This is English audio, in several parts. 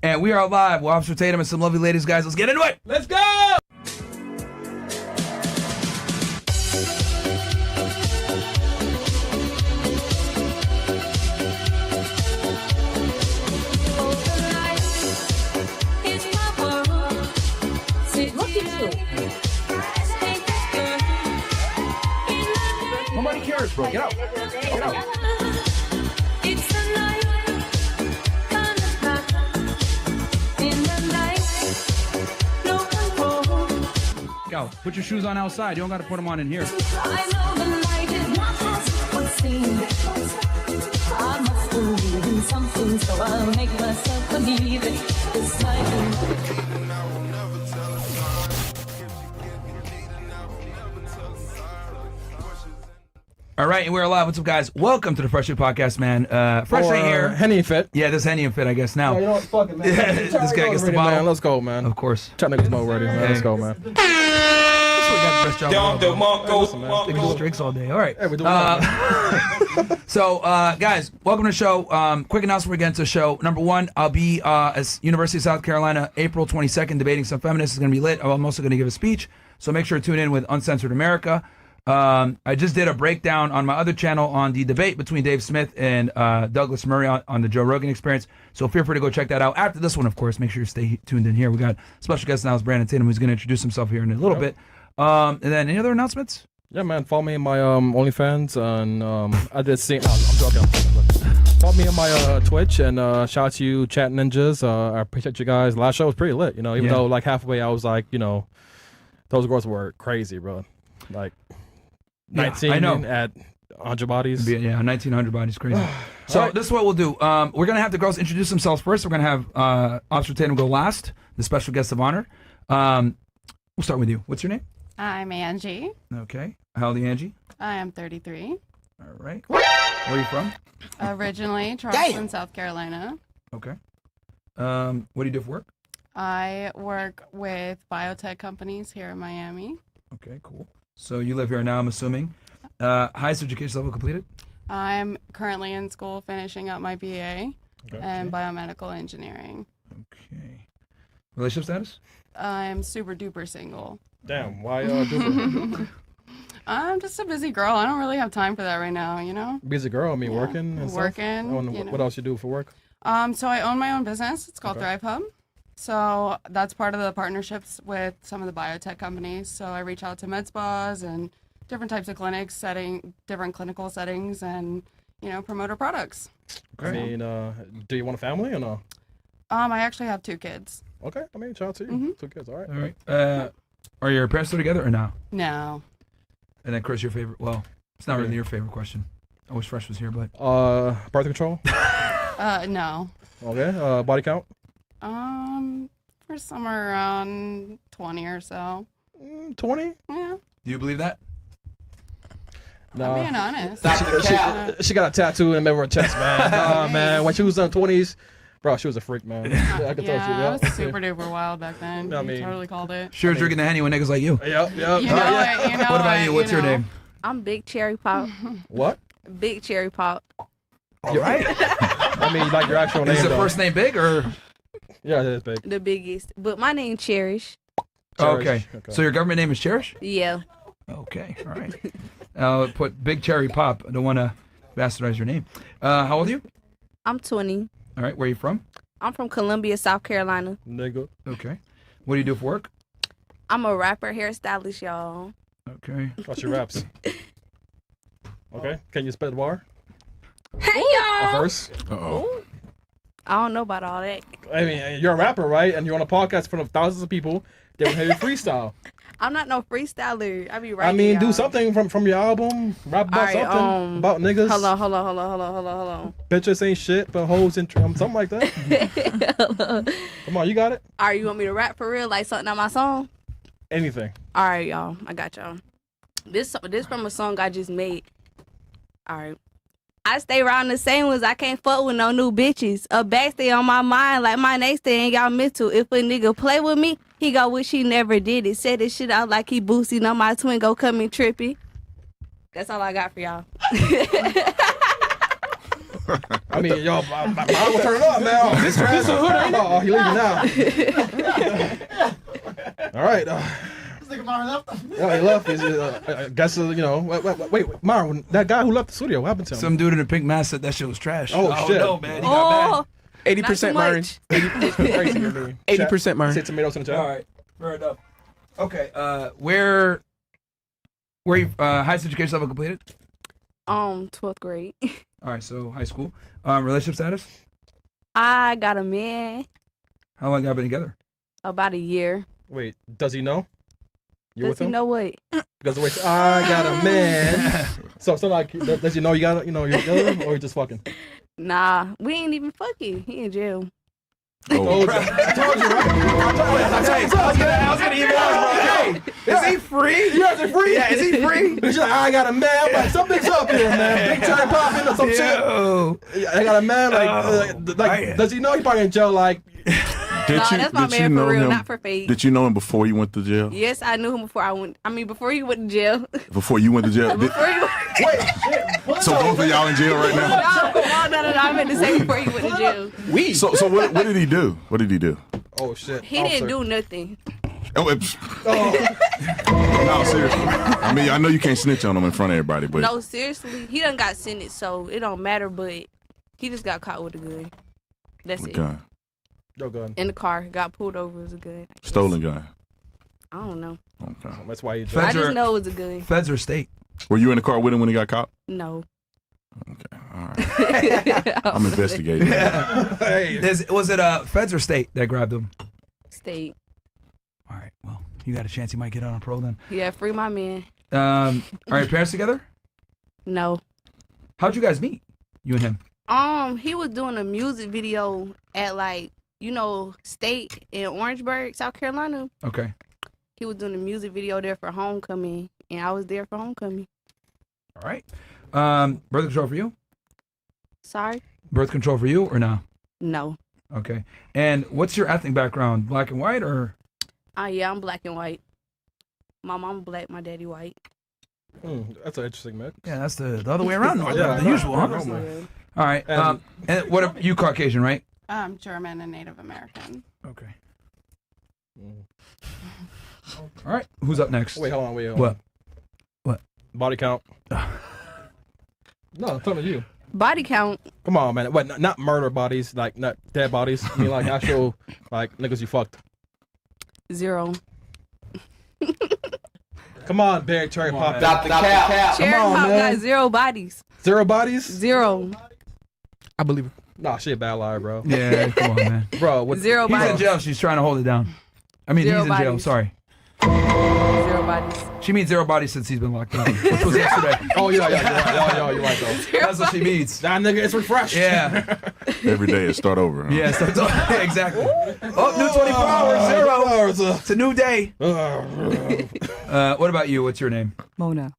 And we are live with Officer Tatum and some lovely ladies, guys. Let's get into it. Let's go! Nobody cares, bro. Get out. Get out. Go. Put your shoes on outside. You don't got to put them on in here. I know the night is not as it would seem. I must believe in something, so I'll make myself believe it. This time. All right, and we're live. What's up, guys? Welcome to the Fresh Air Podcast, man. Fresh right here. Henny and Fit. Yeah, this Henny and Fit, I guess, now. Oh, you know what? Fuck it, man. This guy gets the bottle. Man. Let's go, man. Of course. Try to make this mo ready, man. Let's go, man. That's what we got the best job of. They just drinks all day. All right. Hey, we're doing that, man. So, guys, welcome to the show. Quick announcement before we get into the show. Number one, I'll be at University of South Carolina, April 22nd, debating some feminists. It's going to be lit. I'm also going to give a speech. So make sure to tune in with Uncensored America. I just did a breakdown on my other channel on the debate between Dave Smith and Douglas Murray on the Joe Rogan Experience. So feel free to go check that out. After this one, of course, make sure you stay tuned in here. We got special guest now, Myron and Tatum, who's going to introduce himself here in a little bit. And then any other announcements? Yeah, man. Follow me on my OnlyFans, and I did see. No, I'm joking. Follow me on my Twitch, and shout out to you, Chat Ninjas. I appreciate you guys. Last show was pretty lit, even though like halfway I was like, those girls were crazy, bro. Like 19 I know. At 100 bodies. Yeah, 1,900 bodies, crazy. So this is what we'll do. We're gonna have the girls introduce themselves first. We're gonna have Officer Tatum go last, the special guest of honor. We'll start with you. What's your name? I'm Angie. Okay. How old are you, Angie? I am 33. All right. Where are you from? Originally, Charleston, South Carolina. Okay. What do you do for work? I work with biotech companies here in Miami. Okay, cool. So you live here now, I'm assuming. Highest education level completed? I'm currently in school finishing up my BA in biomedical engineering. Okay. Relationship status? I'm super duper single. Damn, why duper? I'm just a busy girl. I don't really have time for that right now, Busy girl, I mean working and working, stuff? What else you do for work? So I own my own business. It's called Thrive Hub. So that's part of the partnerships with some of the biotech companies. So I reach out to med spas and different types of clinics, different clinical settings, and promote our products. Okay. I mean, do you want a family or no? I actually have 2 kids. Okay, I mean, shout out to you. 2 kids, all right. All right. Are your parents still together or no? No. And then Chris, your favorite? Well, it's not really your favorite question. I wish Fresh was here, but birth control? No. Okay. Body count? For somewhere around 20 or so. 20? Yeah. Do you believe that? No. I'm being honest. She got a tattoo in the middle of her chest, man. Man, when she was in her 20s, bro, she was a freak, man. I can tell you. I was super duper wild back then. I You mean, totally called it. Sure, drinking the Henny with niggas like you. Yep. You know it. What about you? What's your name? I'm Big Cherry Pop. What? Big Cherry Pop. All right. I mean, like your actual name. Is the though. first name big or? Yeah, it is big. The biggest. But my name Cherish. Okay. So your government name is Cherish? Yeah. Okay. All right. I'll put Big Cherry Pop. I don't want to bastardize your name. How old are you? I'm 20. All right. Where are you from? I'm from Columbia, South Carolina. Nigga. Okay. What do you do for work? I'm a rapper, hairstylist, y'all. Okay. What's your raps? Okay. Can you spit the bar? Hey, A y'all. verse? Uh-oh. I don't know about all that. I mean, you're a rapper, right? And you're on a podcast in front of thousands of people. They will hear you freestyle. I'm not no freestyler. I be writing. I mean, y'all. do something from your album. Rap about something. About niggas. Hold on. Bitches ain't shit, but hoes and something like that. Come on, you got it? All right, you want me to rap for real? Like something on my song? Anything. All right, y'all. I got y'all. This from a song I just made. All right. I stay around the same ones. I can't fuck with no new bitches. A backstay on my mind like my next day ain't got mental. If a nigga play with me, he go wish he never did it. Said this shit out like he boosting on my twin go coming trippy. That's all I got for y'all. I mean, yo, my will turn it up now. This is a hood. Oh, he leaving now. All right. This nigga Myron left. Yeah, he left. I guess, you know. Wait, Myron, that guy who left the studio, what happened to him? Some dude in a pink mask said that shit was trash. Oh, shit. No, man. He got 80% Myron. 80% Myron. Say tomatoes in the chat. All right. Fair enough. Okay. Where you, highest education level completed? 12th grade. All right. So high school. Relationship status? I got a man How long y'all been together? about a year. Wait, does he know? You Does with he him? know what? Because the way I got a man. so like, does he know you got, you're together, or you just fucking? Nah, we ain't even fucking. He in jail. Told you. I told you, right? I was gonna even ask, bro. Hey, is he free? You guys are free? Yeah, is he free? He's like, I got a man. I'm like, something's up here, man. Big time popping or some shit. Yo. I got a man. man. Does he know he probably in jail? Like, Nah, that's my man for real, not for fake. Did you know him before you went to jail? Yes, I knew him before before he went to jail. Before you went to jail? Before he went So both of y'all in jail right now? No, I meant to say before he went to jail. So what did he do? What did he do? oh shit. He didn't do nothing. No, seriously. I mean, I know you can't snitch on him in front of everybody, but No, seriously, he done got sentenced, so it don't matter. But he just got caught with a gun. That's it. gun, Yo, gun. In the car, got pulled over with a gun. I guess. stolen gun. I don't know. Okay. That's why he. I Feds just are- know it was a gun. Feds or state? Were you in the car with him when he got caught? No. Okay, all right. I'm investigating. Hey. Was it feds or state that grabbed him? State. All right. Well, you got a chance. You might get on a pro then. Yeah, free my man. Are your parents together? No. How'd you guys meet? You and him? He was doing a music video at State in Orangeburg, South Carolina. Okay. He was doing a music video there for homecoming, and I was there for homecoming. All right. Birth control for you? Sorry? Birth control for you or no? No. Okay. And what's your ethnic background? Black and white or? Yeah, I'm black and white. My mom black, my daddy white. That's an interesting mix. Yeah, that's the other way around. Yeah, the usual, huh? normal. All right. And- And what are you Caucasian, right? German and Native American. Okay. All right. Who's up next? Wait, hold on. What? What? Body count. No, I'm talking to you. Body count. Come on, man. What? Not murder bodies, like not dead bodies. I mean, like actual, like niggas you fucked. 0. Come on, Big Cherry Pop. Stop the cap. Cherry on, Pop man. got 0 bodies. 0 bodies? 0. I believe it. Nah, she a bad liar, bro. Yeah, come on, man. Bro, what? 0 He's in bodies. jail. She's trying to hold it down. I mean, 0 he's in jail. bodies. Sorry. 0 bodies. She means 0 bodies since he's been locked up, which was yesterday. Oh yeah, you're right though. That's what she means. That nigga is refreshed. Yeah. Every day it start over. Huh? Yeah. So exactly. Oh, new 24 hours, 0. It's a new day. What about you? What's your name? Mona.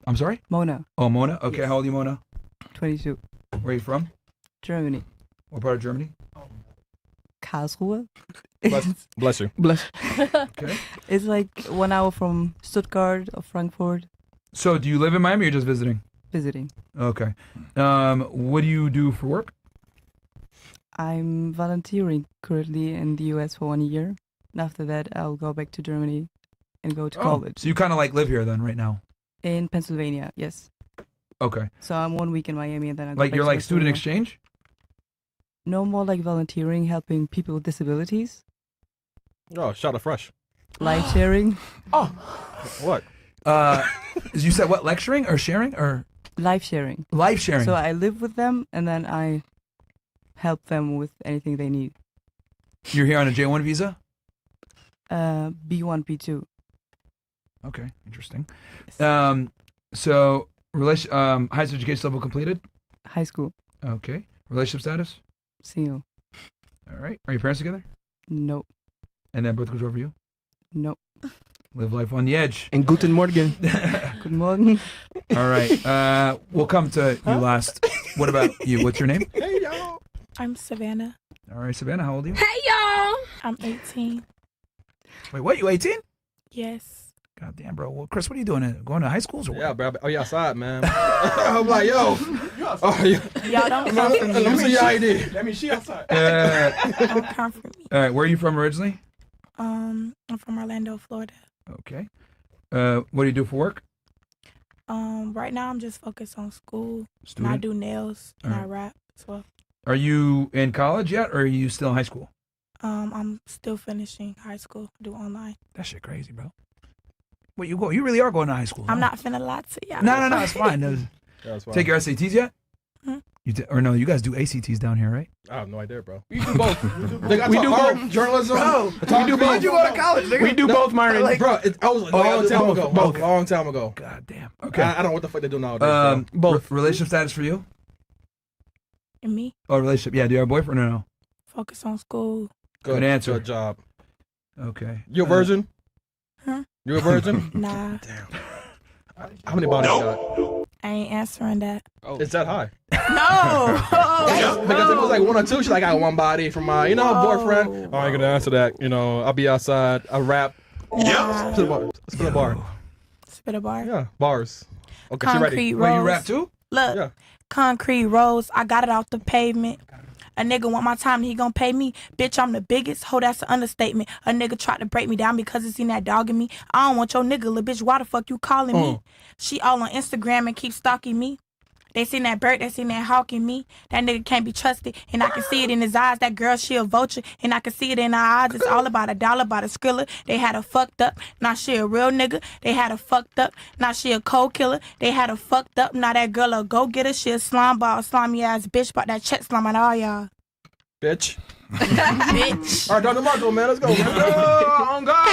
I'm sorry? Mona. Oh, Mona. Okay. How old are you, Mona? 22. Where are you from? Germany. What part of Germany? Karlsruhe. Bless you. Okay. It's like 1 hour from Stuttgart or Frankfurt. So, do you live in Miami or you're just visiting? Visiting. Okay. What do you do for work? I'm volunteering currently in the US for 1 year. And after that, I'll go back to Germany and go to college. So you kind of like live here then, right now? In Pennsylvania, yes. Okay. So I'm 1 week in Miami and then I go Like back you're to like student Pennsylvania. exchange? No, more like volunteering, helping people with disabilities, Oh, shot of fresh. life sharing. What? You said what? Lecturing or sharing or Life sharing. life sharing? So I live with them and then I help them with anything they need. You're here on a J1 visa? B1, B2. Okay, interesting. So highest education level completed? High school. Okay. Relationship status? Single. All right. Are your parents together? Nope. And then birth control for you? Nope. Live life on the edge. And Guten Morgen. Good morning. All right. We'll come to you last. What about you? What's your name? Hey y'all. I'm Savannah. All right, Savannah, how old are you? Hey, y'all. I'm 18. Wait, what? You 18? Yes. God damn, bro. Well, Chris, what are you doing? Going to high schools or what? Yeah, bro. Oh, you outside, man. I'm like, yo. Oh, Y'all don't come for me. Let me see your ID. That means she outside. Don't come for me. All right, where are you from originally? I'm from Orlando, Florida. Okay. What do you do for work? Right now I'm just focused on school. And I Student? do nails and I Alright. rap as well. Are you in college yet, or are you still in high school? I'm still finishing high school. Do online. That shit crazy, bro. Wait, you really are going to high school? I'm huh? not finna lie to y'all. No, it's fine. That's fine. Take your SATs yet? Hmm? Or no, you guys do ACTs down here, right? I have no idea, bro. We do both. We do both. Journalism. We do both. You go to college, nigga? We do both, Myron. Bro, I was a long time ago. both. Long time ago. God damn. Okay. I don't know what the fuck they do nowadays. Both. Relationship status for you? And me, Oh, relationship. Yeah. Do you have a boyfriend or no? focus on school. Good answer. Good job. Okay. You a virgin? Huh? You a virgin? Nah, How many bodies you got? I ain't answering that. It's that high. No. Because if it was like one or two, she's like, I got one body from my, boyfriend. I ain't gonna answer that. I'll be outside. I rap. Nah. Spit a bar. Spit a bar. Spit a bar. Yeah, bars. Okay, she ready. Concrete Wait, you rolls. rap too? Look, Yeah. concrete rolls. I got it off the pavement. A nigga want my time, he gon' pay me. Bitch, I'm the biggest. Ho, that's an understatement. A nigga tried to break me down because he seen that dog in me. I don't want your nigga, little bitch. Why the fuck you calling me? She all on Instagram and keep stalking me. They seen that bird, they seen that hawk in me. That nigga can't be trusted, and I can see it in his eyes. That girl, she a vulture, and I can see it in her eyes. It's all about a dollar, about a skrilla. They had her fucked up, now she a real nigga. They had her fucked up, now she a cold killer. They had her fucked up, now that girl a go-getter. She a slime ball, slimy ass bitch, but that check slime on all y'all. Bitch. Bitch. All right, Dr. Marco, man. Let's go. Man. On God.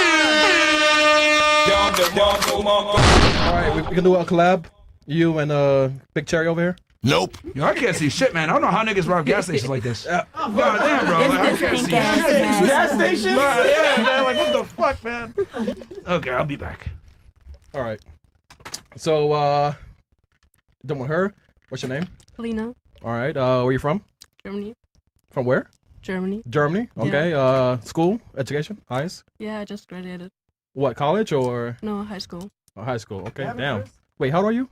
All right, we can do a collab. You and Big Cherry over here. Nope. Yo, I can't see shit, man. I don't know how niggas rob gas stations like this. God damn, bro. It's I this can't pink see ass shit. gas. Gas station? Yeah, man. Like, what the fuck, man? Okay, I'll be back. All right. So, done with her. What's your name? Lena, All right. Where you from? Germany. From where? Germany. Germany. Okay. School, education, highest. Yeah, I just graduated. What? College or No, high school. high school? Okay. Damn. Wait, how old are you?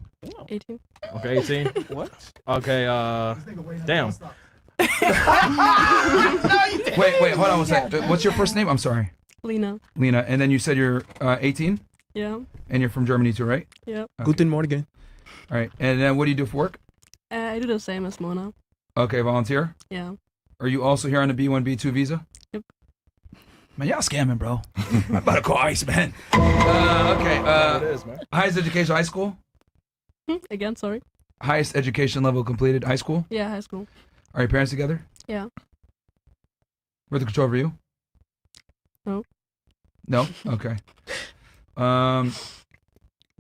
18. Okay, 18. What? Okay. Damn. Wait, hold on one second. What's your first name? I'm sorry. Lena. Lena. And then you said you're 18? Yeah. And you're from Germany too, right? Yeah. Guten Morgen. All right. And then what do you do for work? I do the same as Mona. Okay, volunteer. Yeah. Are you also here on the B1, B2 visa? Yep. Man, y'all scamming, bro. I'm about to call ICE, man. Okay. It is, man. Highest education, high school? Again, sorry. Highest education level completed, high school? Yeah, high school. Are your parents together? Yeah. Where's the control over you? No. No? Okay.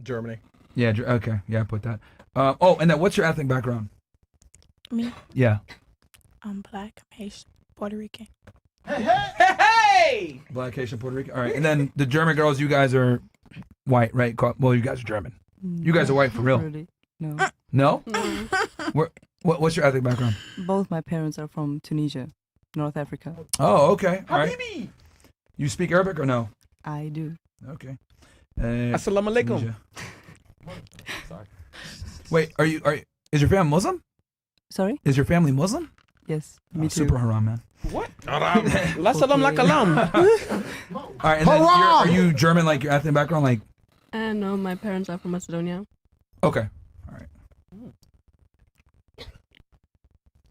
Germany. Yeah, okay. Yeah, I put that. And then what's your ethnic background? Me, Yeah. I'm black, I'm Haitian, Puerto Rican. Hey! Black, Haitian, Puerto Rican. All right. And then the German girls, you guys are white, right? Well, you guys are German. You guys are white for real. Really? No. No? What's your ethnic background? Both my parents are from Tunisia, North Africa. Oh, okay. All right. You speak Arabic or no? I do. Okay. Assalamu alaikum. Tunisia. Wait, is your family Muslim? Sorry? Is your family Muslim? Yes, me too. Super haram, man. La salam la kalam. All right, and then are you German, like your ethnic background? Like, No, my parents are from Macedonia. okay. All right.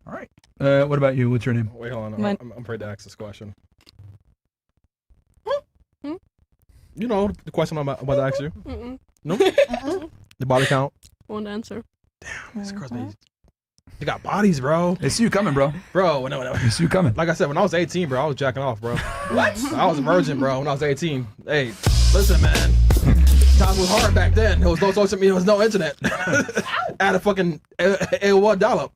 All right. What about you? What's your name? Wait, hold on. My- I'm afraid to ask this question. You know the question I'm about to ask you? Mm-mm. No? The body count? Won't answer. These girls, they got bodies, bro. They see you coming, bro. Bro, no. They see you coming. Like I said, when I was 18, bro, I was jacking off, bro. What? I was a virgin, bro, when I was 18. Hey, listen, man. Times was hard back then. There was no social media, there was no internet. I had a fucking AOL dollop.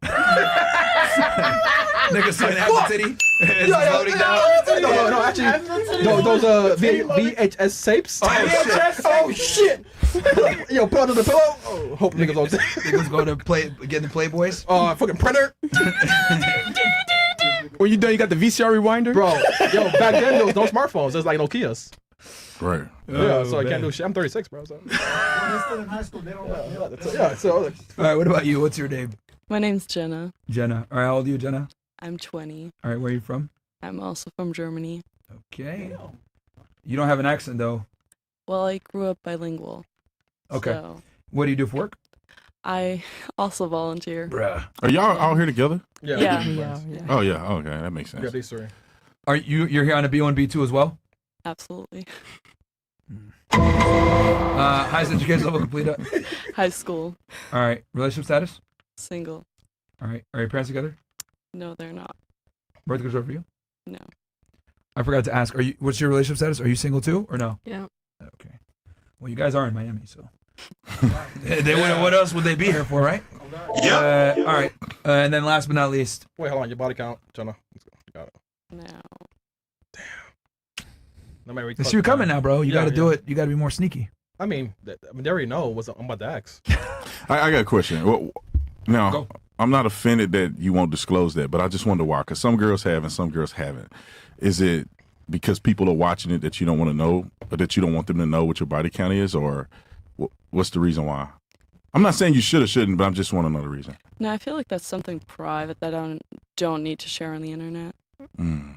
Nigga sucking half the titty. It's loading down. No, actually, those VHS tapes. Oh shit! Yo, put under the pillow. Oh, hope niggas don't. Niggas go to get the Playboys. Fucking printer. When you done, you got the VCR rewinder. Bro, yo, back then there was no smartphones. There's like Nokias. Right. Yeah, so I can't do shit. I'm 36, bro. So. They're still in high school. They don't know. Yeah, so. All right, what about you? What's your name? My name's Jenna. Jenna. All right, how old are you, Jenna? I'm 20. All right, where are you from? I'm also from Germany. Okay. You don't have an accent, though. Well, I grew up bilingual. Okay. So What do you do for work? I also volunteer. Bruh. Are y'all all here together? Yeah. Oh yeah. Okay, that makes sense. Yeah, these three. Are you're here on a B1, B2 as well? Absolutely. Highest education level completed? High school. All right. Relationship status? Single. All right. Are your parents together? No, they're not. Birth control for you? No. I forgot to ask. What's your relationship status? Are you single too, or no? Yeah. Okay. Well, you guys are in Miami, so. They wouldn't. What else would they be here for, right? Yeah. All right. And then last but not least. Wait, hold on. Your body count, Jenna. Let's go. Got it. No. No matter It's you coming now, bro. You got to do it. You got to be more sneaky. I mean, they already know what I'm about to ask. I got a question. Well, now, I'm not offended that you won't disclose that, but I just wonder why. Because some girls have and some girls haven't. Is it because people are watching it that you don't want to know, or that you don't want them to know what your body count is, or what's the reason why? I'm not saying you should or shouldn't, but I just want to know the reason. No, I feel like that's something private that I don't need to share on the internet. Mm.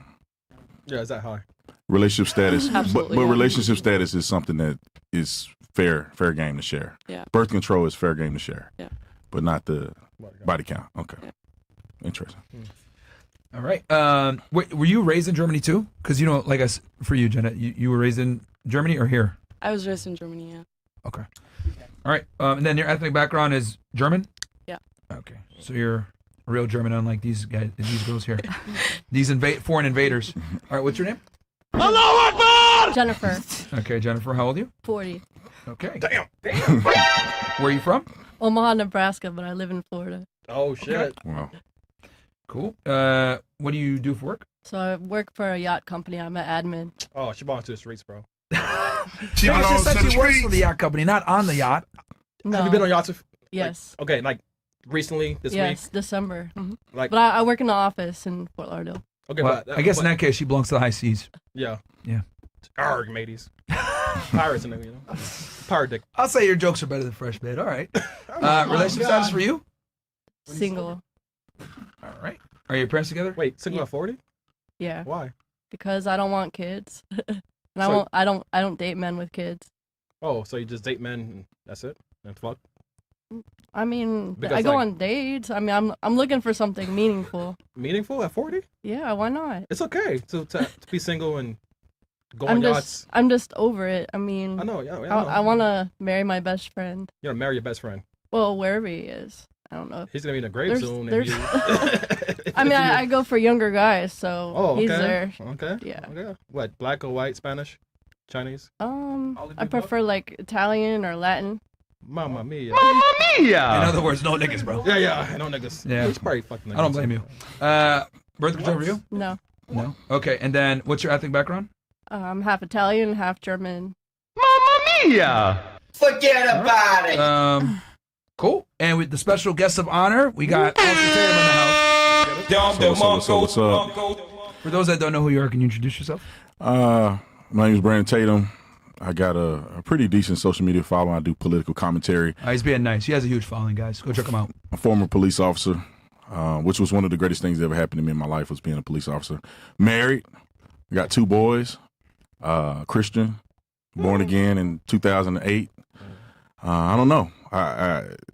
Yeah, is that high? Relationship status, Absolutely, but yeah. relationship status is something that is fair game to share. Yeah. Birth control is fair game to share. Yeah. But not the body count. Okay. Yeah. Interesting. All right. Were you raised in Germany too? Because like us, for you, Jenna, you were raised in Germany or here? I was raised in Germany, yeah. Okay. All right. And then your ethnic background is German? Yeah. Okay. So you're a real German, unlike these girls here. These foreign invaders. All right. What's your name? Jennifer, Okay, Jennifer. How old are you? 40. Okay. Damn. Where are you from? Omaha, Nebraska, but I live in Florida. Oh, shit. Wow. Cool. What do you do for work? So I work for a yacht company. I'm an admin. Oh, she belongs to the streets, bro. She just said she works for the yacht company, not on the yacht. No. Have you been on yachts? Yes. Okay, like recently, this week? Yes, December. Like, But I work in the office in Fort Lauderdale. okay, Well, but I guess in that case, she belongs to the high seas. yeah. Yeah. Arg, mateys. Pirates in there, Pirate dick. I'll say your jokes are better than fresh bed. All right. Relationship status for you? Single. All right. Are your parents together? Wait, single at 40? Yeah. Why? Because I don't want kids. And So- I don't date men with kids. Oh, so you just date men and that's it? And fuck? I mean, Because, I go like- on dates. I mean, I'm looking for something meaningful. Meaningful at 40? Yeah, why not? It's okay to be single and go on yachts. I'm just over it. I mean, I know, yeah. I want to marry my best friend. You're gonna marry your best friend. Well, wherever he is. I don't know. He's gonna be in the grave There's- soon. there's- If I mean, I go for younger guys, so Oh, okay. he's there. Okay. Yeah. Okay. What? Black or white? Spanish? Chinese? I prefer like Italian or Latin. Mamma mia. In other words, no niggas, bro. Yeah. I know niggas. Yeah. It's probably fucking niggas. I don't blame you. Birth control for you? No. No. Okay. And then what's your ethnic background? I'm half Italian, half German. Forget about it. Cool. And with the special guest of honor, we got Officer Tatum in the house. What's up? For those that don't know who you are, can you introduce yourself? My name is Myron and Tatum. I got a pretty decent social media following. I do political commentary. He's being nice. He has a huge following, guys. Go check him out. I'm a former police officer, which was one of the greatest things that ever happened to me in my life was being a police officer. Married. I got 2 boys. Christian, born again in 2008. I don't know.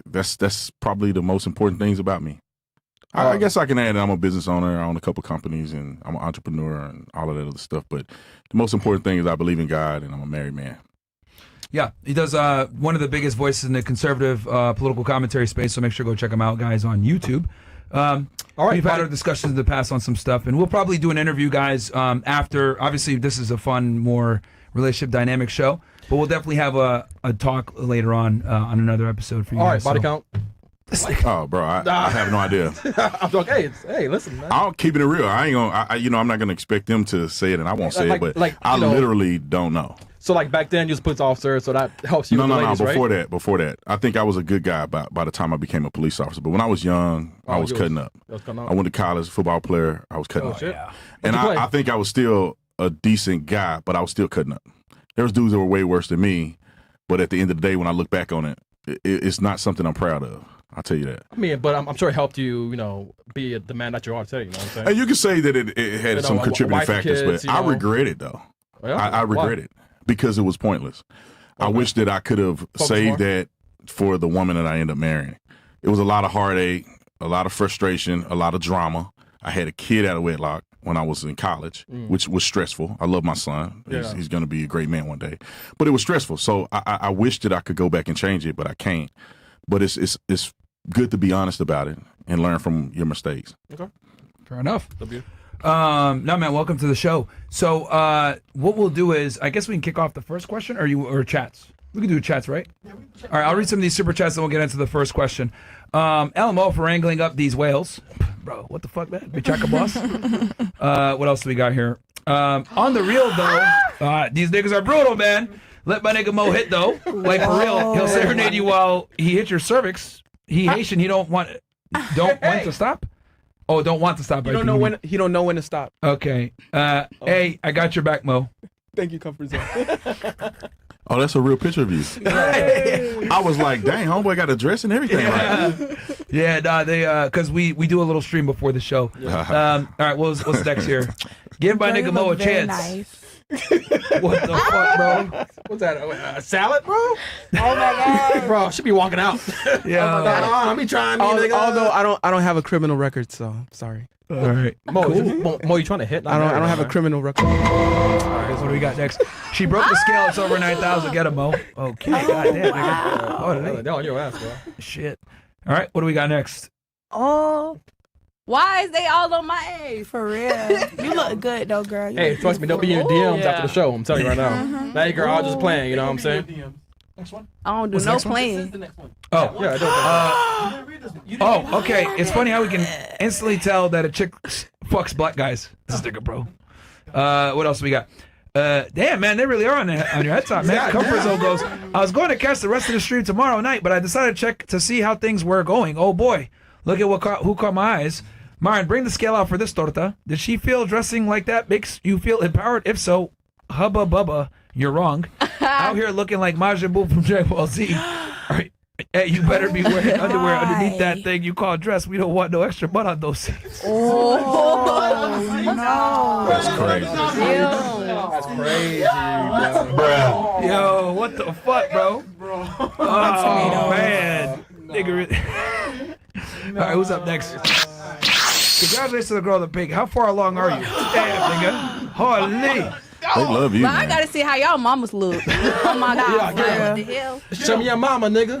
That's probably the most important things about me. I guess I can add that I'm a business owner. I own a couple companies, and I'm an entrepreneur and all of that other stuff. But the most important thing is I believe in God, and I'm a married man. Yeah, he does one of the biggest voices in the conservative political commentary space, so make sure to go check him out, guys, on YouTube. All right, we've had our discussions in the past on some stuff, and we'll probably do an interview, guys, after. Obviously, this is a fun, more relationship dynamic show, but we'll definitely have a talk later on another episode for you All guys. right, body count. Oh, bro, I have no idea. I'm like, hey, listen, man. I'll keep it real. I ain't gonna. I'm not gonna expect them to say it, and I won't say it. But I literally don't know. So like back then, you was police officer, so that helps you. No. with the ladies, Before that, I think I was a good guy by the time I became a police officer. But when I was young, I was cutting up. I went to college, football player. I was cutting up. Yeah. And I think I was still a decent guy, but I was still cutting up. There was dudes that were way worse than me, but at the end of the day, when I look back on it, it's not something I'm proud of. I'll tell you that. I mean, but I'm sure it helped you, be the man that you are today. You know what I'm saying? And you can say that it had some contributing wife and factors, kids, but I regret it though. Yeah? I regret it because it was pointless. I wish that I could have saved that for the woman that I ended up marrying. It was a lot of heartache, a lot of frustration, a lot of drama. I had a kid out of wedlock when I was in college, which was stressful. I love my son. He's going to be a great man one day. But it was stressful. So I wish that I could go back and change it, but I can't. But it's good to be honest about it and learn from your mistakes. Okay. Fair enough. No, man, welcome to the show. So what we'll do is, I guess we can kick off the first question, or chats. We can do chats, right? Yeah, we can chat. All right, I'll read some of these super chats, and we'll get into the first question. LMO for wrangling up these whales. Bro, what the fuck, man? Bichaka boss. What else do we got here? On the real, though, these niggas are brutal, man. Let my nigga Mo hit, though. Like, for real. He'll serenade you while he hits your cervix. He Haitian. He don't want to stop? Oh, don't want to stop. He don't know when to stop. Okay. Hey, I got your back, Mo. Thank you, Comfort Zone. Oh, that's a real picture of you. I was like, dang, homeboy got a dress and everything. Yeah, nah, they because we do a little stream before the show. All right, what's next here? Give my nigga Mo a chance. Nice. What the fuck, bro? What's that? A salad, bro? Oh my god, bro, should be walking out. Yeah. Oh my god, I'm be trying. Although I don't have a criminal record, so sorry. All right, Mo, you trying to hit? I don't have a criminal record. All right, so what do we got next? She broke the scale. It's over 9,000. Get him, Mo. Okay, goddamn. Wow. Oh, They're on your ass, bro. Shit. All right, what do we got next? Oh, Why is they all on my ass? for real. You look good though, girl. You Hey, look trust me, they'll be in your DMs after the show. I'm telling you right now. Now, girl, I was just playing. You know what I'm saying? Next one. I don't do What's the no next one? playing. Oh, Yeah, I do. Oh, okay. It's funny how we can instantly tell that a chick fucks black guys. This nigga, bro. What else we got? Damn, man, they really are on your head top, man. Comfort Zone goes, I was going to catch the rest of the stream tomorrow night, but I decided to check to see how things were going. Oh, boy. Look at who caught my eyes. Myron, bring the scale out for this torta. Did she feel dressing like that makes you feel empowered? If so, hubba bubba, you're wrong. Out here looking like Majin Buu from Dragon Ball Z. All right. Hey, you better be wearing underwear underneath that thing you call dress. We don't want no extra butt on those things. Oh no. That's crazy. That's crazy, Bro. Yo, what the fuck, bro? Oh, man. Nigga. All right, who's up next? Congratulations to the girl in the pink. How far along are you? Damn, nigga. Holy. They love you, But I man. gotta see how y'all mamas look. Oh my god, what the hell? Show me your mama, nigga.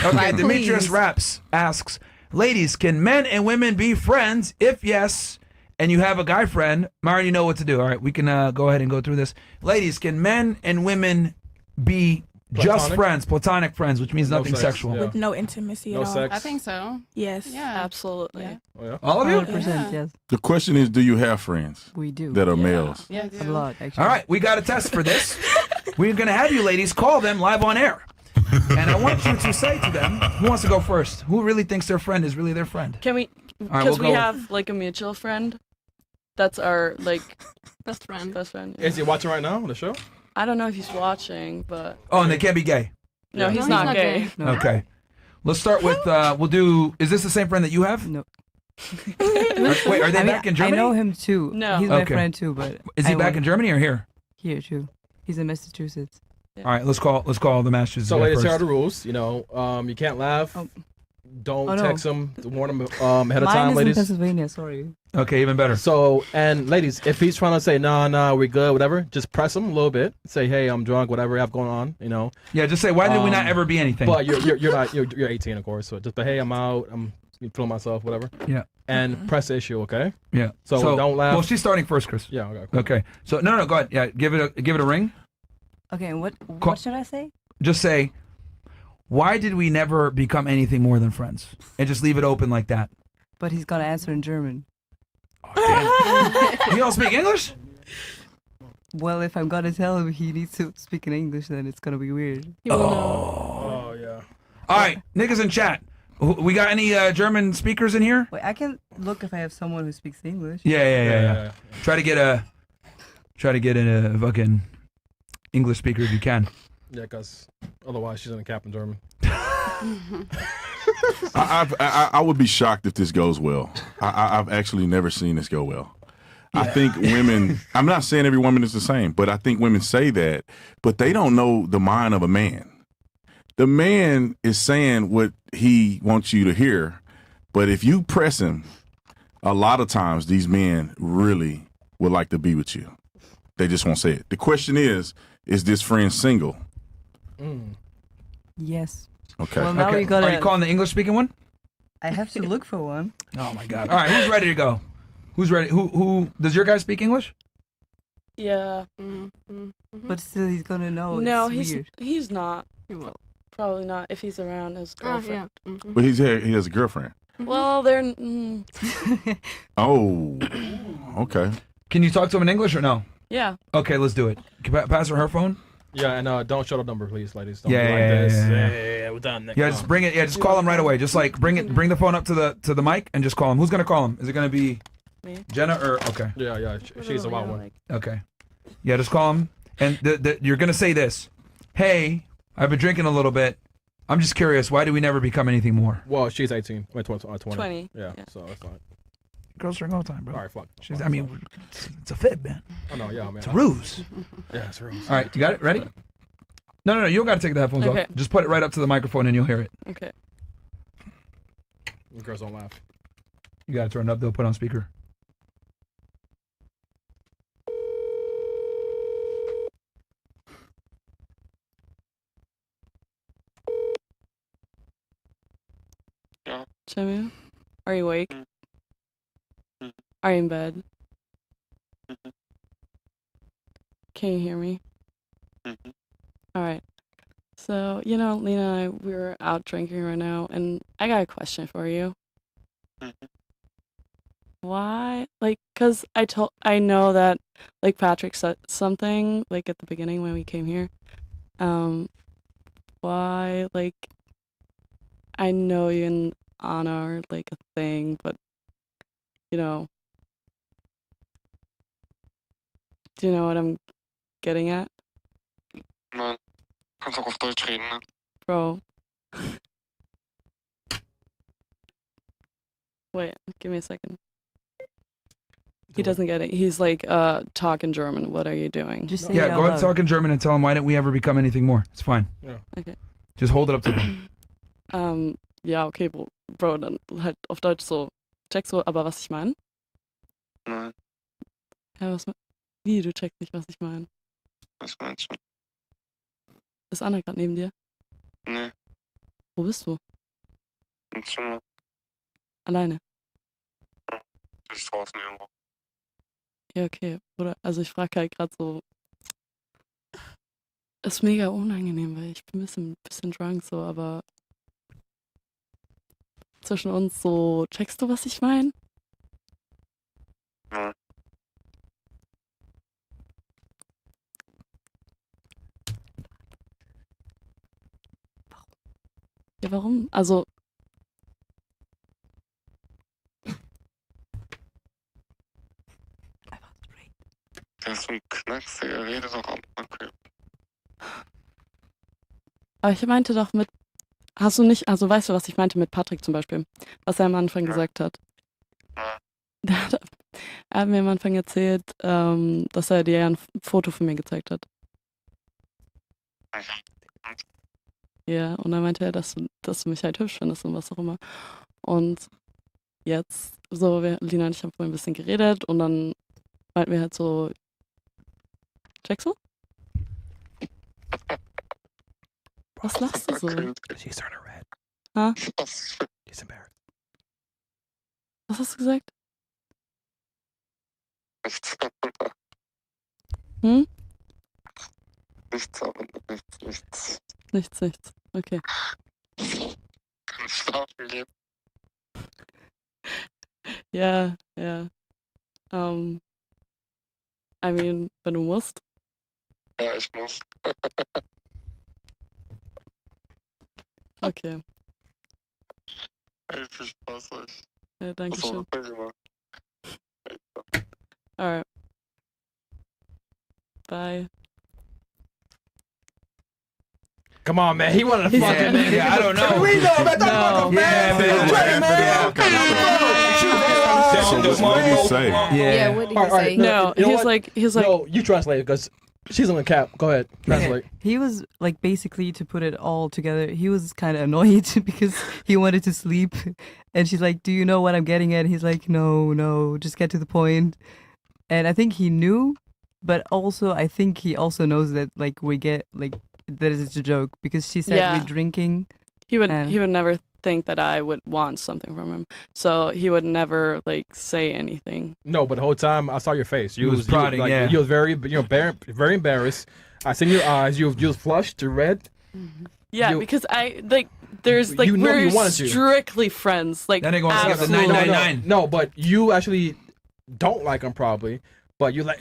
Okay, Like, Demetrius please. Raps asks, ladies, can men and women be friends? If yes, and you have a guy friend, Myron, you know what to do. All right, we can go ahead and go through this. Ladies, can men and women be just Platonic? friends, platonic friends, which means No nothing sex, sexual? yeah. With no intimacy No at all. sex. I think so. Yes. Yeah. Absolutely. Yeah. Oh, yeah. All of you? 100%, yes. The question is, do you have friends We do. that are males? Yeah. A lot, actually. All right, we got a test for this. We're going to have you ladies call them live on air. And I want you to say to them, who wants to go first? Who really thinks their friend is really their friend? Can we? right, Because we'll we go- have like a mutual friend. That's our Best friend. best friend. Is he watching right now on the show? I don't know if he's watching, but Oh, and they can't be gay. no, Yeah. he's not gay. No. Okay. Let's start with, we'll do, is this the same friend that you have? No. Wait, are they I mean, back in Germany? I know him too. No. He's my Okay. friend too, but Is he I back went in Germany or here? here too. He's in Massachusetts. All right, let's call the Masters. So, guy ladies, here are first. the rules. You know, you can't laugh. Oh. Don't Oh, no. text them. Warn them ahead of Mine time, is in ladies. Pennsylvania. Sorry. Okay, even better. So, and ladies, if he's trying to say, nah, we're good, whatever, just press him a little bit. Say, hey, I'm drunk, whatever you have going on, you know. Yeah, just say, why did we not ever be anything? But you're not, you're 18, of course. So just, but hey, I'm out, I'm feeling myself, whatever. Yeah. And press the issue, okay? Yeah. So don't laugh. Well, she's starting first, Chris. Yeah, okay. Cool. Okay. So no, go ahead. Yeah, give it a ring. Okay, and what Call- should I say? Just say, why did we never become anything more than friends? And just leave it open like that. But he's gonna answer in German. You don't speak English? Well, if I'm gonna tell him he needs to speak in English, then it's gonna be weird. Oh, yeah. All right, niggas in chat. We got any German speakers in here? Wait, I can look if I have someone who speaks English. Yeah. Try to get a fucking English speaker if you can. Yeah, because otherwise she's in the cap in German. I would be shocked if this goes well. I've actually never seen this go well. I think women, I'm not saying every woman is the same, but I think women say that, but they don't know the mind of a man. The man is saying what he wants you to hear, but if you press him, a lot of times these men really would like to be with you. They just won't say it. The question is this friend single? Yes. Okay. Well, now Okay. we gotta. Are you calling the English speaking one? I have to look for one. Oh my God! All right, who's ready to go? Who's ready? Who does your guy speak English? Yeah. But still, he's gonna know. No, it's weird. he's not. Probably not if he's around his girlfriend. But he has a girlfriend. Well, they're. Oh, okay. Can you talk to him in English or no? Yeah. Okay, let's do it. Can you pass her phone? Yeah, and don't show the number, please, ladies. Don't Yeah, be like yeah, this. yeah. We're done. Next Yeah, just bring it. Yeah, just call him right away. Just like bring the phone up to the mic and just call him. Who's gonna call him? Is it gonna be Me. Jenna or okay? Yeah, she's a wild one. Okay. Yeah, just call him and you're gonna say this. Hey, I've been drinking a little bit. I'm just curious. Why do we never become anything more? Well, she's 18. Wait, 20. 20. Yeah, so that's fine. Girls drink all the time, bro. All right, fuck. I mean, it's a fib, man. Oh no, yeah, man. It's a ruse. Yeah, it's a ruse. All right, you got it. Ready? No. You don't got to take the headphones Okay. off. Just put it right up to the microphone and you'll hear it. Okay. The girls don't laugh. You got to turn it up. They'll put on speaker. Jimmy, are you awake? Are you in bed? Can you hear me? All right. So, Lena and I, we're out drinking right now, and I got a question for you. Why? Because I know that, Patrick said something, at the beginning when we came here. Why, I know you and Anna are, a thing, but, do you know what I'm getting at? Nein. Kannst auch auf Deutsch reden, ne? Bro. Wait, give me a second. He doesn't get it. He's talking German. What are you doing? Just say Yeah, it go out ahead loud. and talk in German and tell him why didn't we ever become anything more. It's fine. Yeah. Okay. Just hold it up to them. Ja, okay, Bro, dann halt auf Deutsch so. Checkst du aber, was ich meine? Nein. Ja, wie, du checkst nicht, was ich meine? Was meinst du? Ist Anna gerade neben dir? Nee, Wo bist du? im Zimmer. Alleine? Die ist draußen irgendwo. Ja, okay. Oder, also ich frage halt gerade so. Ist mega unangenehm, weil ich bin ein bisschen drunk so, aber zwischen uns so, checkst du, was ich meine? Nein. Ja, warum? Also, Der ist so ein Knacks, der redet doch am okay. aber ich meinte doch mit, hast du nicht, also weißt du, was ich meinte mit Patrick zum Beispiel, was er am Anfang gesagt hat? Ja. Er hat mir am Anfang erzählt, dass er dir ein Foto von mir gezeigt hat. Ja, und dann meinte er, dass du mich halt hübsch findest und was auch immer. Und jetzt, so, Lina und ich haben vorhin ein bisschen geredet und dann meinten wir halt so, checkst du? Was lachst du so? She's turning red. Ha? She's embarrassed. Was hast du gesagt? Nichts. Hm? Nichts, aber nichts. Nichts. Okay. Kann schlafen gehen. Ja. I mean, wenn du musst. Ja, ich muss. Okay. Ey, viel Spaß euch. Ja, danke Das war schön. super gemacht. Alright. Bye. Come on, man. He wanted to fuck him, man. Yeah, I don't know. We know, man. Don't Yeah, man. So what did he say? Yeah, what did he say? No, You know he's what? like No, you translate it because she's on the cap. Go ahead. Translate. He was like, basically, to put it all together, he was kind of annoyed because he wanted to sleep, and she's like, "Do you know what I'm getting at?" He's like, "No, just get to the point." And I think he knew, but also I think he also knows that like we get like that is a joke because she said Yeah. we're drinking. he would And- never think that I would want something from him. So he would never like say anything. No, but the whole time I saw your face. You He was was prodding, like, yeah. You was very, very embarrassed. I seen your eyes. You was flushed, you red. Yeah, You- because I like there's like You know we're you wanted to. strictly friends. Like That nigga wants to get the absolutely. 999. No, but you actually don't like him probably. But you like,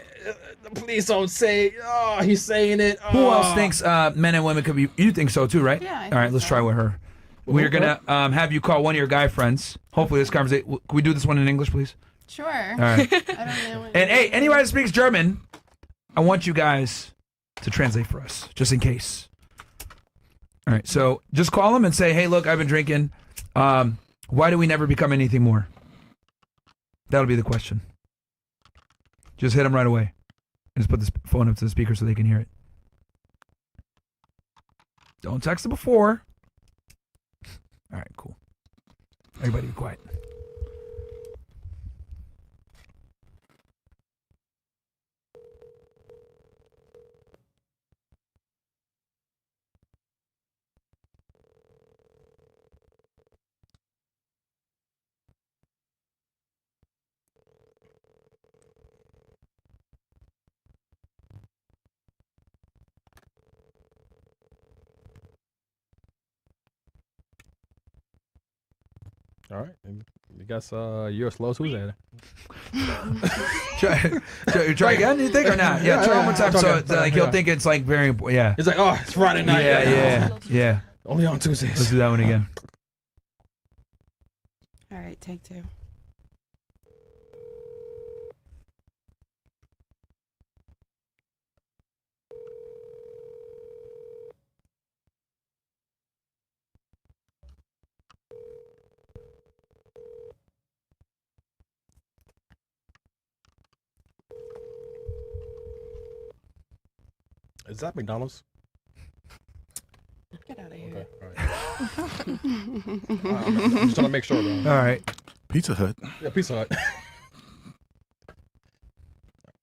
please don't say. Oh, he's saying it. Who else Oh. thinks men and women could be? You think so too, right? Yeah, I All right, think let's so. try with her. We're gonna have you call one of your guy friends. Hopefully, this conversation. Can we do this one in English, please? Sure. All right. I don't know. And hey, anybody that speaks German, I want you guys to translate for us, just in case. All right, so just call them and say, "Hey, look, I've been drinking. Why do we never become anything more?" That'll be the question. Just hit them right away, and just put this phone up to the speaker so they can hear it. Don't text them before. All right, cool. Everybody be quiet. All right. I guess you're as slow as who's at Try again, you think, or not? Yeah, try one more time. Try So again, it's like he'll think it's like very important. Yeah. It's like, oh, it's Friday night. Yeah. Only on Tuesdays. Let's do that one again. All right, take two. Is that McDonald's? Get out of here. Okay. All right. I'm just trying to make sure, though. All right. Pizza Hut. Yeah, Pizza Hut.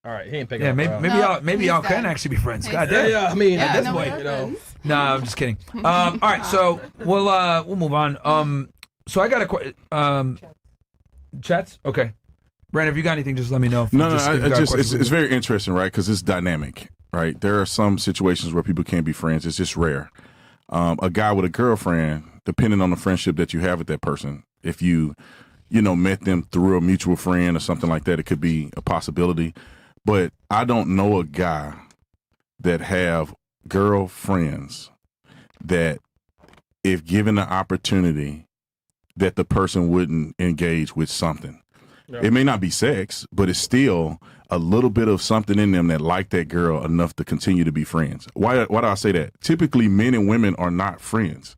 All right, he ain't picking Yeah, up. maybe y'all can actually be friends. God damn. Yeah, I mean, Yeah, at this no, point, we're you know. friends. No, I'm just kidding. All right, so we'll move on. So I got a chats. Okay, Brandon, if you got anything, just let me know. If No, you no, just, I if you got just questions. it's very interesting, right? Because it's dynamic, right? There are some situations where people can't be friends. It's just rare. A guy with a girlfriend, depending on the friendship that you have with that person, if you met them through a mutual friend or something like that, it could be a possibility. But I don't know a guy that have girlfriends that, if given the opportunity, that the person wouldn't engage with something. Yeah. It may not be sex, but it's still a little bit of something in them that like that girl enough to continue to be friends. Why do I say that? Typically, men and women are not friends.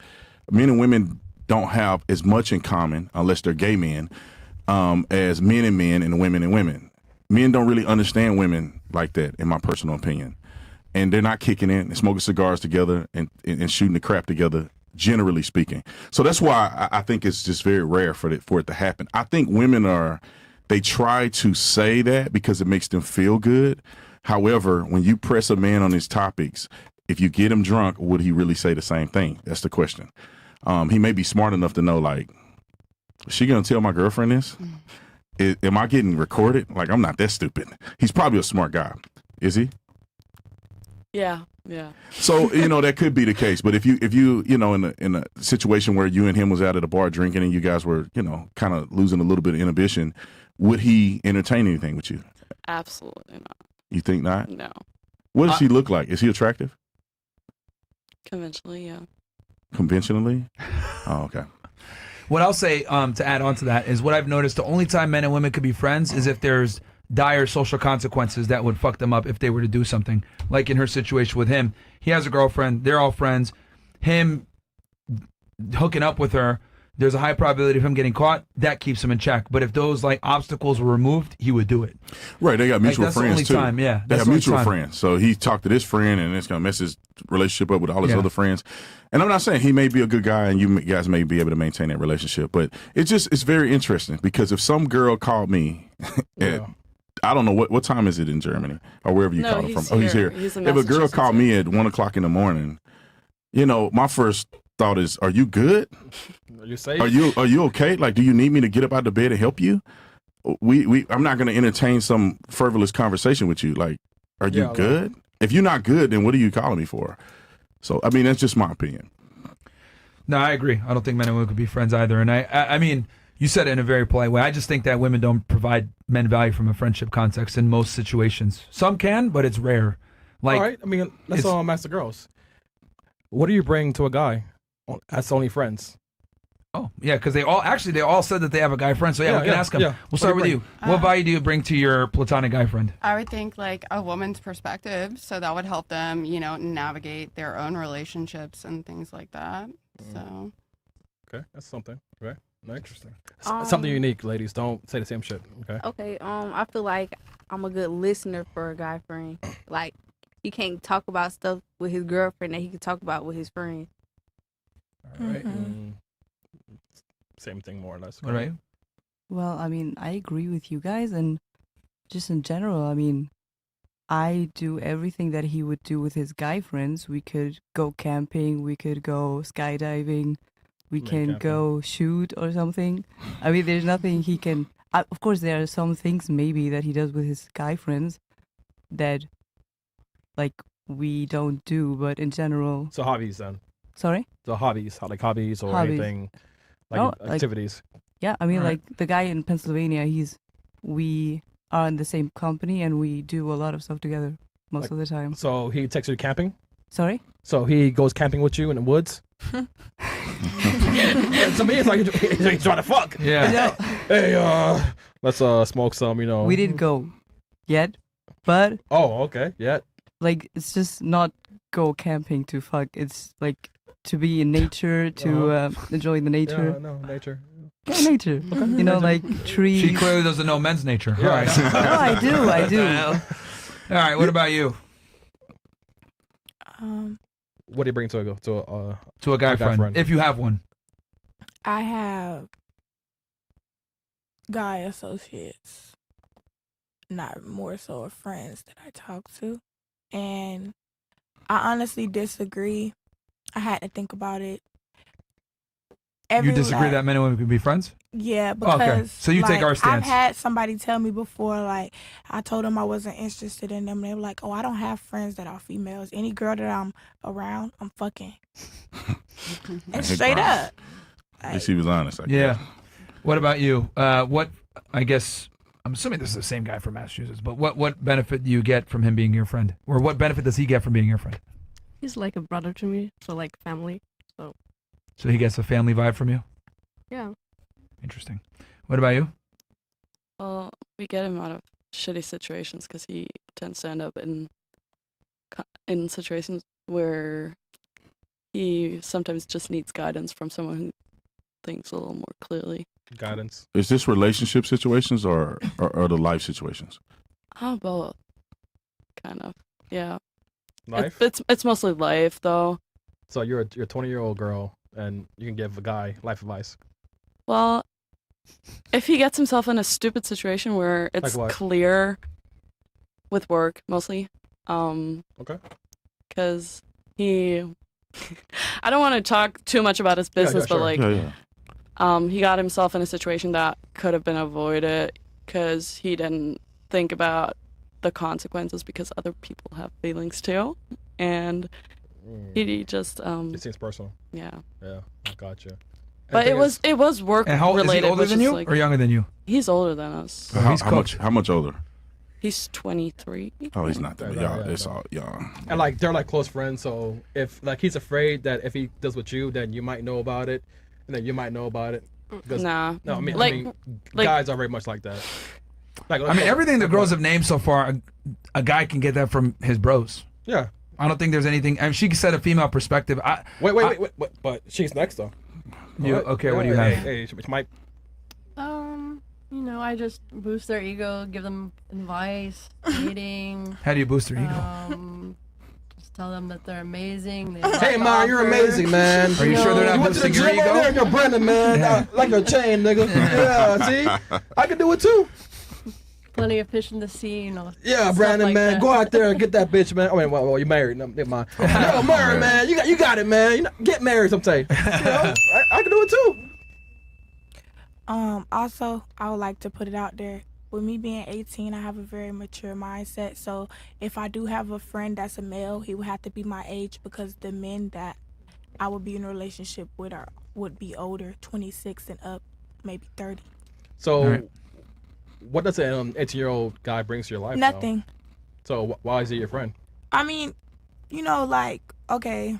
Men and women don't have as much in common, unless they're gay men, as men and women and women. Men don't really understand women like that, in my personal opinion. And they're not kicking in and smoking cigars together and shooting the crap together, generally speaking. So that's why I think it's just very rare for it to happen. I think women they try to say that because it makes them feel good. However, when you press a man on his topics, if you get him drunk, would he really say the same thing? That's the question. He may be smart enough to know, like, is she going to tell my girlfriend this? Am I getting recorded? Like, I'm not that stupid. He's probably a smart guy. Is he? Yeah. So, that could be the case. But if you in a situation where you and him was out at a bar drinking and you guys were, kind of losing a little bit of inhibition, would he entertain anything with you? Absolutely not. You think not? No. What does he look like? Is he attractive? Conventionally, yeah. Conventionally? Oh, okay. What I'll say to add on to that is what I've noticed: the only time men and women could be friends is if there's dire social consequences that would fuck them up if they were to do something. Like in her situation with him, he has a girlfriend, they're all friends. him hooking up with her, there's a high probability of him getting caught. That keeps him in check. But if those like obstacles were removed, he would do it. Right, they got mutual that's the friends only too. time, yeah. They That's have the only mutual time. friends. So he talked to this friend, and it's gonna mess his relationship up with all his Yeah. other friends. And I'm not saying he may be a good guy, and you guys may be able to maintain that relationship, but it's very interesting because if some girl called me, at, I don't know what time is it in Germany or wherever you No, called him he's from. Oh, he's here. here. He's in If a girl Massachusetts, called me at 1:00 in the morning, you know, my first thought is, "Are you good? Are you safe? Are you okay? Like, do you need me to get up out of bed and help you? I'm not going to entertain some frivolous conversation with you. Like, are you Yeah, good? If you're not good, then what are you calling me for? So, I mean, that's just my opinion. No, I agree. I don't think men and women could be friends either. And I mean, you said it in a very polite way. I just think that women don't provide men value from a friendship context in most situations. Some can, but it's rare. Like, all right. I mean, let's it's- all ask the girls. What do you bring to a guy as only friends? Oh, yeah, because they all said that they have a guy friend. So yeah, we can ask them. yeah. We'll start with you. What value do you bring to your platonic guy friend? I would think like a woman's perspective, so that would help them, navigate their own relationships and things like that. So Okay, that's something. Okay, interesting. Something unique, ladies. Don't say the same shit. Okay. Okay, I feel like I'm a good listener for a guy friend. Like, he can't talk about stuff with his girlfriend that he can talk about with his friend. All right. Same thing, more or less. What about you? Well, I mean, I agree with you guys, and just in general, I mean, I do everything that he would do with his guy friends. We could go camping, we could go skydiving, we can go shoot or something. I mean, there's nothing he can. Of course, there are some things maybe that he does with his guy friends that, like, we don't do, but in general. So hobbies then. Sorry? So hobbies or Hobbies. anything, like activities. Yeah, I mean, Alright. like the guy in Pennsylvania, we are in the same company and we do a lot of stuff together most of the time. So he takes you camping? Sorry? So he goes camping with you in the woods? To me, it's like he's trying to fuck. Yeah. Hey, let's smoke some, We didn't go yet, but Oh, okay. Yeah. like it's just not go camping to fuck. It's like to be in nature, to enjoy the nature. Yeah, no, nature. Yeah, nature. You know, like trees. She clearly doesn't know men's nature. Yeah. All right. No, I do. All right. What about you? What do you bring to To a guy friend, if you have one. I have guy associates, not more so of friends that I talk to. And I honestly disagree. I had to think about it. You disagree that men and women can be friends? Yeah, because okay. So you take our I've stance. had somebody tell me before, like, I told them I wasn't interested in them. They were like, "Oh, I don't have friends that are females. Any girl that I'm around, I'm fucking." And straight up. At least he was honest. Yeah. What about you? What? I guess I'm assuming this is the same guy from Massachusetts. But what benefit do you get from him being your friend, or what benefit does he get from being your friend? He's like a brother to me, so like family. So he gets a family vibe from you. Yeah. Interesting. What about you? Well, we get him out of shitty situations because he tends to end up in situations where he sometimes just needs guidance from someone who thinks a little more clearly. Guidance. Is this relationship situations or the life situations? Both, kind of. Yeah. Life? It's mostly life though. So you're a 20-year-old girl, and you can give a guy life advice. Well, if he gets himself in a stupid situation where it's Like what? clear with work mostly, Okay. because he, I don't want to talk too much about his business, but sure. like, he got himself in a situation that could have been avoided because he didn't think about the consequences because other people have feelings too, and he just It seems personal. yeah. Yeah, I gotcha. But it was work And how related. is he older which than is you like, or younger than you? He's older than us. How much older? He's 23. Oh, he's not that. Yeah, Y'all, yeah, it's yeah. all young. And like they're like close friends, so if like he's afraid that if he does with you, then you might know about it, and then you might know about it. Because- Nah. No, I mean, Like- guys are very much like that. Like, I mean, everything the girls have named so far, a guy can get that from his bros. Yeah. I don't think there's anything. I mean, she said a female perspective. Wait. But she's next though. Okay, what do you have? Hey, Mike. You know, I just boost their ego, give them advice, dating. How do you boost their ego? Just tell them that they're amazing. Hey, Myron, you're amazing, man. Are you sure they're not you went to the boosting your gym over there, ego? you're Brandon, man. Like a chain, nigga. Yeah, see? I can do it too. Plenty of fish in the sea, you know. Yeah, stuff Brandon, like man. that. Go out there and get that bitch, man. I mean, well, you're married. No, never mind. Yo, Myron, man. You got it, man. You know, get married sometime. You know, I can do it too. Also, I would like to put it out there. With me being 18, I have a very mature mindset. So if I do have a friend that's a male, he would have to be my age because the men that I would be in a relationship with would be older, 26 and up, maybe 30. So, what does an 18-year-old guy brings to your life? Nothing. Though? So why is he your friend? I mean, you know, like, okay.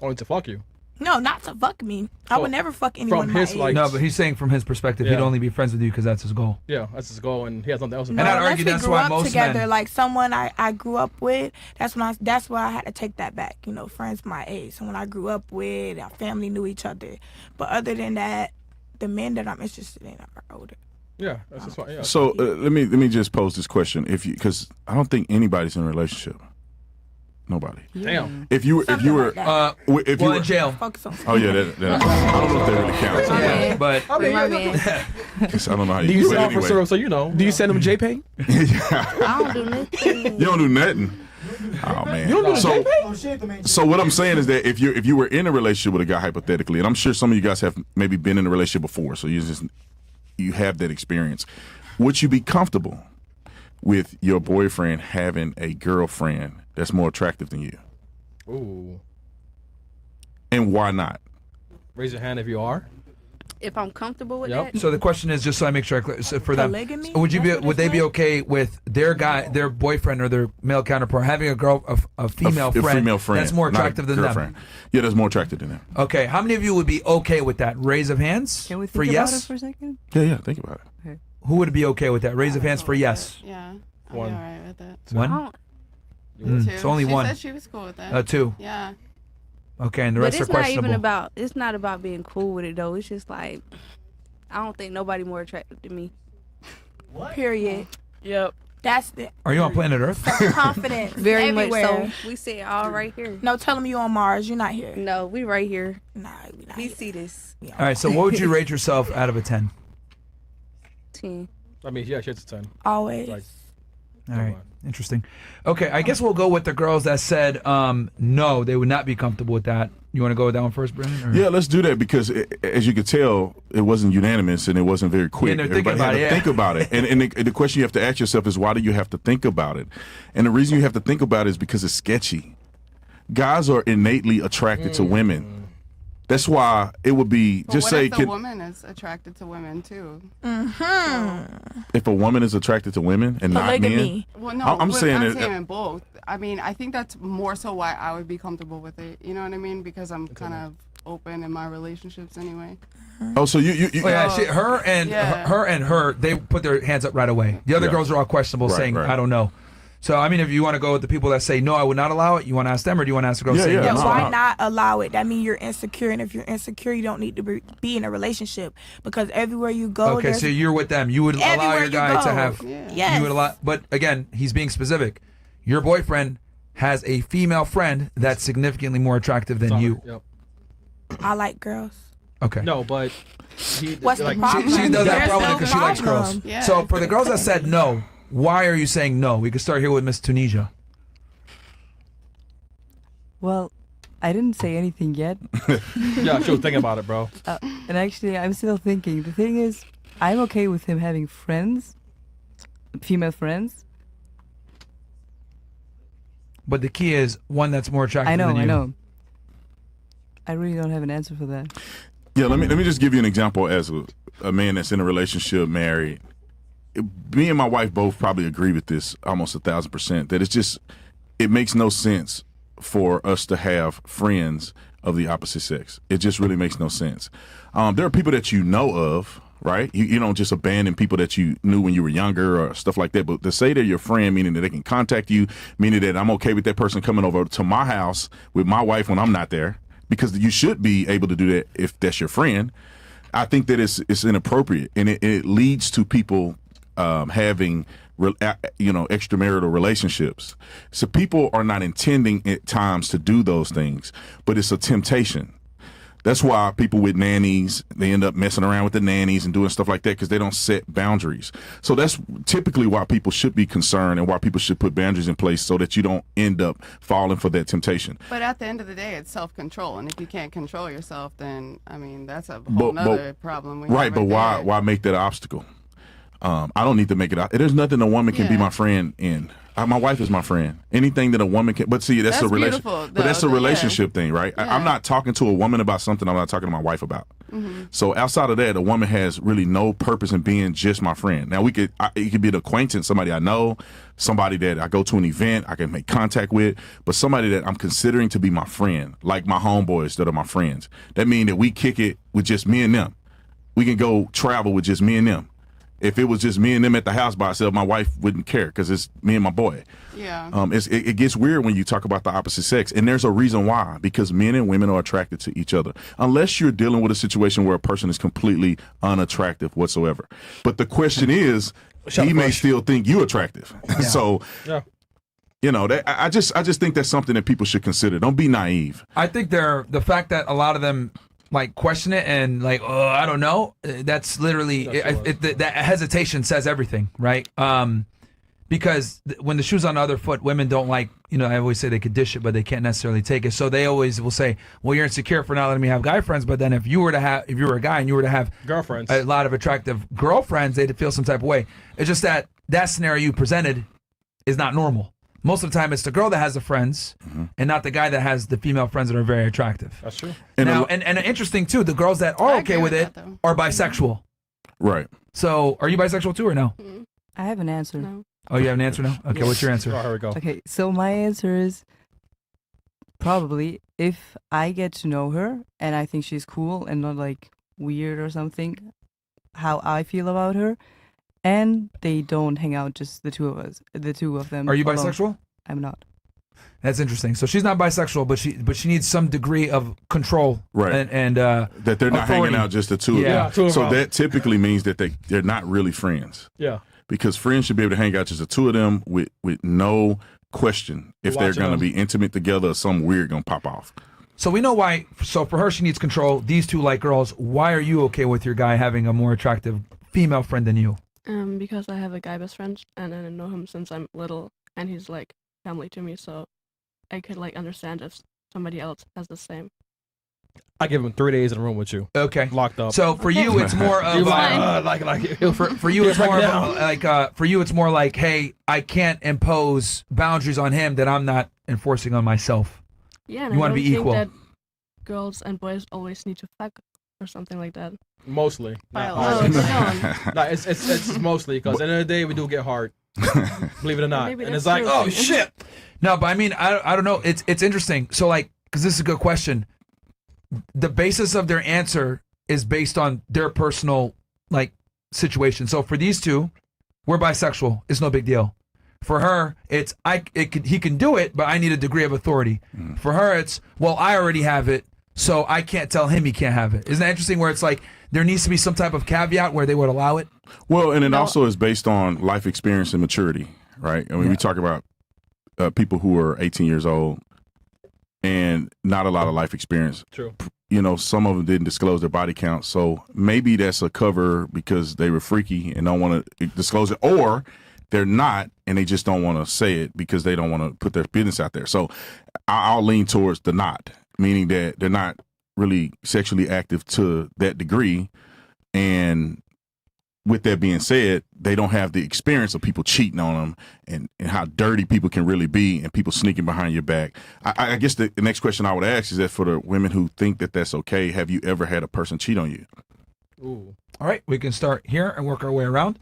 Only to fuck you. No, not to fuck me. I would never fuck anyone from my his, age. like- No, but he's saying from his perspective, he'd Yeah. only be friends with you because that's his goal. Yeah, that's his goal, and he has nothing else. No, unless we grew up together, like someone I grew up with. That's why I had to take that back. You know, friends my age, someone I grew up with, our family knew each other. But other than that, the men that I'm interested in are older. Yeah, that's just fine. Yeah. So let me just pose this question: because I don't think anybody's in a relationship. Nobody. Damn. If you were in jail. Oh yeah, that I don't know if that really counts. Yeah, but I mean, Guess I don't know how Do you you do it send anyway. so you know. Do you send them JPEG? I don't do nothing. You don't do nothing. Oh man. You don't do so, JPEG? so what I'm saying is that if you were in a relationship with a guy hypothetically, and I'm sure some of you guys have maybe been in a relationship before, so you have that experience. Would you be comfortable with your boyfriend having a girlfriend that's more attractive than you? Ooh. And why not? Raise your hand if you are. If I'm comfortable with Yep. that. So the question is, just so I make sure I clear, so for them, Polygamy? would they be okay with their boyfriend or their male counterpart having a female A friend female friend that's more not a attractive than girlfriend. them? Yeah, that's more attractive than them. Okay, how many of you would be okay with that? Raise of hands Can we for think about yes. it for a second? Yeah, think about it. Who would be okay with that? Raise of hands for yes. Yeah, I'll One. be alright with that. One. Two. It's only she one. said she was cool with that. Two. Yeah. Okay, and the But rest are it's not questionable. even about. It's not about being cool with it though. It's just like, I don't think nobody more attractive than me. Period. Yep. That's the Are you on planet Earth? confidence. Very everywhere. much so. We sit all right here. No, tell them you on Mars. You're not here. No, we right here. Nah, we not We here. see this. All right, so what would you rate yourself out of a 10? 10. I mean, yeah, shit's a 10. Always. Like, All right, interesting. Okay, I guess we'll go with the girls that said no, they would not be comfortable with that. You want to go with that one first, Brendan? Or? Yeah, let's do that because as you could tell, it wasn't unanimous and it wasn't very quick. they're thinking Everybody had about to it, think about it. And the question you have to ask yourself is, why do you have to think about it? And the reason you have to think about it is because it's sketchy. Guys are innately attracted to women. That's why it would be, But just what say, if the woman is attracted to women too? if a woman is attracted to women and not men. Well, no, I'm saying I'm it. saying both. I mean, I think that's more so why I would be comfortable with it. You know what I mean? Because I'm kind of open in my relationships anyway. Oh, so you Oh, yeah, her and her, they put their hands up right away. The other Yeah. girls are all questionable, Right, saying, right. I don't know. So, I mean, if you want to go with the people that say, no, I would not allow it, you want to ask them, or do you want to ask the girls saying Yeah, yes? why not allow it? That means you're insecure, and if you're insecure, you don't need to be in a relationship because everywhere you go, Okay, so you're with them. You would allow Everywhere your you guy to go. have. Yes. You would allow, but again, he's being specific. Your boyfriend has a female friend that's significantly more attractive than you. Yep. I like girls. Okay. No, but What's the problem? She does have There's problem no because she likes girls. problem. Yeah. So for the girls that said no, why are you saying no? We could start here with Miss Tunisia. Well, I didn't say anything yet. Yeah, she was thinking about it, bro. And actually, I'm still thinking. The thing is, I'm okay with him having friends, female friends. But the key is one that's more attractive I know, than you. I know. I really don't have an answer for that. Yeah, let me just give you an example as a man that's in a relationship, married. Me and my wife both probably agree with this almost 1,000%. That it makes no sense for us to have friends of the opposite sex. It just really makes no sense. There are people that you know of, right? You don't just abandon people that you knew when you were younger or stuff like that. But to say they're your friend, meaning that they can contact you, meaning that I'm okay with that person coming over to my house with my wife when I'm not there, because you should be able to do that if that's your friend. I think that it's inappropriate, and it leads to people having extramarital relationships. So people are not intending at times to do those things, but it's a temptation. That's why people with nannies, they end up messing around with the nannies and doing stuff like that because they don't set boundaries. So that's typically why people should be concerned and why people should put boundaries in place so that you don't end up falling for that temptation. But at the end of the day, it's self-control, and if you can't control yourself, then I mean that's a whole nother problem. Right, but why make that obstacle? I don't need to make it out. There's nothing a woman can be my friend in. My wife is my friend. Anything that a woman can, but see, that's a relationship. But that's a relationship thing, right? Yeah. I'm not talking to a woman about something I'm not talking to my wife about. Mm-hmm. So outside of that, a woman has really no purpose in being just my friend. Now it could be an acquaintance, somebody I know, somebody that I go to an event, I can make contact with, but somebody that I'm considering to be my friend, like my homeboys that are my friends. That means that we kick it with just me and them. We can go travel with just me and them. If it was just me and them at the house by ourselves, my wife wouldn't care because it's me and my boy. Yeah. It gets weird when you talk about the opposite sex, and there's a reason why, because men and women are attracted to each other, unless you're dealing with a situation where a person is completely unattractive whatsoever. But the question is, he may still think you attractive. So, I just think that's something that people should consider. Don't be naive. I think the fact that a lot of them like question it and like, oh, I don't know. That's literally that hesitation says everything, right? Because when the shoe's on the other foot, women don't like. I always say they could dish it, but they can't necessarily take it. So they always will say, "Well, you're insecure for not letting me have guy friends." But then if you were a guy and you were to have girlfriends, a lot of attractive girlfriends, they'd feel some type of way. It's just that scenario you presented is not normal. Most of the time, it's the girl that has the friends, and not the guy that has the female friends that are very attractive. That's true. And interesting too, the girls that are okay with it are bisexual. Right. So, are you bisexual too, or no? I have an answer. No. Oh, you have an answer now? Okay, what's your answer? Oh, here we go. Okay, so my answer is probably if I get to know her and I think she's cool and not like weird or something, how I feel about her, and they don't hang out, just the two of them. Are you alone. bisexual? I'm not. That's interesting. So she's not bisexual, but she needs some degree of control, right? And that they're not authority. hanging out just the two of them. So that typically means that they're not really friends. Yeah. Because friends should be able to hang out just the two of them with no question if they're going to be intimate together or something weird going to pop off. So we know why. So for her, she needs control. These two like girls. Why are you okay with your guy having a more attractive female friend than you? Because I have a guy best friend, and I know him since I'm little, and he's like family to me, so I could like understand if somebody else has the same. I give him 3 days in a room with you. Okay. Locked up. So for you, it's more of for you, it's more of for you, it's more like, hey, I can't impose boundaries on him that I'm not enforcing on myself. Yeah, and you I want to don't be think equal. that girls and boys always need to fuck or something like that. Mostly. It's mostly because at the end of the day we do get hard. Believe it or not. Maybe And it's that's like, true. oh shit. No, but I mean, I don't know. It's interesting. So like, because this is a good question. The basis of their answer is based on their personal like situation. So for these two, we're bisexual. It's no big deal. For her, it's he can do it, but I need a degree of authority. For her, it's well, I already have it, so I can't tell him he can't have it. Isn't that interesting? Where it's like there needs to be some type of caveat where they would allow it. Well, and it also is based on life experience and maturity, right? I mean, we talk about people who are 18 years old and not a lot of life experience. True. Some of them didn't disclose their body count, so maybe that's a cover because they were freaky and don't want to disclose it, or they're not and they just don't want to say it because they don't want to put their business out there. So I'll lean towards the not, meaning that they're not really sexually active to that degree. And with that being said, they don't have the experience of people cheating on them and how dirty people can really be and people sneaking behind your back. I guess the next question I would ask is that for the women who think that that's okay, have you ever had a person cheat on you? Ooh. All right, we can start here and work our way around.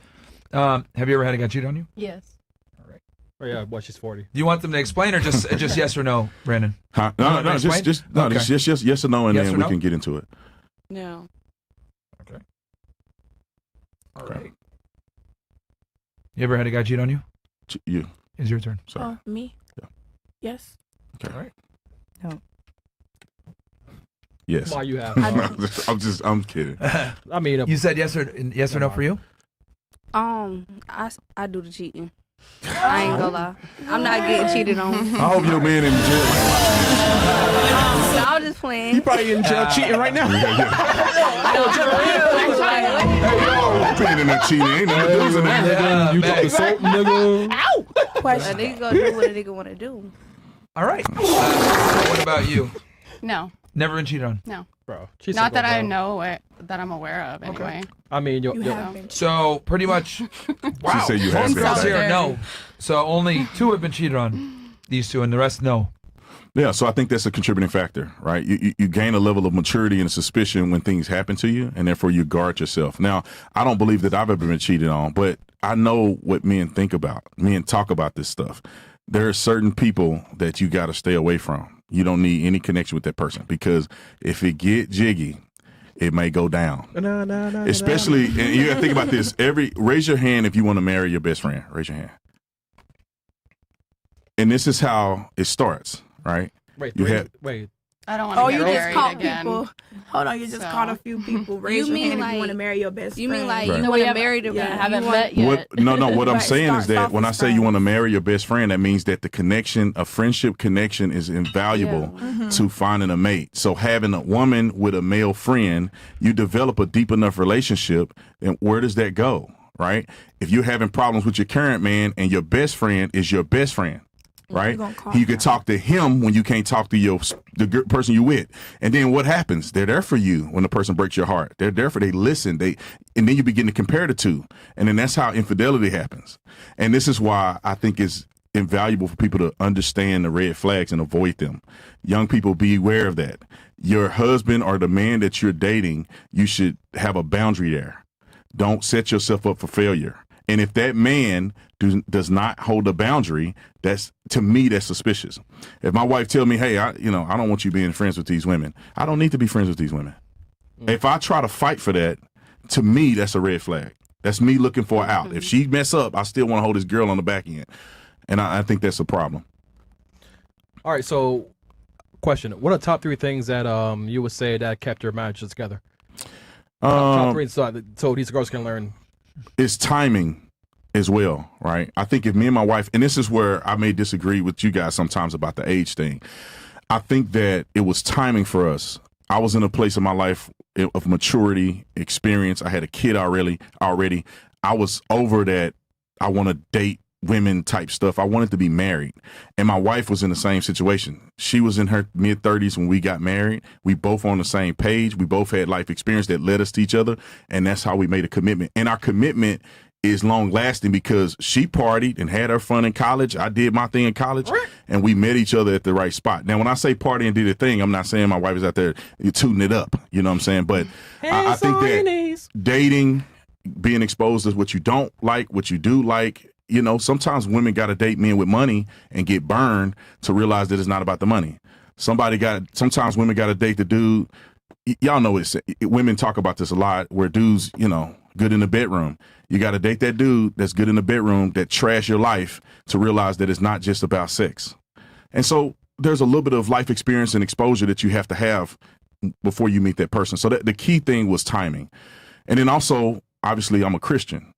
Have you ever had a guy cheat on you? Yes. Oh yeah, well, she's 40. Do you want them to explain or just yes or no, Brandon? Huh? No, just yes or no, and Yes then or we no? can get into it. Yeah. Okay. All right. You ever had a guy cheat on you? You. It's your turn. Sorry. Me? Yeah. Yes. Okay. All right. No. Yes. Why you have? I'm kidding. I mean, You said yes or no for you? I do the cheating. I ain't gonna lie. I'm not getting cheated on. I hope your man in jail. No, I'm just playing. He probably in jail cheating right now. Being in there cheating ain't nothing to do with that. You got the soap, nigga. Ow! A Question. nigga gonna do what a nigga wanna do. All right. What about you? No, Never been cheated on? no. Bro, she's Not that single, I bro. know it, that I'm aware of anyway. I mean, You have been. So pretty much, wow. She said you have Most been. girls here, no. So only 2 have been cheated on. These 2, and the rest, no. Yeah, so I think that's a contributing factor, right? You gain a level of maturity and suspicion when things happen to you, and therefore you guard yourself. Now, I don't believe that I've ever been cheated on, but I know what men think about. Men talk about this stuff. There are certain people that you got to stay away from. You don't need any connection with that person, because if it get jiggy, it may go down. Especially, and you got to think about this. Raise your hand if you want to marry your best friend. Raise your hand. And this is how it starts, right? Wait. I don't want Oh, to you get just married caught again. people. Hold on, you just So- caught a few people. Raise You your mean hand if you like- want to marry your best You friend. mean like Right. you want to marry the Yeah. haven't You met yet. What I'm But saying is starts that off when I as say you friends. want to marry your best friend, that means that the connection, a friendship connection, is invaluable to finding a mate. So having a woman with a male friend, you develop a deep enough relationship, and where does that go, right? If you're having problems with your current man and your best friend is your best friend, right? You can talk to him when you can't talk to the person you with. And then what happens? They're there for you when the person breaks your heart. They're there they listen. And then you begin to compare the two. And then that's how infidelity happens. And this is why I think it's invaluable for people to understand the red flags and avoid them. Young people, be aware of that. Your husband or the man that you're dating, you should have a boundary there. Don't set yourself up for failure. And if that man does not hold a boundary, to me that's suspicious. If my wife tell me, hey, I don't want you being friends with these women, I don't need to be friends with these women. If I try to fight for that, to me that's a red flag. That's me looking for an out. If she mess up, I still want to hold this girl on the back end, and I think that's a problem. All right, so question: what are the top 3 things that you would say that kept your marriages together? Top 3, so these girls can learn. It's timing as well, right? I think if me and my wife, and this is where I may disagree with you guys sometimes about the age thing. I think that it was timing for us. I was in a place in my life of maturity, experience. I had a kid already. I was over that. I want to date women type stuff. I wanted to be married. And my wife was in the same situation. She was in her mid-30s when we got married. We both on the same page. We both had life experience that led us to each other. And that's how we made a commitment. And our commitment is long lasting because she partied and had her fun in college. I did my thing in college, and we met each other at the right spot. Now, when I say party and did a thing, I'm not saying my wife is out there tooting it up. You know what I'm saying? But I think that dating, being exposed to what you don't like, what you do like, sometimes women got to date men with money and get burned to realize that it's not about the money. Sometimes women got to date the dude. Y'all know women talk about this a lot where dudes, good in the bedroom. You got to date that dude that's good in the bedroom, that trash your life, to realize that it's not just about sex. And so there's a little bit of life experience and exposure that you have to have before you meet that person. So the key thing was timing. And then also, obviously, I'm a Christian.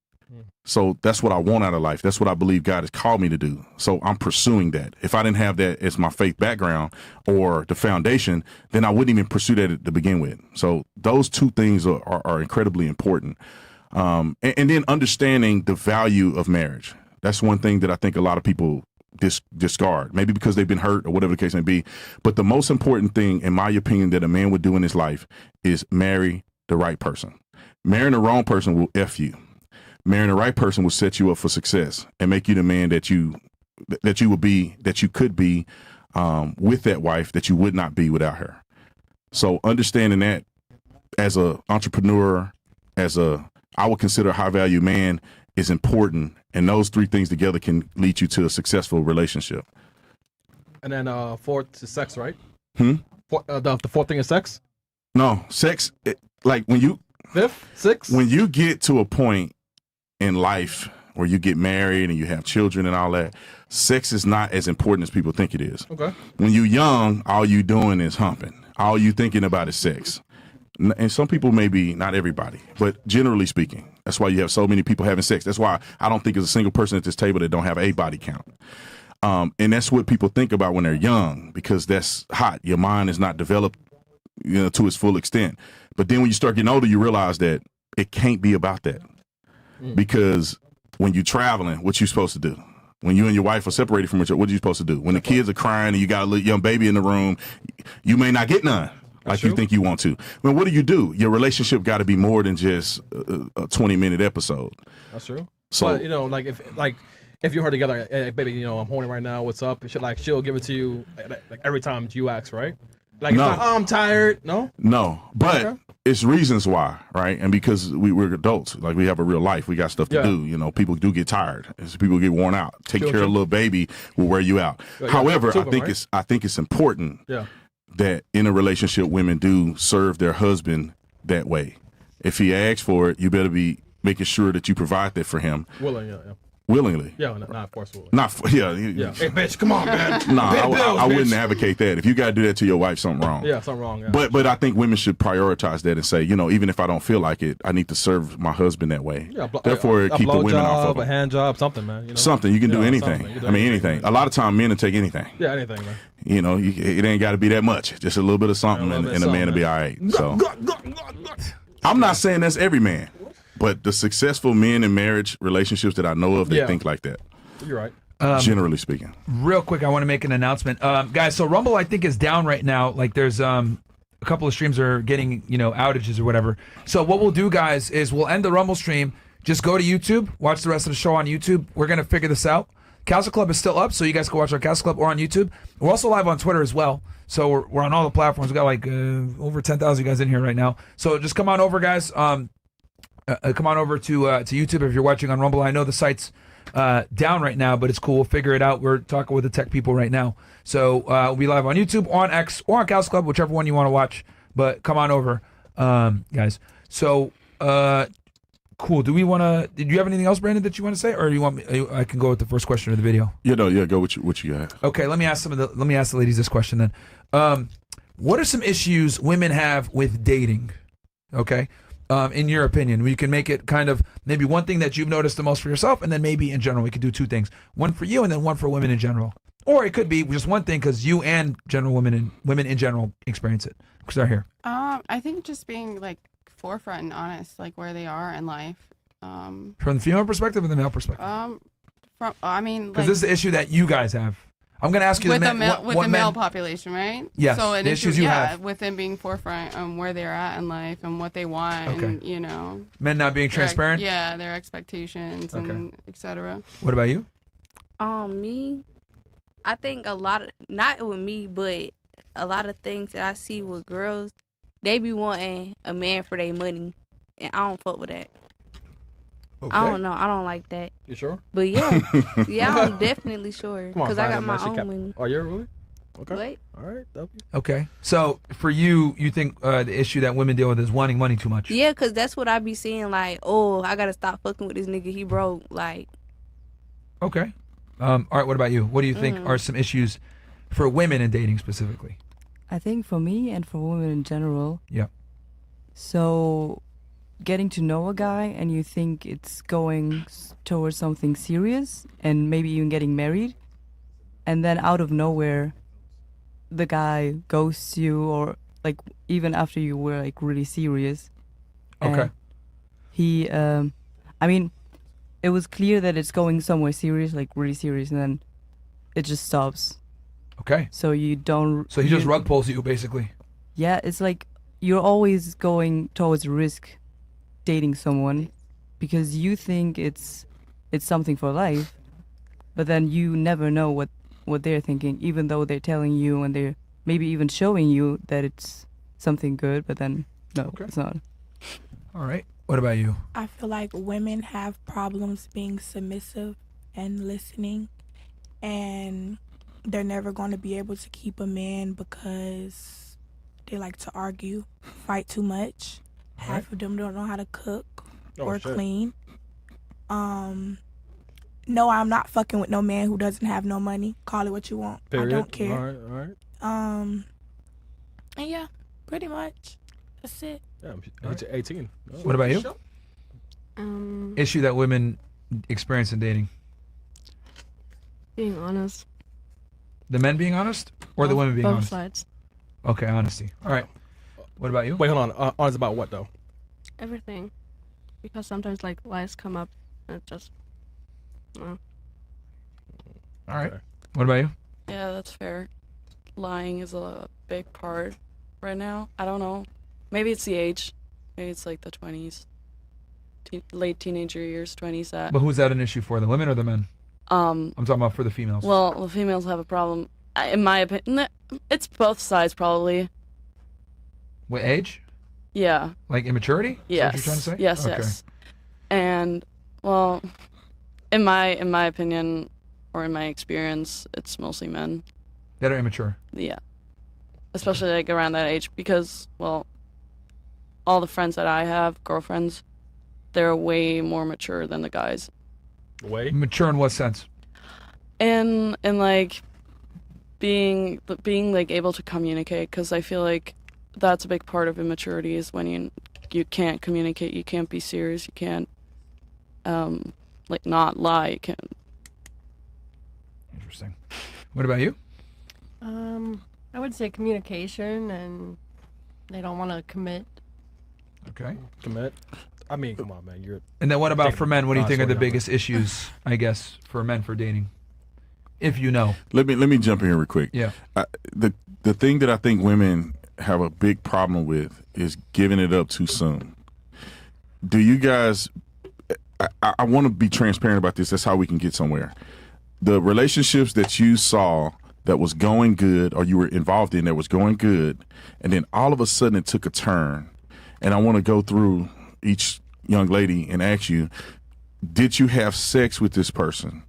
So that's what I want out of life. That's what I believe God has called me to do. So I'm pursuing that. If I didn't have that as my faith background or the foundation, then I wouldn't even pursue that to begin with. So those 2 things are incredibly important. And then understanding the value of marriage. That's one thing that I think a lot of people discard, maybe because they've been hurt or whatever the case may be. But the most important thing, in my opinion, that a man would do in his life is marry the right person. Marrying the wrong person will F you. Marrying the right person will set you up for success and make you the man that you could be with that wife that you would not be without her. So understanding that as a entrepreneur, I would consider a high value man is important, and those 3 things together can lead you to a successful relationship. And then 4th is sex, right? The 4th thing is sex? No, sex. Like when you 5th, 6th. When you get to a point in life where you get married and you have children and all that, sex is not as important as people think it is. Okay. When you're young, all you doing is humping. All you thinking about is sex. And some people, maybe not everybody, but generally speaking, that's why you have so many people having sex. That's why I don't think there's a single person at this table that don't have a body count. And that's what people think about when they're young, because that's hot. Your mind is not developed, to its full extent. But then when you start getting older, you realize that it can't be about that. Because when you're traveling, what you supposed to do? When you and your wife are separated from each other, what are you supposed to do? When the kids are crying and you got a little young baby in the room, you may not get none like you think you want to. Well, what do? Your relationship got to be more than just a 20-minute episode. That's true. So, but, if you're together, hey, baby, I'm horny right now. What's up? She'll give it to you every time you ask, right? Like, no. It's not, I'm tired. No? No. But it's reasons why, right? And because we're adults, like we have a real life, we got stuff to do. People do get tired. People get worn out. Taking care of a little baby will wear you out. However, I think it's important that in a relationship, women do serve their husband that way. If he asks for it, you better be making sure that you provide that for him. Willingly. Yeah, not forcefully. Yeah. Hey, bitch, come on, man. I wouldn't advocate that. If you got to do that to your wife, something wrong. Yeah, something wrong. Yeah. But I think women should prioritize that and say, even if I don't feel like it, I need to serve my husband that way. Yeah, therefore, keep the women off of it. A hand job, something, man. Something. You can do anything. Anything. A lot of time, men will take anything. Yeah, anything, man. It ain't got to be that much. Just a little bit of something, and a man will be all right. So, I'm not saying that's every man. But the successful men in marriage relationships that I know of, they think like that. You're right. Generally speaking. Real quick, I want to make an announcement. Guys, so Rumble, I think, is down right now. Like, there's a couple of streams are getting, outages or whatever. So what we'll do, guys, is we'll end the Rumble stream. Just go to YouTube. Watch the rest of the show on YouTube. We're going to figure this out. Castle Club is still up, so you guys can watch our Castle Club or on YouTube. We're also live on Twitter as well. So we're on all the platforms. We got like over 10,000 guys in here right now. So just come on over, guys. Come on over to YouTube if you're watching on Rumble. I know the site's down right now, but it's cool. We'll figure it out. We're talking with the tech people right now. So we'll be live on YouTube, on X, or on Castle Club, whichever one you want to watch. But come on over, guys. So cool. Did you have anything else, Brandon, that you want to say, or you want me? I can go with the first question of the video. Go with what you got. Okay, let me ask the ladies this question then. What are some issues women have with dating? Okay. In your opinion, we can make it kind of maybe one thing that you've noticed the most for yourself, and then maybe in general we could do two things: one for you, and then one for women in general. Or it could be just one thing because you and women in general experience it. Start here. I think just being like forefront and honest, like where they are in life. From the female perspective or the male perspective? Because this is the issue that you guys have. I'm going to ask you with the male population, right? Yes. So an the issue, issues you have with them being forefront on where they're at in life and what they want, and men not being transparent. Their expectations and etc. What about you? Me, I think a lot of, not with me, but a lot of things that I see with girls, they be wanting a man for their money, and I don't fuck with that. Okay. I don't know. I don't like that. You sure? But yeah, I'm definitely sure because I got my own money. Oh, you're really? Okay. Wait. All right. Okay. So for you think the issue that women deal with is wanting money too much? Yeah, because that's what I be seeing. Like, oh, I gotta stop fucking with this nigga. He broke. Like. Okay. All right. What about you? What do you think are some issues for women in dating specifically? I think for me and for women in general. Yeah. So, getting to know a guy and you think it's going towards something serious and maybe even getting married, and then out of nowhere, the guy ghosts you, or like even after you were like really serious. Okay. He, I mean, it was clear that it's going somewhere serious, like really serious, and then it just stops. Okay. So you don't. So he just rug pulls you, basically. Yeah, it's like you're always going towards risk dating someone because you think it's something for life, but then you never know what they're thinking, even though they're telling you and they're maybe even showing you that it's something good, but then no, it's not. All right. What about you? I feel like women have problems being submissive and listening, and they're never going to be able to keep a man because they like to argue, fight too much. Half of them don't know how to cook Oh, or shit. clean. No, I'm not fucking with no man who doesn't have no money. Call it what you want. Period. I don't care. All right. And yeah, pretty much. That's it. Yeah, I'm 18. What about you? Issue that women experience in dating. Being honest. The men being honest, or the women being Both honest? sides. Okay, honesty. All right. What about you? Wait, hold on. Honest about what though? Everything. Because sometimes like lies come up and it just no. All right. What about you? Yeah, that's fair. Lying is a big part right now. I don't know. Maybe it's the age. Maybe it's like the 20s. Late teenager years, 20s. But who's that an issue for, the women or the men? I'm talking about for the females. Well, the females have a problem. In my opinion, it's both sides probably. What age? Yeah. Like immaturity? Yes. Is that what you're trying to say? Yes, Okay. yes. And well, in my opinion, or in my experience, it's mostly men. That are immature. Yeah. Especially like around that age because, well, all the friends that I have, girlfriends, they're way more mature than the guys. Way? Mature in what sense? And like being like able to communicate, because I feel like that's a big part of immaturity is when you can't communicate, you can't be serious, you can't like not lie, you can't. Interesting. What about you? I would say communication, and they don't want to commit. Okay. Commit. I mean, come on, man. You're. And then what about for men? What do you think are the younger. biggest issues, I guess, for men for dating? If you know. Let me jump in here real quick. Yeah. The thing that I think women have a big problem with is giving it up too soon. Do you guys? I want to be transparent about this. That's how we can get somewhere. The relationships that you saw that was going good, or you were involved in that was going good, and then all of a sudden it took a turn. And I want to go through each young lady and ask you, did you have sex with this person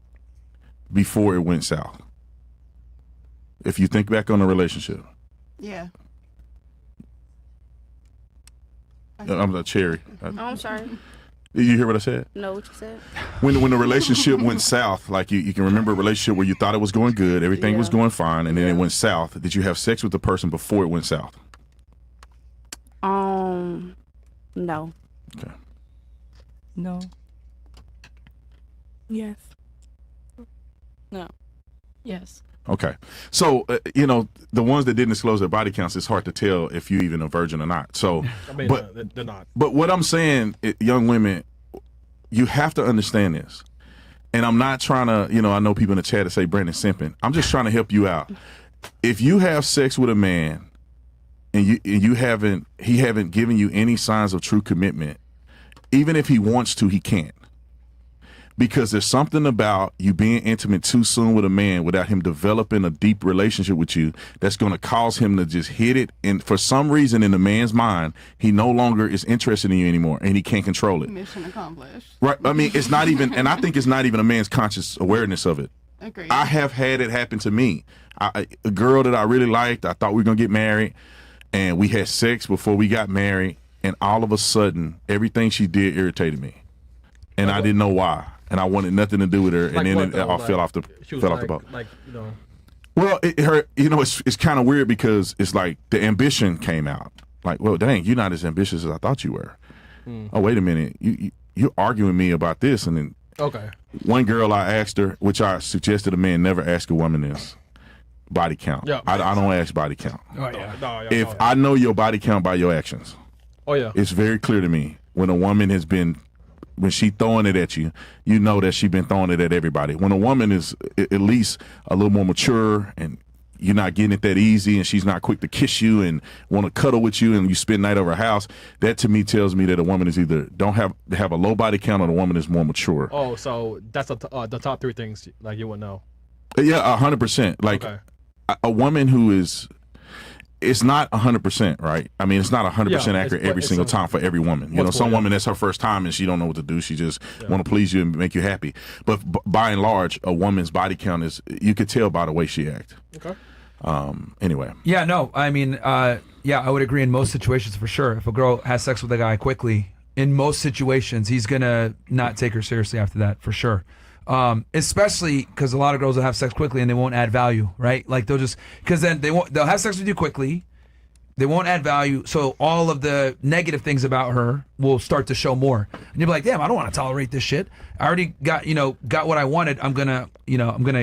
before it went south? If you think back on the relationship. Yeah. I'm a Cherry. Oh, I'm sorry. You hear what I said? No, what you said? When the relationship went south, like you can remember a relationship where you thought it was going good, everything was going fine, and then it went south. Did you have sex with the person before it went south? No. Okay. No. Yes. No. Yes. Okay. So, the ones that didn't disclose their body counts, it's hard to tell if you even a virgin or not. So, I mean, but they're not. But what I'm saying, young women, you have to understand this. And I'm not trying to, I know people in the chat that say Brandon simping. I'm just trying to help you out. If you have sex with a man and he haven't given you any signs of true commitment, even if he wants to, he can't. Because there's something about you being intimate too soon with a man without him developing a deep relationship with you that's going to cause him to just hit it. And for some reason in the man's mind, he no longer is interested in you anymore and he can't control it. Mission accomplished. Right. I mean, it's not even, and I think it's not even a man's conscious awareness of it. Agreed. I have had it happen to me. A girl that I really liked, I thought we were going to get married, and we had sex before we got married, and all of a sudden, everything she did irritated me. And I didn't know why. And I wanted nothing to do with her, and then it all fell off the boat. Well, it's kind of weird because it's like the ambition came out. Like, well, dang, you're not as ambitious as I thought you were. Oh, wait a minute, you're arguing with me about this, and then one girl I asked her, which I suggested a man never ask a woman this, body count. Yeah. I don't ask body count. Oh yeah. If I know your body count by your actions, it's very clear to me when a woman has been. When she throwing it at you, you know that she been throwing it at everybody. When a woman is at least a little more mature and you're not getting it that easy and she's not quick to kiss you and want to cuddle with you and you spend night over her house, that to me tells me that a woman is either don't have a low body count or the woman is more mature. Oh, so that's the top three things like you would know. Yeah, 100%. Like a woman who is. It's not 100%, right? I mean, it's not 100% accurate every single time for every woman. You know, some woman, that's her first time and she don't know what to do. She just want to please you and make you happy. But by and large, a woman's body count is, you could tell by the way she acts. Okay. Anyway. Yeah, no, I mean, yeah, I would agree in most situations for sure. If a girl has sex with a guy quickly, in most situations, he's gonna not take her seriously after that for sure. Especially because a lot of girls will have sex quickly and they won't add value, right? Like they'll just because then they'll have sex with you quickly, they won't add value, so all of the negative things about her will start to show more, and you'll be like, damn, I don't want to tolerate this shit. I already got what I wanted. I'm gonna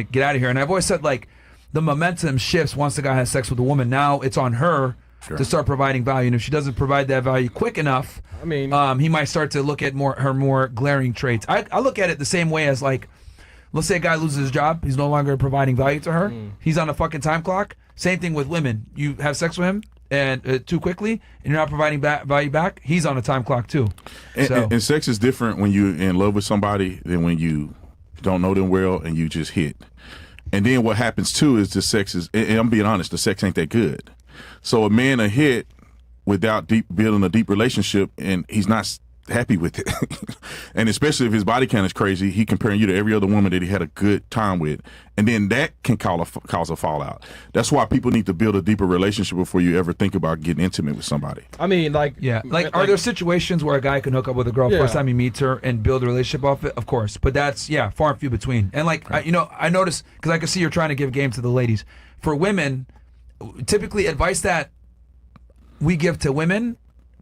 get out of here. And I've always said like the momentum shifts once the guy has sex with a woman. Now it's on her to start providing value, and if she doesn't provide that value quick enough, I mean, he might start to look at her more glaring traits. I look at it the same way as like, let's say a guy loses his job, he's no longer providing value to her, he's on a fucking time clock. Same thing with women. You have sex with him and too quickly, and you're not providing value back, he's on a time clock too. And sex is different when you're in love with somebody than when you don't know them well and you just hit. And then what happens too is the sex is, and I'm being honest, the sex ain't that good. So a man a hit without building a deep relationship, and he's not happy with it. And especially if his body count is crazy, he comparing you to every other woman that he had a good time with, and then that can cause a fallout. That's why people need to build a deeper relationship before you ever think about getting intimate with somebody. I mean, like, are there situations where a guy can hook up with a girl first time he meets her and build a relationship off it? Of course, but that's far and few between. And like, I noticed, because I can see you're trying to give game to the ladies. For women, typically advice that we give to women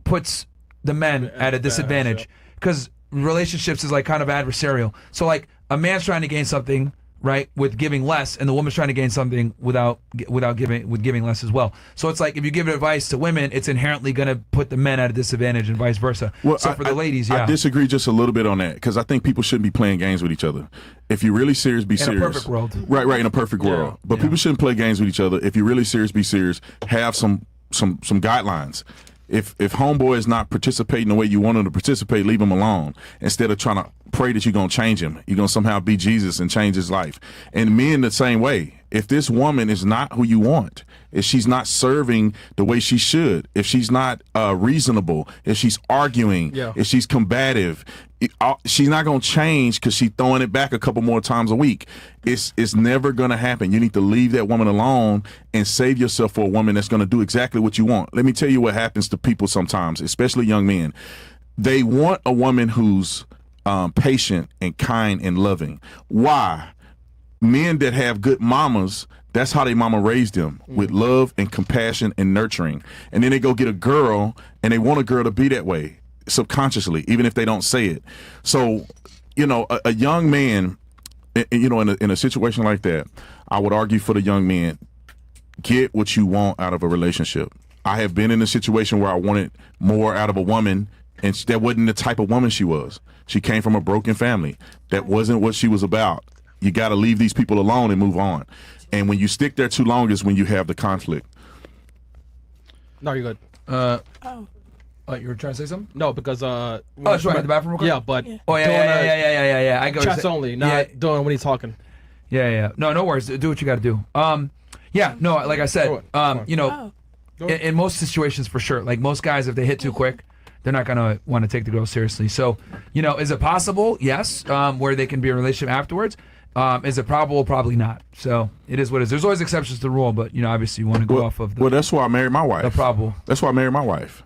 puts the men at a disadvantage, because relationships is like kind of adversarial. So like a man's trying to gain something, right, with giving less, and the woman's trying to gain something without giving less as well. So it's like if you give advice to women, it's inherently going to put the men at a disadvantage and vice versa. Well, so for the ladies, I disagree just a little bit on that, because I think people shouldn't be playing games with each other. If you're really serious, be serious. In a perfect world. Right, in a perfect world. But people shouldn't play games with each other. If you're really serious, be serious. Have some guidelines. If homeboy is not participating the way you want him to participate, leave him alone. Instead of trying to pray that you're going to change him. You're going to somehow be Jesus and change his life. And men the same way. If this woman is not who you want, if she's not serving the way she should, if she's not reasonable, if she's arguing, if she's combative, she's not going to change because she's throwing it back a couple more times a week. It's never going to happen. You need to leave that woman alone and save yourself for a woman that's going to do exactly what you want. Let me tell you what happens to people sometimes, especially young men. They want a woman who's patient and kind and loving. Why? Men that have good mamas, that's how their mama raised them, with love and compassion and nurturing. And then they go get a girl, and they want a girl to be that way subconsciously, even if they don't say it. So, a young man, in a situation like that, I would argue for the young man, get what you want out of a relationship. I have been in a situation where I wanted more out of a woman, and that wasn't the type of woman she was. She came from a broken family. That wasn't what she was about. You got to leave these people alone and move on. And when you stick there too long is when you have the conflict. No, you're good. You were trying to say something? No, because sure, in the bathroom real quick? Yeah, but oh yeah. I go chats only, not doing when he's talking. Yeah. No worries. Do what you got to do. Like I said, in most situations for sure. Like most guys, if they hit too quick, they're not gonna want to take the girl seriously. So, is it possible? Yes. Where they can be in a relationship afterwards. Is it probable? Probably not. So it is what it is. There's always exceptions to the rule, but obviously you want to go off of the. Well, that's why I married my wife. The probable. That's why I married my wife.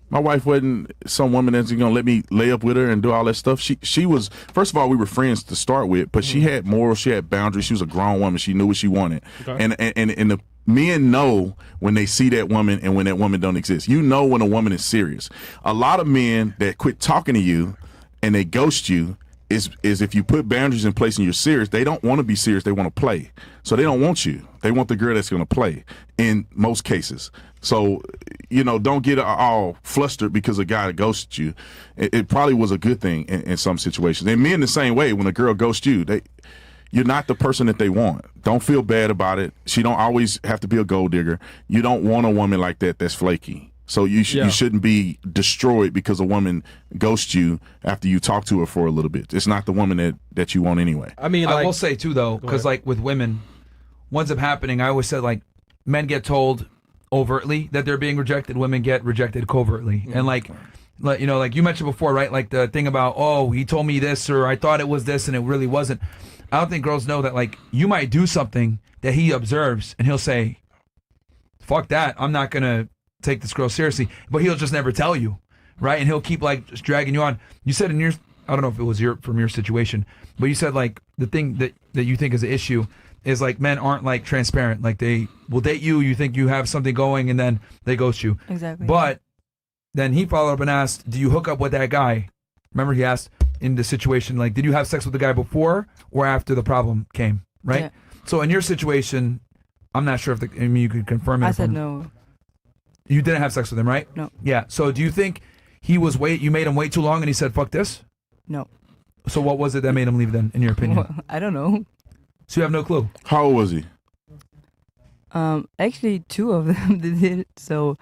My wife wasn't some woman that's gonna let me lay up with her and do all that stuff. She was, first of all, we were friends to start with, but she had morals, she had boundaries. She was a grown woman. She knew what she wanted, and the men know when they see that woman and when that woman don't exist. You know when a woman is serious. A lot of men that quit talking to you and they ghost you is if you put boundaries in place and you're serious, they don't want to be serious. They want to play. So they don't want you. They want the girl that's going to play in most cases. So, don't get all flustered because a guy ghosts you. It probably was a good thing in some situations. And men the same way, when a girl ghosts you, you're not the person that they want. Don't feel bad about it. She don't always have to be a gold digger. You don't want a woman like that that's flaky. So you shouldn't be destroyed because a woman ghosts you after you talk to her for a little bit. It's not the woman that you want anyway. I mean, I will say too though, because like with women, what ends up happening, I always said like men get told overtly that they're being rejected, women get rejected covertly. And like you mentioned before, right? Like the thing about, oh, he told me this, or I thought it was this and it really wasn't. I don't think girls know that like you might do something that he observes and he'll say, fuck that. I'm not gonna take this girl seriously. But he'll just never tell you, right? And he'll keep like just dragging you on. You said in your, I don't know if it was from your situation, but you said like the thing that you think is an issue is like men aren't like transparent. Like they will date you, you think you have something going, and then they ghost you. Exactly. But then he followed up and asked, "Do you hook up with that guy?" Remember, he asked in the situation, like, "Did you have sex with the guy before or after the problem came?" Right. Yeah. So in your situation, I'm not sure if you could confirm it. I said no. You didn't have sex with him, right? No. Yeah. So do you think you made him wait too long and he said, "Fuck this"? No. So what was it that made him leave then, in your opinion? Well, I don't know. So you have no clue. How old was he? Actually, two of them did it. So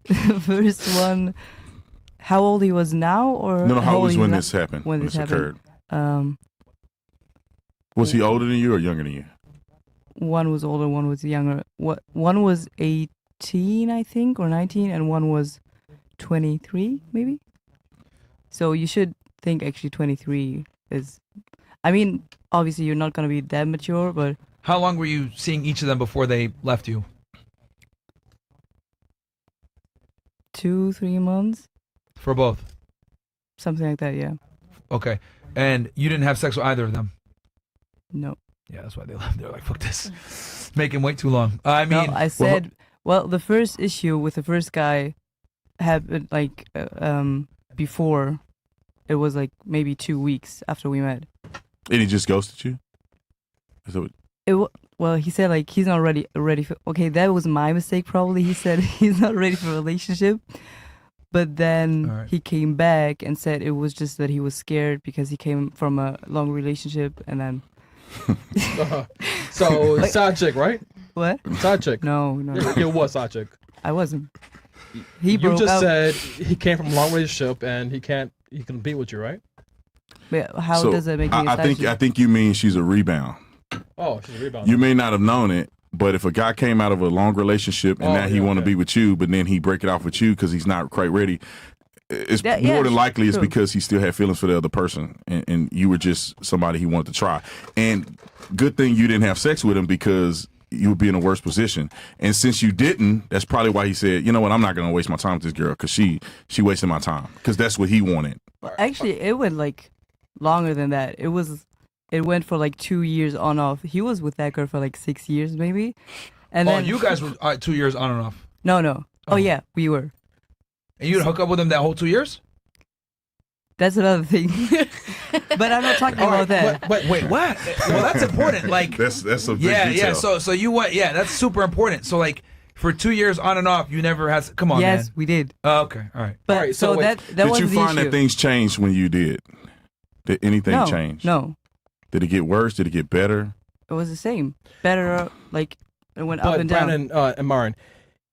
the first one, how old he was now, or No, how old was he when na- this happened? When this occurred? happened. Was he older than you or younger than you? One was older, one was younger. One was 18, I think, or 19, and one was 23, maybe. So you should think actually 23 is. I mean, obviously you're not gonna be that mature, but How long were you seeing each of them before they left you? 2-3 months, For both. something like that. Yeah. Okay. And you didn't have sex with either of them? No. Yeah, that's why they left. They're like, fuck this. Make him wait too long. I mean, No, I said, well, the first issue with the first guy happened like before. It was like maybe 2 weeks after we met. And he just ghosted you? Is that what- Well, he said like he's not ready for. Okay, that was my mistake probably. He said he's not ready for a relationship, but then he came back and said it was just that he was scared because he came from a long relationship and then. So Like- side chick, right? What? Side chick. No. You was side chick. I wasn't. He You broke just up. said he came from a long relationship and he can be with you, right? But how So, does that make me a I side think chick? I think you mean she's a rebound. Oh, she's a rebound. You may not have known it, but if a guy came out of a long relationship and Oh, now he yeah, want to okay. be with you, but then he break it off with you because he's not quite ready, it's Yeah, yeah, more than likely it's true. because he still had feelings for the other person, and you were just somebody he wanted to try. And good thing you didn't have sex with him because you would be in a worse position. And since you didn't, that's probably why he said, you know what, I'm not going to waste my time with this girl because she wasted my time because that's what he wanted. Well, actually, it went like longer than that. It went for like 2 years on off. He was with that girl for like 6 years maybe, and then you guys were 2 years on and off. No. Oh yeah, we were. And you'd hook up with him that whole 2 years? That's another thing. But I'm not talking about that. Wait, what? Well, that's important. Like that's a big yeah. detail. So you went. Yeah, that's super important. So like for 2 years on and off, you never had. Come on, Yes, man. we did. Oh, okay, all right. But All right, so so wait, that Did was you the find issue. that things changed when you did? Did anything No, change? no, Did it get worse? Did it get better? it was the same. Better, like it went up But and down. Brandon and Myron,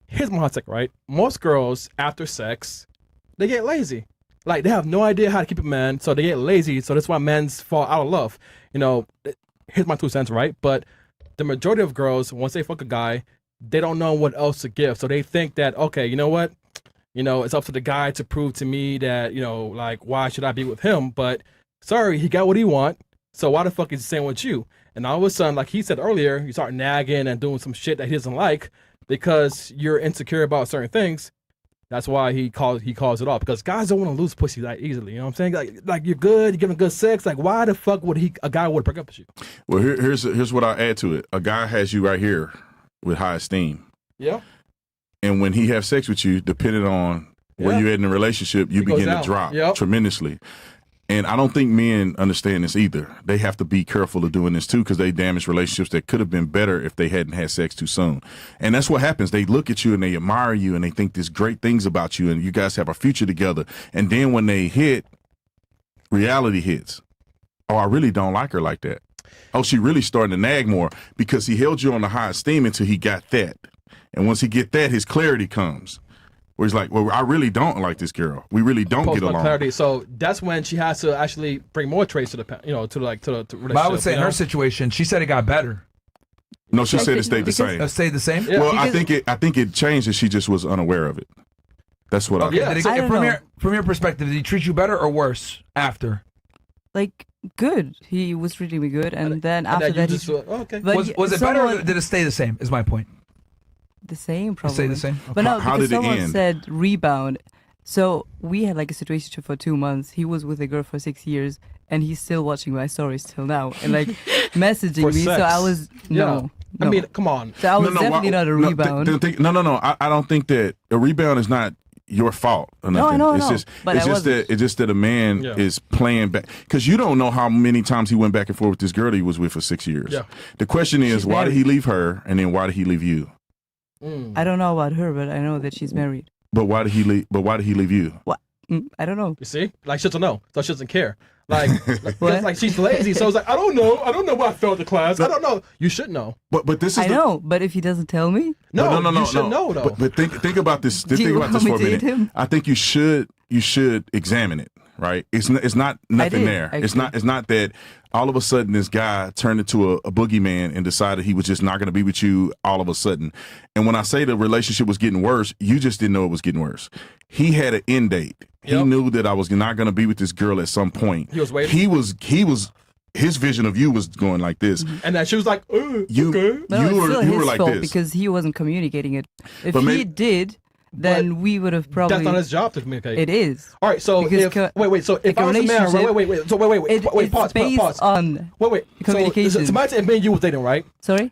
here's my hot take, right? Most girls after sex, they get lazy. Like they have no idea how to keep a man, so they get lazy. So that's why men fall out of love. You know, here's my 2 cents, right? But the majority of girls, once they fuck a guy, they don't know what else to give. So they think that, okay, you know what? You know, it's up to the guy to prove to me that, you know, like, why should I be with him? But sorry, he got what he want. So why the fuck is he staying with you? And all of a sudden, like he said earlier, you start nagging and doing some shit that he doesn't like because you're insecure about certain things. That's why he calls it off, because guys don't want to lose pussy that easily. You know what I'm saying? Like you're good, you're giving good sex. Like why the fuck would a guy would break up with you? Well, here's what I add to it. A guy has you right here with high esteem. Yeah. And when he have sex with you, depending on where Yeah. you're at in the relationship, you It goes begin to down. drop Yep. tremendously. And I don't think men understand this either. They have to be careful of doing this too because they damage relationships that could have been better if they hadn't had sex too soon. And that's what happens. They look at you and they admire you and they think these great things about you and you guys have a future together. And then when they hit, reality hits. Oh, I really don't like her like that. Oh, she really starting to nag more because he held you on the high esteem until he got that. And once he get that, his clarity comes. Where he's like, well, I really don't like this girl. We really don't get Post-nut along. clarity. So that's when she has to actually bring more traits to the relationship. But I would say you in her know? situation, she said it got better. No, she said it stayed the same. It stayed the same. Yeah. Well, I think it changed and she just was unaware of it. That's what Okay, I did think. it, I don't know. from your perspective, did he treat you better or worse after? Like good. He was treating me good, and then after you that, just he. okay. But Was it better or someone- did it stay the same? Is my point. The same, probably. Say the same. But no, How because did it someone end? said rebound. So we had like a situation for 2 months. He was with a girl for 6 years, and he's still watching my stories till now and like messaging For me. So sex. I was no. I mean, come on. So I was definitely not a rebound. No. I don't think that a rebound is not your fault or No, I nothing. know, it's I know. just, But it's I just that wasn't. it's just that a man is playing back because you don't know how many times he went back and forth with this girl that he was with for 6 years. Yeah. The question is, She's why did married. he leave her, and then why did he leave you? I don't know about her, but I know that she's married. But why did he leave? But why did he leave you? What? I don't know. You see? Like, she doesn't know. So she doesn't care. Like, like she's lazy. So it's like, I don't know. I don't know why I failed the class. I don't know. You should know. But this is I know, but if he doesn't tell me, No, no, you should know, though. But think about this. Do Think you about this want for a me to minute. eat him? I think you should examine it. Right? It's not nothing did, there. It's actually. not that all of a sudden this guy turned into a boogeyman and decided he was just not going to be with you all of a sudden. And when I say the relationship was getting worse, you just didn't know it was getting worse. He had an end date. He knew that I was not going to be with this girl at some point. He was waiting? He was. His vision of you was going like this. And then she was like, You okay. no, it's still you his were like fault this. because he wasn't communicating it. If But he did, then we would have probably. That's not his job to communicate. It is. All right, so Because if wait, so if like I a was a man, relationship, wait, so wait, it's pause. based on Wait. communication. So imagine if me and you were dating, right? Sorry.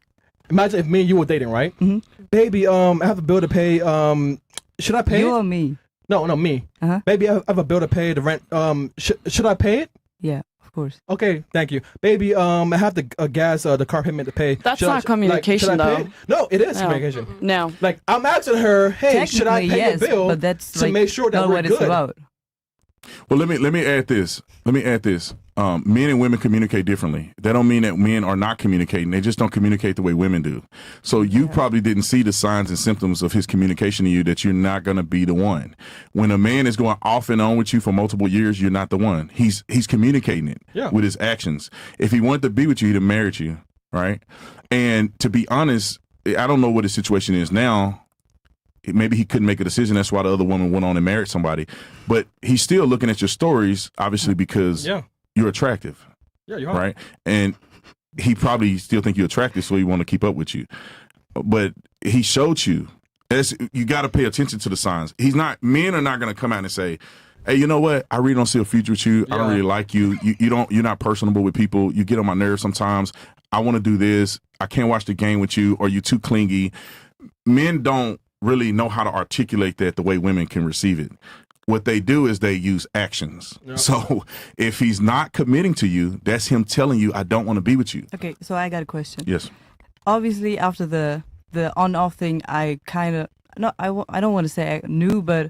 Imagine if me and you were dating, right? Mm-hmm. Baby, I have a bill to pay. Should I pay You it? or me? No, me. Uh-huh. Baby, I have a bill to pay. The rent. Should I pay it? Yeah, of course. Okay, thank you, baby. I have the gas, the car payment to pay. That's Should I- not communication, should I pay though. it? No, it is No. communication. No. Like I'm asking her, hey, should I Technically, pay yes, the bill but that's to like make sure that not we're what good? it's about. Well, let me add this. Men and women communicate differently. That don't mean that men are not communicating. They just don't communicate the way women do. So you probably didn't see the signs and symptoms of his communication to you that you're not going to be the one. When a man is going off and on with you for multiple years, you're not the one. He's communicating it with his actions. If he wanted to be with you, he'd have married you, right? And to be honest, I don't know what his situation is now. Maybe he couldn't make a decision. That's why the other woman went on and married somebody. But he's still looking at your stories, obviously, because you're attractive. Yeah, you are. Right? And he probably still think you're attractive, so he want to keep up with you. But he showed you. You got to pay attention to the signs. Men are not going to come out and say, hey, you know what? I really don't see a future with you. I don't really like you. You're not personable with people. You get on my nerves sometimes. I want to do this. I can't watch the game with you, or you're too clingy. Men don't really know how to articulate that the way women can receive it. What they do is they use actions. Yep. So if he's not committing to you, that's him telling you, I don't want to be with you. Okay, so I got a question. Yes. Obviously, after the on-off thing, I kind of I don't want to say I knew, but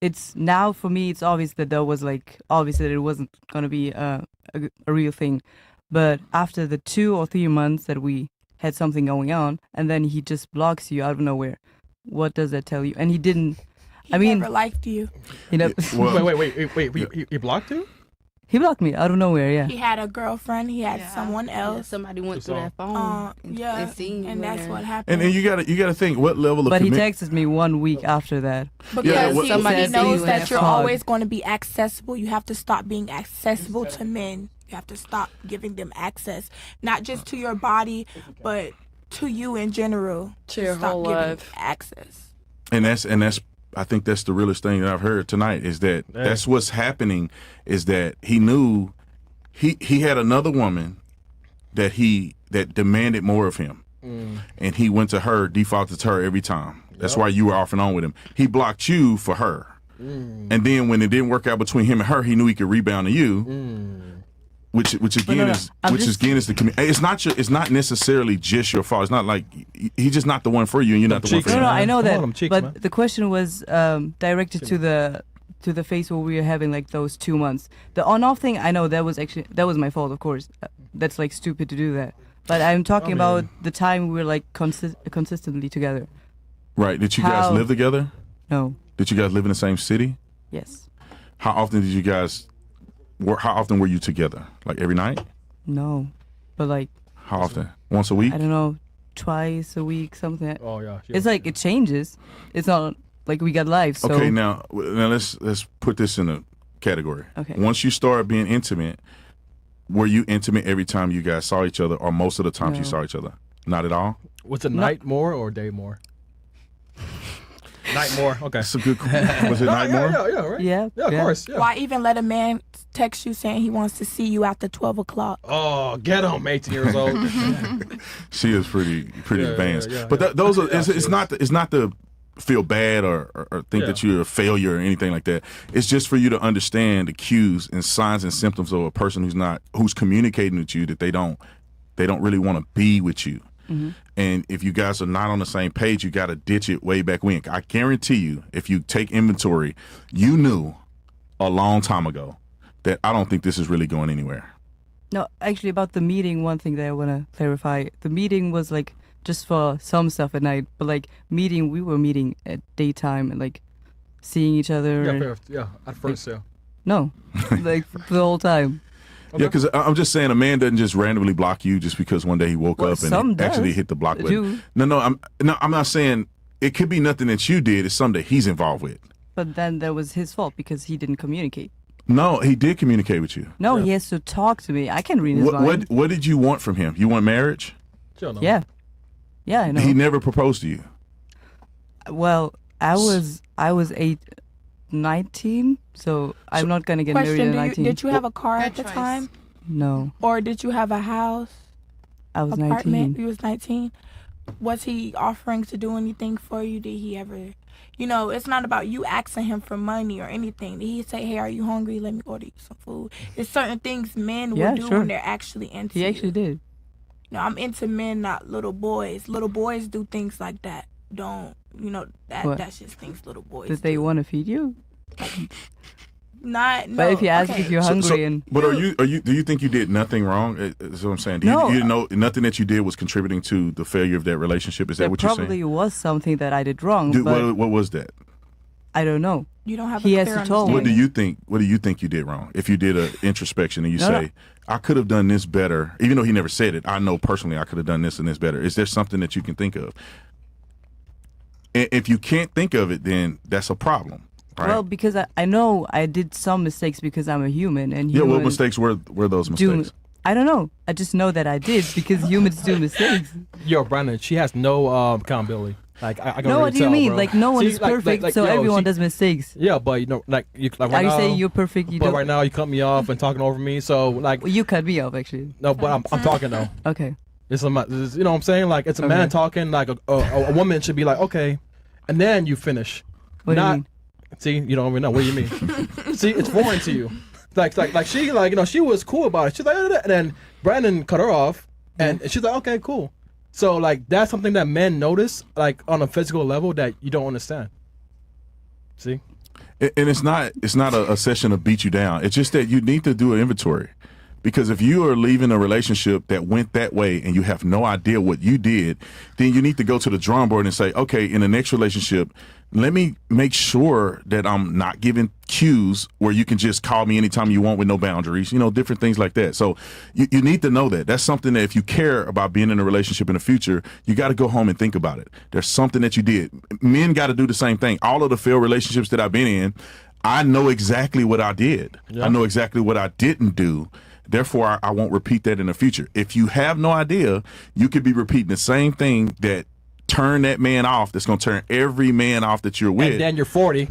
it's now for me. It's obvious that there was like obvious that it wasn't gonna be a real thing. But after the 2 or 3 months that we had something going on, and then he just blocks you out of nowhere, what does that tell you? And he didn't. I mean, never liked you. You know. Wait. He blocked you? He blocked me out of nowhere. Yeah. He had a girlfriend. He had someone else. Somebody went through that phone. And that's what happened. And you gotta think what level of But he commitment. texted me 1 week after that. Because he said knows he that was you're hard. always going to be accessible. You have to stop being accessible to men. You have to stop giving them access, not just to your body, but to you in general. To your stop whole giving life. access. And that's I think that's the realest thing that I've heard tonight is that that's what's happening is that he knew he had another woman that demanded more of him. And he went to her, defaulted to her every time. That's why you were off and on with him. He blocked you for her. And then when it didn't work out between him and her, he knew he could rebound to you. Which again is the community. It's not necessarily just your fault. It's not like he's just not the one for you, and you're not the one for him. No, I know that. them cheeks, but man. the question was directed to the phase where we were having like those 2 months. The on-off thing, I know that was my fault, of course. That's like stupid to do that. But I'm talking about the time we were like consistently together. Right? Did you guys live together? No. Did you guys live in the same city? Yes. How often did you guys? How often were you together? Like every night? No. But like. How often? Once a week? I don't know. Twice a week, something. Oh yeah. It's like it changes. It's not like we got lives. So. Okay, now let's put this in a category. Okay. Once you start being intimate, were you intimate every time you guys saw each other, or most of the times you No. saw each other? Not at all. Was it night more or day more? Night more. Okay. That's a good. Was it night more? Yeah, right. Yeah. Yeah, of course. Yeah. Why even let a man text you saying he wants to see you after 12 o'clock? Oh, get him, 18 years old. She is pretty advanced. yeah, but those are. It's not to feel bad or think Yeah. that you're a failure or anything like that. It's just for you to understand the cues and signs and symptoms of a person who's communicating with you that they don't really want to be with you. Mm-hmm. And if you guys are not on the same page, you got to ditch it way back when. I guarantee you, if you take inventory, you knew a long time ago that I don't think this is really going anywhere. No, actually, about the meeting, one thing that I want to clarify. The meeting was like just for some stuff at night, but like we were meeting at daytime and like seeing each other. At first, yeah. No, like the whole time. Yeah, because I'm just saying a man doesn't just randomly block you just because one day he woke up and actually hit the block button. No, I'm not saying it could be nothing that you did. It's something that he's involved with. But then that was his fault because he didn't communicate. No, he did communicate with you. No, he has to talk to me. I can read his mind. What did you want from him? You want marriage? Yeah. Yeah, I know. He never proposed to you. Well, I was 19, so I'm not gonna get married at 19. Did you have a car at the time? No. Or did you have a house? I was apartment? 19. You was 19. Was he offering to do anything for you? Did he ever? You know, it's not about you asking him for money or anything. Did he say, "Hey, are you hungry? Let me order you some food"? There's certain things men will do when they're actually into. He actually did. No, I'm into men, not little boys. Little boys do things like that. Don't that's just things little boys. Did they want to feed you? Not. No. But if you ask if you're hungry but are you? Do you think you did nothing wrong? Is what I'm saying. No. You know nothing that you did was contributing to the failure of that relationship. Is that what you're saying? There probably was something that I did wrong. Dude, but what was that? I don't know. You don't have. He has to tell me. What do you think? What do you think you did wrong? If you did an introspection and you say, "I could have done this better," even though he never said it, I know personally I could have done this and this better. Is there something that you can think of? And if you can't think of it, then that's a problem. Right? Well, because I know I did some mistakes because I'm a human, and what mistakes were those mistakes? I don't know. I just know that I did because humans do mistakes. Yo, Brandon, she has no accountability. Like I can no, really what do you tell, mean? bro. Like no one See, is perfect, so everyone does mistakes. Yeah, but you know, like right Are you now, saying you're perfect? You but don't. right now you cut me off and talking over me. So like, Well, you cut me off actually. no, but I'm talking though. Okay. It's you know what I'm saying? Like it's a man talking. Like a woman should be like, okay, and then you finish. What do you mean? See, you don't even know. What do you mean? See, it's foreign to you. Like she she was cool about it. She's like, and then Brandon cut her off, and she's like, okay, cool. So like that's something that men notice, like on a physical level that you don't understand. See, and it's not a session to beat you down. It's just that you need to do an inventory, because if you are leaving a relationship that went that way and you have no idea what you did, then you need to go to the drawing board and say, okay, in the next relationship, let me make sure that I'm not giving cues where you can just call me anytime you want with no boundaries, different things like that. So you need to know that. That's something that if you care about being in a relationship in the future, you got to go home and think about it. There's something that you did. Men got to do the same thing. All of the failed relationships that I've been in, I know exactly what I did. Yeah. I know exactly what I didn't do. Therefore, I won't repeat that in the future. If you have no idea, you could be repeating the same thing that turn that man off. That's going to turn every man off that you're with. And then you're 40.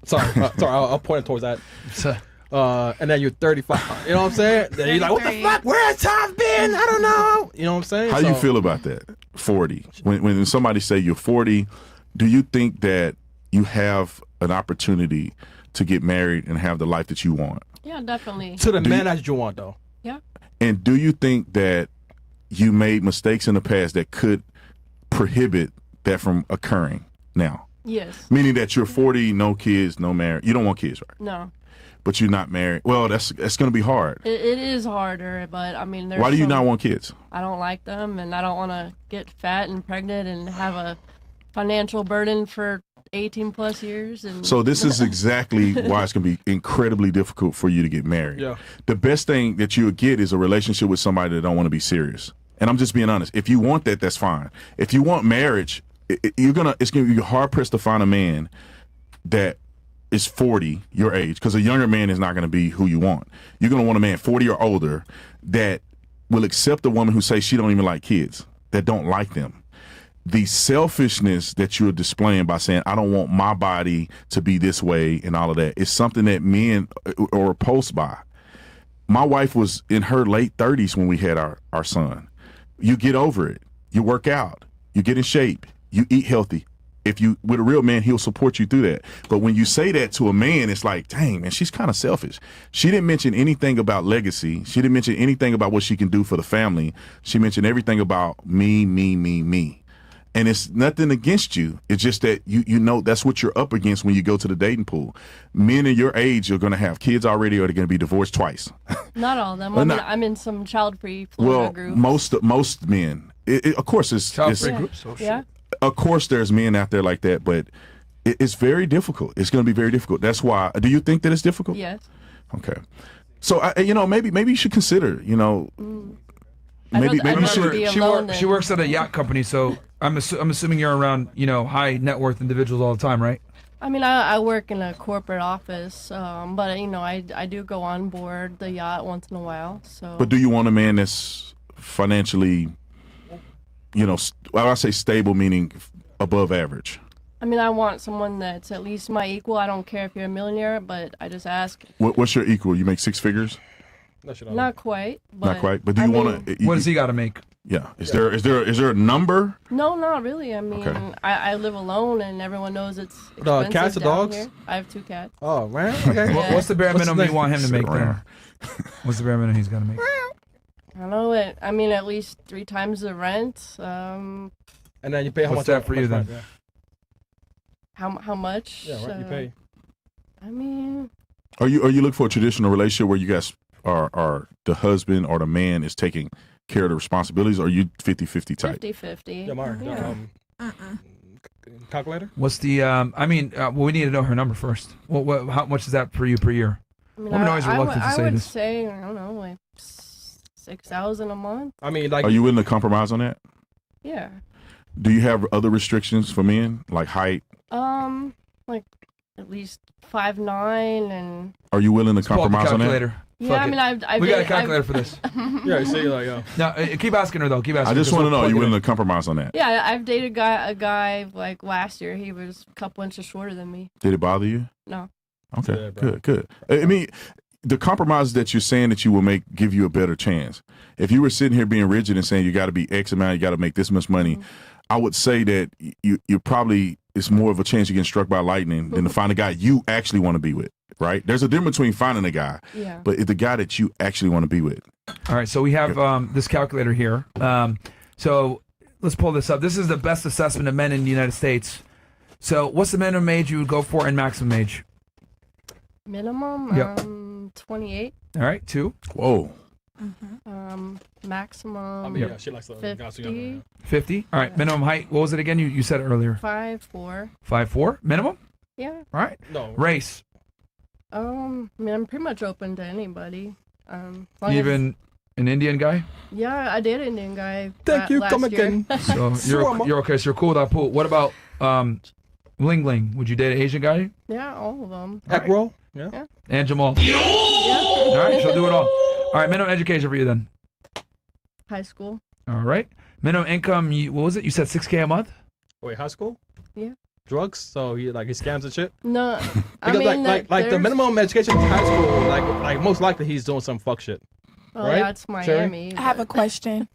Sorry, I'll point it towards that. And then you're 35. You know what I'm saying? Then you're like, what the fuck? Where has time been? I don't know. You know what I'm saying? How do you feel about that? 40. When somebody say you're 40, do you think that you have an opportunity to get married and have the life that you want? Yeah, definitely. To the man that you want, though. Yeah. And do you think that you made mistakes in the past that could prohibit that from occurring now? Yes. Meaning that you're 40, no kids, no marriage. You don't want kids, right? No. But you're not married. Well, that's going to be hard. It is harder, but I mean, why do you not want kids? I don't like them, and I don't want to get fat and pregnant and have a financial burden for 18 plus years. And so this is exactly why it's going to be incredibly difficult for you to get married. Yeah. The best thing that you'll get is a relationship with somebody that don't want to be serious. And I'm just being honest. If you want that, that's fine. If you want marriage, it's gonna be hard pressed to find a man that is 40, your age, because a younger man is not going to be who you want. You're going to want a man 40 or older that will accept a woman who says she don't even like kids, that don't like them. the selfishness that you're displaying by saying, I don't want my body to be this way and all of that is something that men are repulsed by. My wife was in her late 30s when we had our son. You get over it. You work out. You get in shape. You eat healthy. If you with a real man, he'll support you through that. But when you say that to a man, it's like, dang, man, she's kind of selfish. She didn't mention anything about legacy. She didn't mention anything about what she can do for the family. She mentioned everything about me. And it's nothing against you. It's just that you know that's what you're up against when you go to the dating pool. Men in your age are going to have kids already, or they're going to be divorced twice. Not all of them. I'm in some child-free Well, groups. most men. Of course, it's child-free groups. Yeah. Of course, there's men out there like that, but it's very difficult. It's going to be very difficult. That's why. Do you think that it's difficult? Yes. Okay. So maybe you should consider. Maybe you should. She works at a yacht company, so I'm assuming you're around high net worth individuals all the time, right? I mean, I work in a corporate office, but I do go on board the yacht once in a while. So. But do you want a man that's financially, I say stable, meaning above average? I mean, I want someone that's at least my equal. I don't care if you're a millionaire, but I just ask. What's your equal? You make six figures? Not quite. But not quite. But do you want to? What does he got to make? Yeah. Is there a number? No, not really. I mean, Okay. I live alone, and everyone knows it's expensive cats or down dogs? here. I have 2 cats. Oh, man. Okay. What's the bare What's minimum the you want him to make Sit then? around. What's the bare minimum he's got to make? I don't know it. I mean, at least 3 times the rent. And then you pay how What's much that for you then? Yeah. How much? Yeah, what you pay. I mean, Are you looking for a traditional relationship where you guys are the husband or the man is taking care of the responsibilities, or are you 50-50 type? 50-50. Yeah, Mark. Calculator? What's the? We need to know her number first. How much is that for you per year? I mean, Women are always reluctant to I say would this. say, I don't know, like 6,000 a month. I mean, like. Are you willing to compromise on that? Yeah. Do you have other restrictions for men, like height? Like at least 5'9" and. Are you willing to Let's pull up the compromise on that? calculator. Yeah, Fuck I it. mean, I've We got a dated- calculator for this. Yeah, you say like, yeah. No, keep asking her though. Keep asking. I just her, want to know, are plug you it willing in. to compromise on that? Yeah, I've dated a guy like last year. He was a couple inches shorter than me. Did it bother you? No. Okay, Yeah, bro. good. I mean, the compromises that you're saying that you will give you a better chance. If you were sitting here being rigid and saying you got to be X amount, you got to make this much money, I would say that you probably, it's more of a chance of getting struck by lightning than to find a guy you actually want to be with, right? There's a difference between finding a guy, Yeah. but it's the guy that you actually want to be with. All right, so we have this calculator here. So let's pull this up. This is the best assessment of men in the United States. So what's the minimum age you would go for and maximum age? Minimum, Yep. 28. All right, 2. Whoa. Maximum. I mean, yeah, she likes the guys together. 50. 50. All right, minimum height. What was it again? You said it earlier. 5'4". 5'4". Minimum. Yeah. All right. No. Race. I mean, I'm pretty much open to anybody. As long as- Even an Indian guy. yeah, I did an Indian guy. Thank you, last come year. again. So you're okay. So you're cool with that pool. What about Ling Ling? Would you date an Asian guy? Yeah, all of them. Egg roll? Yeah. And Jamal. Yeah. All right, she'll do it all. All right, minimum education for you then. High school. All right. Minimum income. What was it? You said $6,000 a month. Wait, high school? Yeah. Drugs? So he scams and shit? No, I Because mean like the there's- minimum education in high school, like most likely he's doing some fuck shit. Oh, right? yeah, it's Miami. I have a question.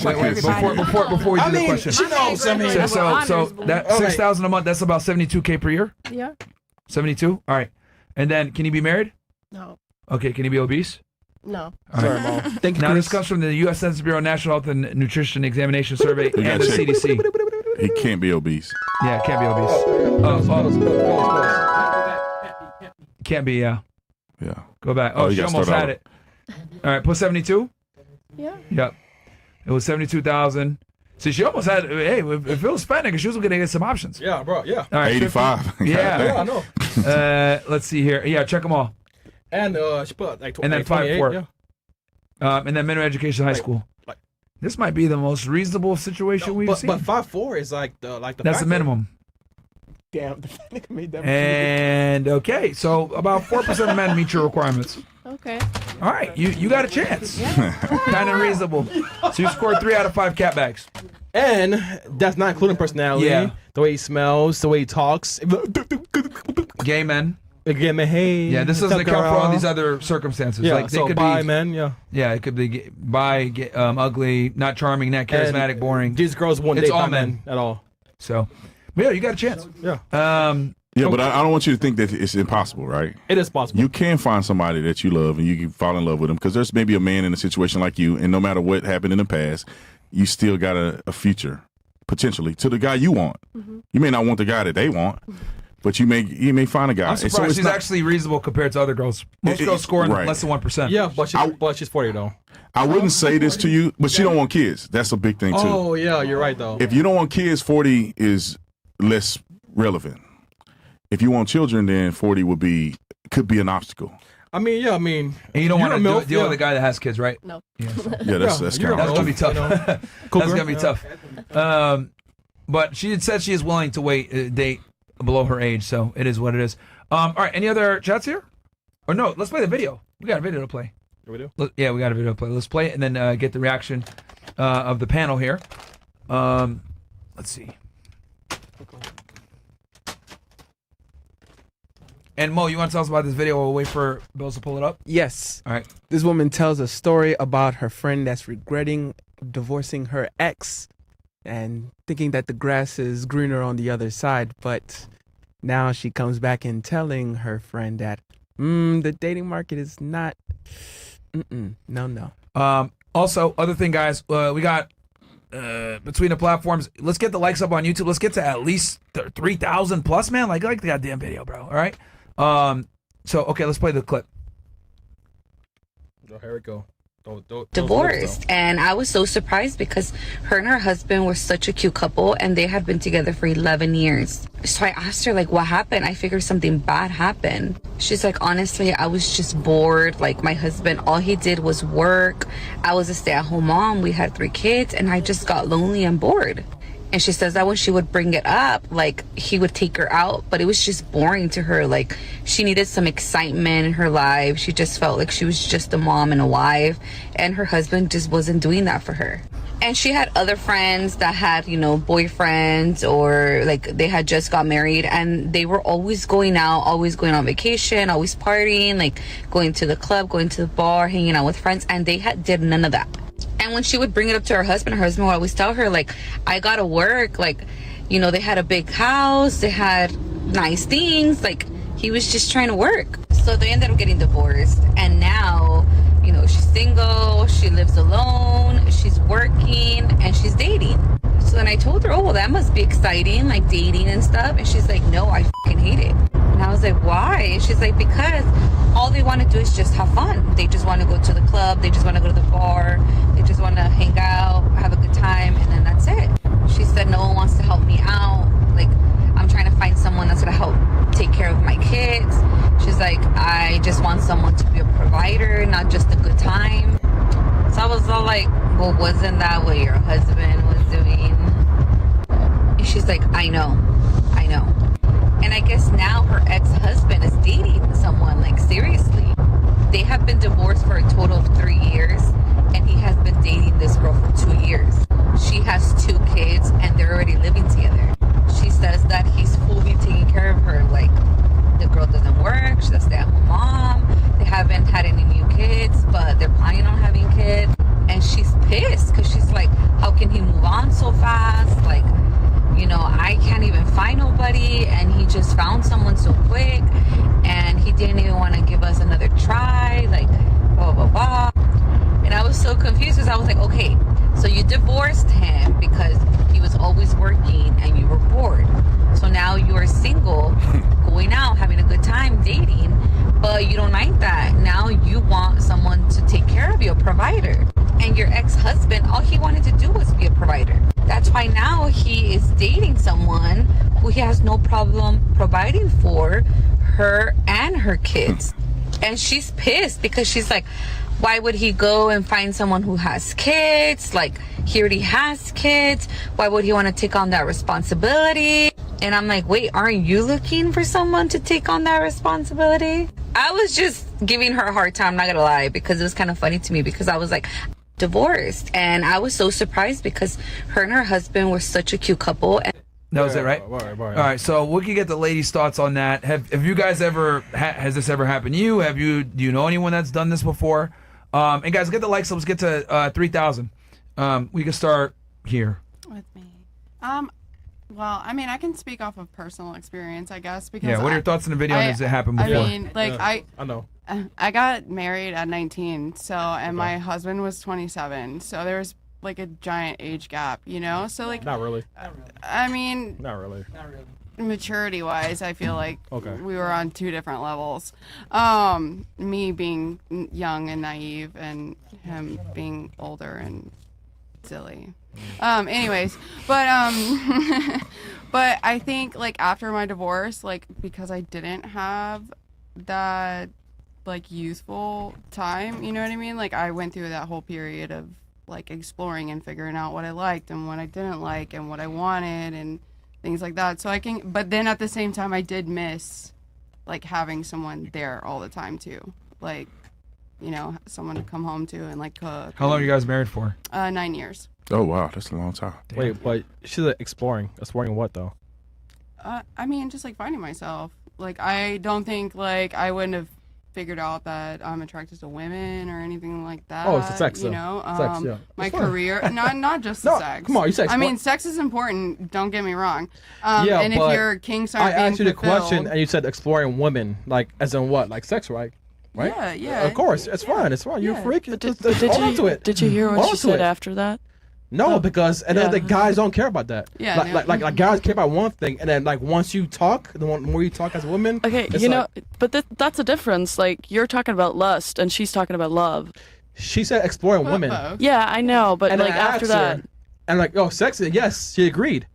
Wait. Before we do the question. she knows. I mean, So that $6,000 a month. That's about $72,000 per year. Yeah. 72. All right. And then can you be married? No. Okay. Can you be obese? No. All Sorry, right. Mom. Thank you, Now Chris. this comes from the U.S. Census Bureau National Health and Nutrition Examination Survey You and the gotta check. CDC. He can't be obese. Yeah, can't be obese. Can't be. Yeah. Yeah. Go back. Oh, Oh, you she gotta almost start had over. it. All right. Put 72. Yeah. Yep. It was 72,000. See, she almost had. Hey, if it was fat nigga, she was gonna get some options. Yeah, bro. Yeah. All right. 85. 50. Yeah. Yeah, I know. Let's see here. Yeah, check them all. And she put like And then 28, 5'4". yeah. And then minimum education, high school. like- This might be the most reasonable situation we've seen. But 5'4" is like the That's the factor. minimum. Damn, the nigga made that. And okay, so about 4% of men meet your requirements. Okay. All right, you got a chance. Kind of reasonable. So you scored 3 out of 5 cat bags. And that's not including personality. Yeah. The way he smells, the way he talks. Gay men. Gay men, hey. Yeah, this doesn't account for all these other circumstances. Yeah, like they so could bi be men, yeah. Yeah, it could be ugly, not charming, not charismatic, And boring. These girls won't It's date all bi men at all. So, but yeah, you got a chance. Yeah. Yeah, but I don't want you to think that it's impossible, right? It is possible. You can find somebody that you love and you can fall in love with them because there's maybe a man in a situation like you, and no matter what happened in the past, you still got a future potentially to the guy you want. You may not want the guy that they want, but you may find a guy. I'm surprised she's actually reasonable compared to other girls. Most girls score in right. less than 1%. Yeah, but she's 40 though. I wouldn't say this to you, but she don't want kids. That's a big thing too. Oh yeah, you're right though. If you don't want kids, 40 is less relevant. If you want children, then 40 could be an obstacle. I mean, yeah, I mean, And you don't want to MILF, deal yeah. with a guy that has kids, right? No. Yeah, that's you're kind a of That's gonna be tough. You know, That's cougar, gonna be tough. But she had said she is willing to date below her age, so it is what it is. All right, any other chats here? Or no, let's play the video. We got a video to play. We do? Yeah, we got a video to play. Let's play it and then get the reaction of the panel here. Let's see. And Mo, you want to tell us about this video? We'll wait for Bills to pull it up. Yes. All right. This woman tells a story about her friend that's regretting divorcing her ex and thinking that the grass is greener on the other side. But now she comes back and telling her friend that the dating market is not. No. Also, other thing, guys, we got between the platforms. Let's get the likes up on YouTube. Let's get to at least 3,000 plus, man. Like the goddamn video, bro. All right. So okay, let's play the clip. Oh, here we go. Divorced, and I was so surprised because her and her husband were such a cute couple and they had been together for 11 years. So I asked her, like, what happened? I figured something bad happened. She's like, honestly, I was just bored. Like, my husband, all he did was work. I was a stay-at-home mom. We had 3 kids and I just got lonely and bored. And she says that when she would bring it up, like, he would take her out, but it was just boring to her. Like, she needed some excitement in her life. She just felt like she was just a mom and a wife, and her husband just wasn't doing that for her. And she had other friends that had, boyfriends, or like they had just got married, and they were always going out, always going on vacation, always partying, like going to the club, going to the bar, hanging out with friends, and they did none of that. And when she would bring it up to her husband would always tell her, like, I gotta work. Like, they had a big house, they had nice things. Like, he was just trying to work. So they ended up getting divorced. And now, she's single, she lives alone, she's working, and she's dating. So then I told her, oh, well, that must be exciting, like dating and stuff. And she's like, no, I fucking hate it. And I was like, why? And she's like, because all they want to do is just have fun. They just want to go to the club. They just want to go to the bar. They just want to hang out, have a good time, and then that's it. She said, no one wants to help me out. Like, I'm trying to find someone that's going to help take care of my kids. She's like, I just want someone to be a provider, not just a good time. So I was all like, well, wasn't that what your husband was doing? And she's like, I know. And I guess now her ex-husband is dating someone, like, seriously. They have been divorced for a total of 3 years, and he has been dating this girl for 2 years. She has 2 kids, and they're already living together. She says that he's fully taking care of her. Like, the girl doesn't work, she's a stay-at-home mom. They haven't had any new kids, but they're planning on having kids. And she's pissed, because she's like, how can he move on so fast? Like, I can't even find nobody, and he just found someone so quick, and he didn't even want to give us another try, like, blah, blah, blah. And I was so confused, because I was like, okay, so you divorced him because he was always working and you were bored. So now you are single, going out, having a good time, dating, but you don't like that. Now you want someone to take care of you, a provider. And your ex-husband, all he wanted to do was be a provider. That's why now he is dating someone who he has no problem providing for her and her kids. And she's pissed because she's like, why would he go and find someone who has kids? Like, he already has kids. Why would he want to take on that responsibility? And I'm like, wait, aren't you looking for someone to take on that responsibility? I was just giving her a hard time, not gonna lie, because it was kind of funny to me, because I was like, divorced, and I was so surprised because her and her husband were such a cute couple. And That was it, right? All right, so we can get the ladies' thoughts on that. Have you guys ever has this ever happened to you? Do you know anyone that's done this before? And guys, get the likes. Let's get to 3,000. We can start here. With me. Well, I mean, I can speak off of personal experience, I guess, because Yeah, what are your thoughts on the video? And has it happened before? I mean, like I know. I got married at 19, so and my husband was 27, so there was like a giant age gap, you know. So like, Not really. I mean, Not really. maturity wise, I feel like Okay. we were on two different levels. Me being young and naive, and him being older and silly. Anyways, but but I think like after my divorce, like because I didn't have that like youthful time, you know what I mean? Like I went through that whole period of like exploring and figuring out what I liked and what I didn't like and what I wanted and things like that. So I can, but then at the same time, I did miss like having someone there all the time too, like, you know, someone to come home to and like cook. How long are you guys married for? 9 years. Oh wow, that's a long time. Wait, but she's exploring. Exploring what though? I mean, just like finding myself. Like I don't think like I wouldn't have figured out that I'm attracted to women or anything like that. Oh, it's the sex, you though. know. Sex, yeah. My It's fine. career, not just the No, sex. come on, you said I mean, explore- sex is important. Don't get me wrong. Yeah, and if but your kinks I aren't being asked you the fulfilled, question, and you said exploring women, like as in what, like sex, right? Right? Yeah, yeah. Of course, it's fine. It's fine. You're a freak. But Just did hold on to it. you hear what Hold she on to said it. after that? No, because and then Yeah. the guys don't care about that. Yeah, like, yeah. like guys care about one thing, and then like once you talk, the more you talk as a woman. Okay, it's you like- know, but that's a difference. Like you're talking about lust, and she's talking about love. She said exploring women. Yeah, I know, but And then like I after asked her, that, and like, oh, sexy. Yes, she agreed.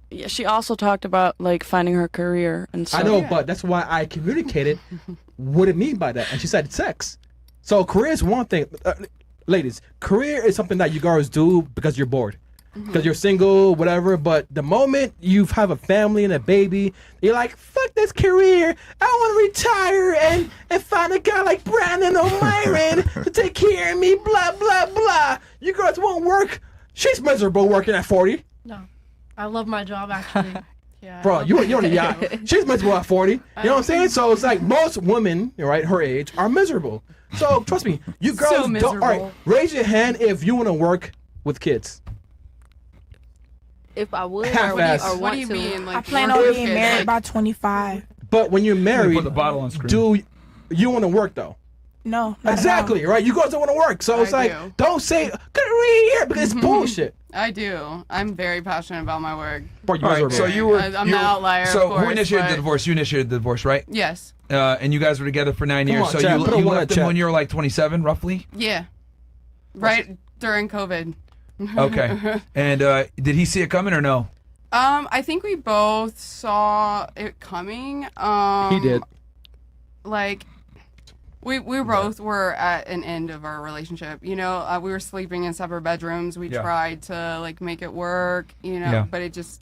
yeah, she also talked about like finding her career and stuff. I know, but that's why I communicated what it mean by that, and she said sex. So career is one thing, ladies. Career is something that you girls do because you're bored, because you're single, whatever. But the moment you have a family and a baby, you're like, fuck this career. I want to retire and find a guy like Brandon or Myron to take care of me. Blah blah blah. You girls won't work. She's miserable working at 40. No, I love my job actually. Yeah. Bro, you're on the yacht. She's miserable at 40. You know what I'm saying? So it's like most women, right, her age, are miserable. So trust me, you girls don't. All miserable. right, raise your hand if you want to work with kids. If I would Half-ass. or What want do you to. mean? Like I plan work on with being kids, married like- by 25. But when you're married, put the bottle on screen. do you want to work though? No, not Exactly, right? You guys don't want to work, so it's I like do. don't say career because it's bullshit. I do. I'm very passionate about my work. Bro, you're All right, miserable. so you were. I'm you an were- outlier, So of course, who initiated but- the divorce? You initiated the divorce, right? Yes. And you guys were together for 9 Come years. on, So Chad, you put a you one left in him chat. when you were like 27, roughly. Yeah. Right during COVID. Okay. And did he see it coming or no? I think we both saw it coming. He did. Like, we both were at an end of our relationship. You know, we were sleeping in separate bedrooms. We Yeah. tried to like make it work. You know, Yeah. but it just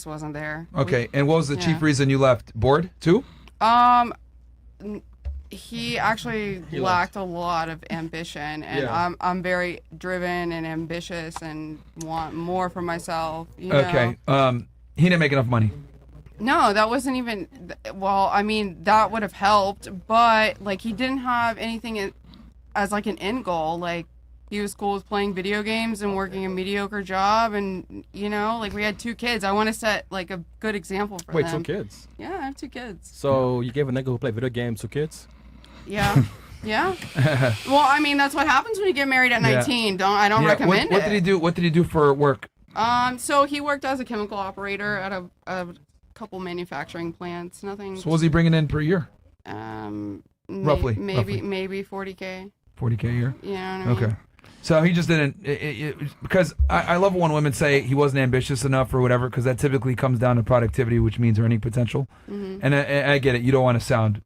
wasn't there. Okay. And what was the chief yeah. reason you left? Bored too? He actually He lacked a lot of ambition, and Yeah. I'm very driven and ambitious and want more for myself. You know? Okay. He didn't make enough money. No, that wasn't even. Well, I mean, that would have helped, but like he didn't have anything as like an end goal. Like he was cool with playing video games and working a mediocre job, and you know, like we had 2 kids. I want to set like a good example for Wait, them. 2 kids. Yeah, I have 2 kids. So you gave a nigga who played video games 2 kids? Yeah. Yeah. Well, I mean, that's what happens when you get married at 19. I don't recommend what it. did he do? What did he do for work? So he worked as a chemical operator at a couple manufacturing plants. Nothing. So what was he bringing in per year? Roughly. roughly. Maybe 40K. 40K a year. Yeah. You know what I mean? Okay. So he just didn't, because I love when women say he wasn't ambitious enough or whatever, because that typically comes down to productivity, which means earning potential. Mhm. And I get it. You don't want to sound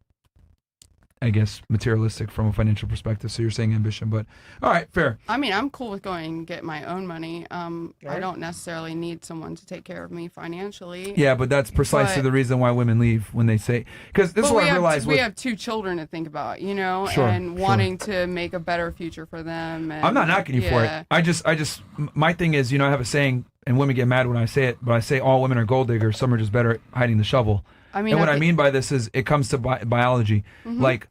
I guess, materialistic from a financial perspective. So you're saying ambition, but all right, fair. I mean, I'm cool with going and get my own money. I don't necessarily need someone to take care of me financially. Yeah, but that's precisely the reason why women leave when they say, because this is what I realized. We have 2 children to think about, you know, Sure, and wanting to make a better future for them. And, I'm not knocking you for it. I just, my thing is, you know, I have a saying, and women get mad when I say it, but I say all women are gold diggers. Some are just better at hiding the shovel. I mean, and what I mean by this is it comes to biology, like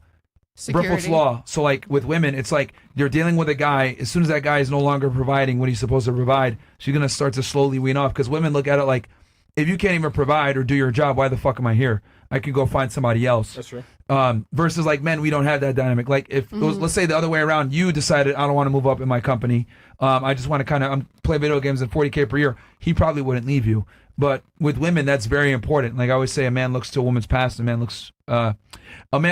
Repulsed law. So like with women, it's like you're dealing with a guy. As soon as that guy is no longer providing what he's supposed to provide, she's gonna start to slowly wean off. Because women look at it like, if you can't even provide or do your job, why the fuck am I here? I could go find somebody else. That's true. Versus like men, we don't have that dynamic. Like if it was, let's say the other way around, you decided I don't want to move up in my company. I just want to kind of play video games at $40K per year. He probably wouldn't leave you. But with women, that's very important. Like I always say, a man looks to a woman's past. A man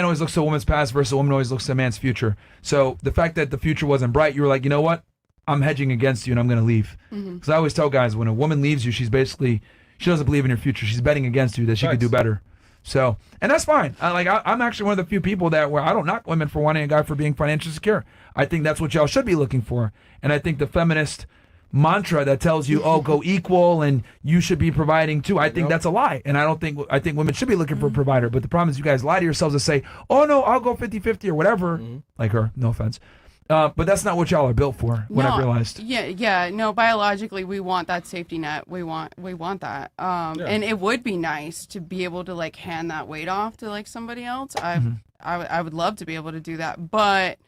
always looks to a woman's past versus a woman always looks to a man's future. So the fact that the future wasn't bright, you were like, you know what? I'm hedging against you and I'm going to leave. Because I always tell guys, when a woman leaves you, she doesn't believe in your future. She's betting against you that she could do better. So, and that's fine. I'm actually one of the few people where I don't knock women for wanting a guy for being financially secure. I think that's what y'all should be looking for. And I think the feminist mantra that tells you, oh, go equal and you should be providing too, I think that's a lie. And I think women should be looking for a provider. But the problem is you guys lie to yourselves and say, oh no, I'll go 50-50 or whatever. Like her, no offense. But that's not what y'all are built for, what I've realized. Yeah. No, biologically, we want that safety net. We want that. And it would be nice to be able to like hand that weight off to like somebody else. I would love to be able to do that. But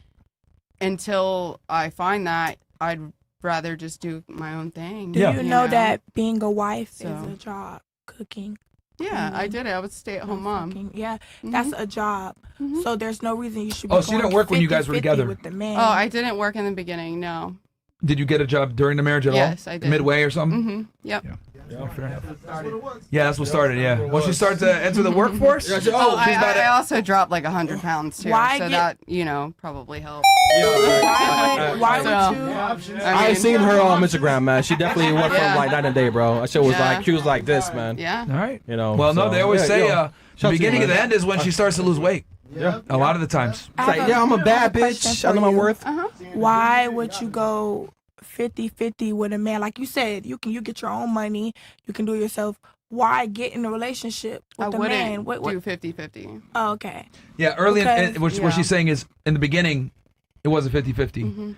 until I find that, I'd rather just do my own thing. Do you know that being a wife is a job? Cooking. Yeah, I did it. I was a stay-at-home mom. Yeah, that's a job. So there's no reason you should be so you didn't work when you guys were together? With the man. Oh, I didn't work in the beginning, no. Did you get a job during the marriage at all? Yes, I did. Midway or something? Yep. Yeah, fair enough. Yeah, that's what started, yeah. Once you start to enter the workforce? I also dropped like 100 pounds too. Why so that, probably helped. Why would you? I ain't seen her on Instagram, man. She definitely went from like night and day, bro. That shit was like, she was like this, man. Yeah. All right. Well, no, they always say the beginning of the end is when she starts to lose weight. Yeah. A lot of the times. It's like, I'm a bad bitch. I know my worth. Why would you go 50-50 with a man? Like you said, you get your own money, you can do it yourself. Why get in a relationship with a man? What do 50-50. Oh, okay. Yeah, early what she's saying is in the beginning it was a 50-50.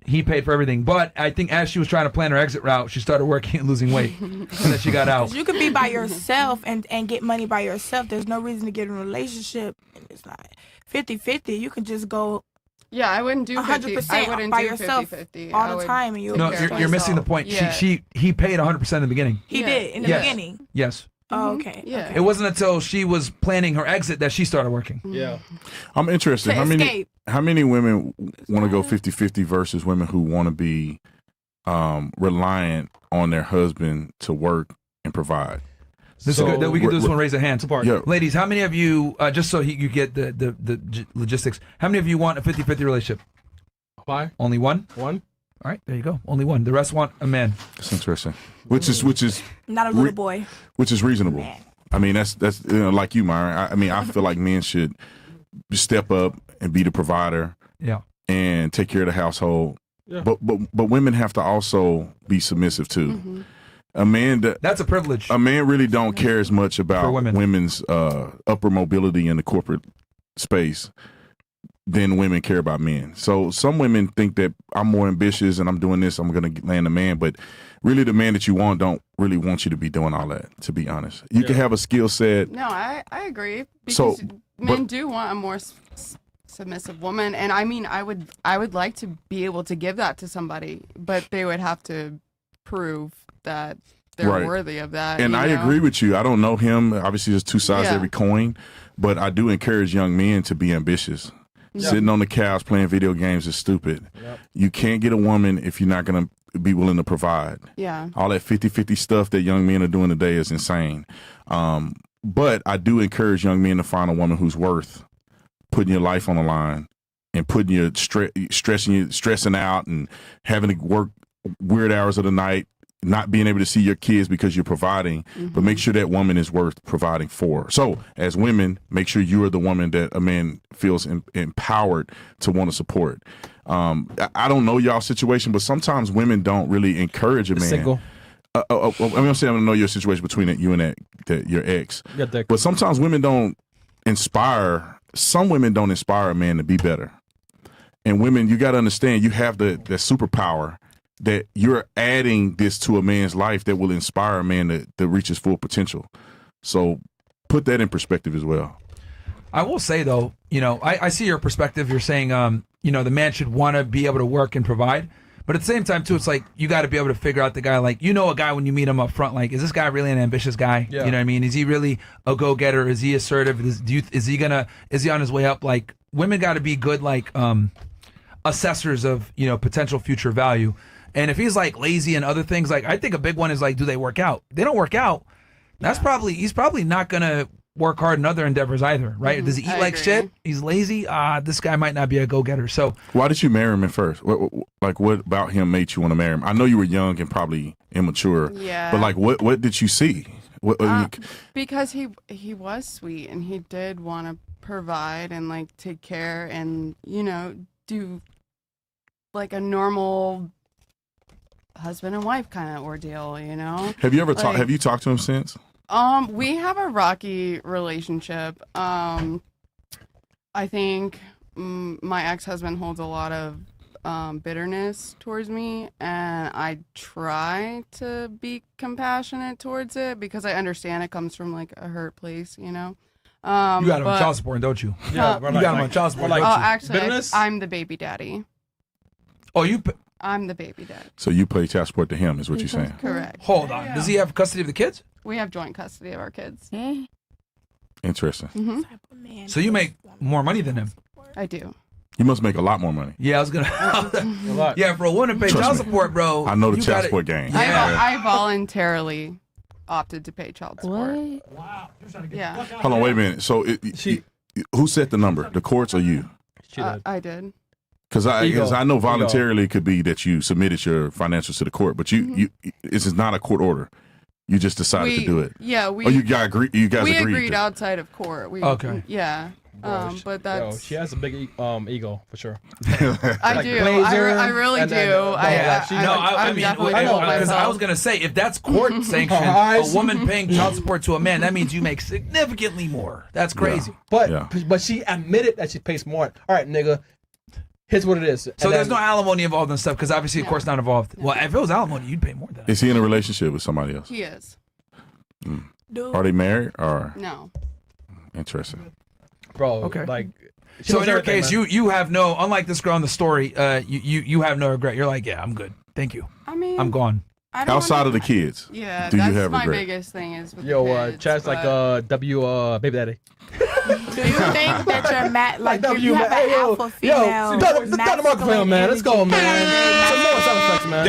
He paid for everything, but I think as she was trying to plan her exit route, she started working and losing weight, and then she got out. You could be by yourself and get money by yourself. There's no reason to get in a relationship. And it's not 50-50. You can just go. Yeah, I wouldn't do 100% I wouldn't by do yourself 50-50. all the time. And You're missing the point. Yeah. He paid 100% in the beginning. He did in the beginning. Yes. Oh, okay. Yeah. It wasn't until she was planning her exit that she started working. Yeah. I'm interested. To How many women want to go 50-50 versus women who want to be reliant on their husband to work and provide? This is good. We can do this one. Raise a hand. Yeah. Ladies, how many of you, just so you get the logistics, how many of you want a 50-50 relationship? Why? Only one? One. All right, there you go. Only one. The rest want a man. That's interesting. Which is not a little boy. Which is reasonable. I mean, that's like you, Myron. I feel like men should step up and be the provider. Yeah. And take care of the household. Yeah. But women have to also be submissive too. A man that's a privilege. A man really don't care as much about women's upper mobility in the corporate space than women care about men. So some women think that I'm more ambitious and I'm doing this, I'm going to land a man. But really the man that you want don't really want you to be doing all that, to be honest. You can have a skill set. No, I agree. Because men do want a more submissive woman. And I mean, I would like to be able to give that to somebody, but they would have to prove that they're worthy of that. And I agree with you. I don't know him. Obviously, there's two sides to every coin. But I do encourage young men to be ambitious. Sitting on the couch playing video games is stupid. You can't get a woman if you're not going to be willing to provide. Yeah. All that 50-50 stuff that young men are doing today is insane. But I do encourage young men to find a woman who's worth putting your life on the line and putting your stressing out and having to work weird hours of the night not being able to see your kids because you're providing, but make sure that woman is worth providing for. So as women, make sure you are the woman that a man feels empowered to want to support. I don't know y'all's situation, but sometimes women don't really encourage a man. Single. I'm saying I don't know your situation between you and your ex. Yeah, Dick. But sometimes women don't inspire. Some women don't inspire a man to be better. And women, you got to understand, you have the superpower that you're adding this to a man's life that will inspire a man to reach his full potential. So put that in perspective as well. I will say though, I see your perspective. You're saying, the man should want to be able to work and provide. But at the same time too, it's like you got to be able to figure out the guy. Like, a guy when you meet him up front, like, is this guy really an ambitious guy? Yeah. You know what I mean? Is he really a go-getter? Is he assertive? Is he on his way up? Like, women got to be good, like, assessors of, potential future value. And if he's like lazy and other things, like, I think a big one is like, do they work out? They don't work out. He's probably not gonna work hard in other endeavors either, right? Does he eat like shit? He's lazy. This guy might not be a go-getter. So why did you marry him at first? What about him made you want to marry him? I know you were young and probably immature. Yeah. But like, what did you see? Because he was sweet and he did want to provide and like take care and do like a normal husband and wife kind of ordeal, Have you ever talked? Have you talked to him since? We have a rocky relationship. I think my ex-husband holds a lot of bitterness towards me, and I try to be compassionate towards it because I understand it comes from like a hurt place, you got him on child support, don't you? Yeah, you got him on child support. Actually, I'm the baby daddy. Oh, I'm the baby dad. So you play child support to him, is what you're saying? Correct. Hold on. Does he have custody of the kids? We have joint custody of our kids. Interesting. Mm-hmm. So you make more money than him? I do. You must make a lot more money. Yeah, I was gonna. Yeah, for a woman to pay child support, bro. I know the child support game. Yeah. I voluntarily opted to pay child support. Wow. Yeah. Hold on, wait a minute. So who set the number? The courts or you? I did. Because I know voluntarily could be that you submitted your financials to the court, but this is not a court order. You just decided to do it. Yeah, you guys agreed. We agreed outside of court. Okay. Yeah. But that's. She has a big ego for sure. I do. I really do. I'm definitely because I was gonna say if that's court sanctioned, a woman paying child support to a man, that means you make significantly more. That's crazy. But she admitted that she pays more. All right, nigga. Here's what it is. So there's no alimony involved in stuff because obviously, of course, not involved. Well, if it was alimony, you'd pay more than that. Is he in a relationship with somebody else? He is. Are they married or? No. Interesting. Bro, okay. Like, so in your case, you have no, unlike this girl in the story, you have no regret. You're like, yeah, I'm good. Thank you. I mean, I'm gone. Outside of the kids, yeah, do that's you have my regret? biggest thing is with Yo, the kids, Chad's like baby daddy. Do you think that you're you have an alpha female? Yo, start the microphone, man. Let's go, man. Some more sound effects, man.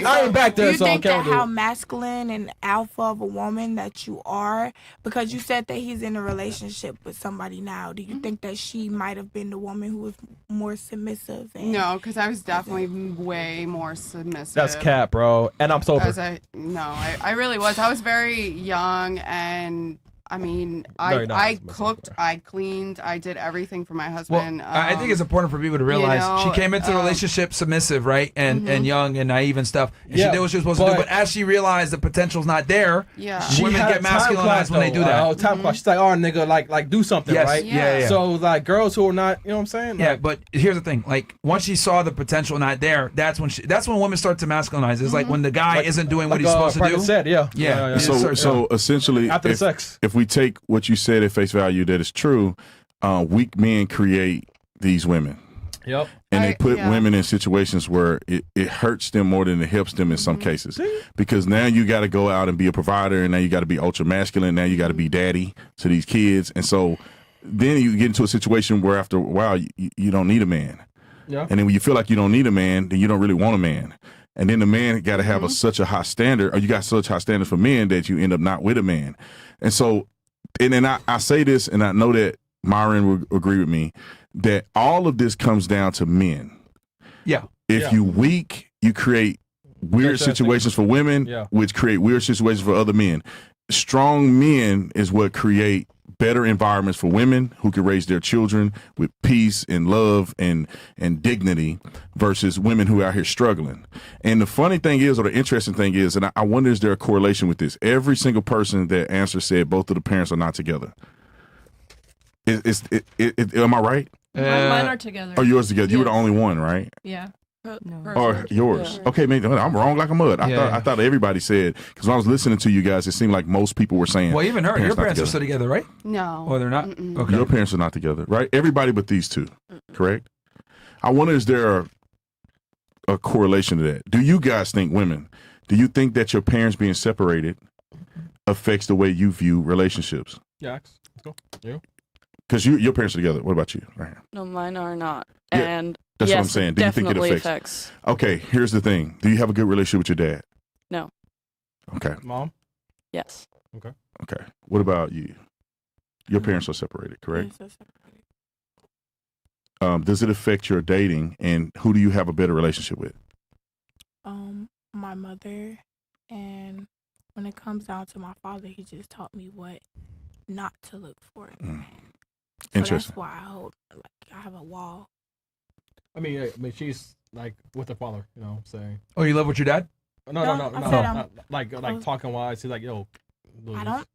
I ain't back there, do you so I think can't that do how it. masculine and alpha of a woman that you are, because you said that he's in a relationship with somebody now, do you think that she might have been the woman who was more submissive? No, because I was definitely way more submissive. That's cap, bro. And I'm sober. I really was. I was very young and I mean, I cooked, I cleaned, I did everything for my husband. Well, I think it's important for people to realize she came into the relationship submissive, right, and young and naive and stuff. And she did what she was supposed to do. But as she realized the potential's not there, women get masculinized when they do that. Time clock. She's like, oh, nigga, like do something, right? Yeah. So like girls who are not, you know what I'm saying? Yeah, but here's the thing: like once she saw the potential not there, that's when women start to masculinize. It's like when the guy isn't doing what he's supposed to do. Said, yeah. So essentially, after the sex, if we take what you said at face value that is true, weak men create these women. Yep. And they put women in situations where it hurts them more than it helps them in some cases. Because now you got to go out and be a provider, and now you got to be ultra masculine, now you got to be daddy to these kids. And so then you get into a situation where after a while you don't need a man. Yeah. And then when you feel like you don't need a man, then you don't really want a man. And then the man got to have such a high standard, or you got such high standards for men that you end up not with a man. And so, and then I say this, and I know that Myron will agree with me, that all of this comes down to men. Yeah. If you weak, you create weird situations for women, which create weird situations for other men. Strong men is what create better environments for women who can raise their children with peace and love and dignity versus women who are out here struggling. And the funny thing is, or the interesting thing is, and I wonder, is there a correlation with this? Every single person that answered said both of the parents are not together. Am I right? Mine are together. Or yours together? You were the only one, right? Yeah. Or yours? Okay, maybe I'm wrong like a mud. I thought everybody said, because when I was listening to you guys, it seemed like most people were saying. Well, even her, your parents are not still together, right? No. Oh, they're not. Okay. Your parents are not together, right? Everybody but these two, correct? I wonder, is there a correlation to that? Do you guys think, women, do you think that your parents being separated affects the way you view relationships? Yeah, let's go. You? Because your parents are together. What about you? Right here. No, mine are not. Yeah, And that's yes, what I'm saying. Do you think it definitely affects? Okay, here's the thing. Do you have a good relationship with your dad? No. Okay. Mom? Yes. Okay. Okay. What about you? Your parents are separated, correct? Does it affect your dating, and who do you have a better relationship with? My mother, and when it comes down to my father, he just taught me what not to look for. So Interesting. that's why I have a wall. I mean, she's like with her father, you know what I'm saying? Oh, you live with your dad? No. I said, Like talking wise, he's like, yo. I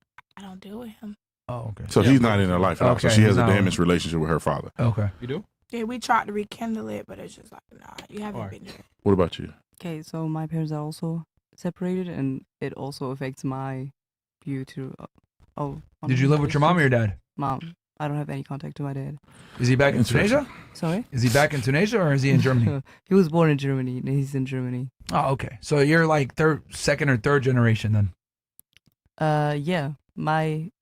don't deal with him. Oh, okay. So he's not in her life at all. So Okay, she has he's a not- damaged relationship with her father. Okay. You do? Yeah, we tried to rekindle it, but it's just like, nah, you haven't Alright. been here. What about you? Okay, so my parents are also separated, and it also affects my view to. Did you live with your mom or your dad? Mom. I don't have any contact to my dad. Is he back in Tunisia? Sorry? Is he back in Tunisia or is he in Germany? He was born in Germany, and he's in Germany. Oh, okay. So you're like second or third generation then? Yeah.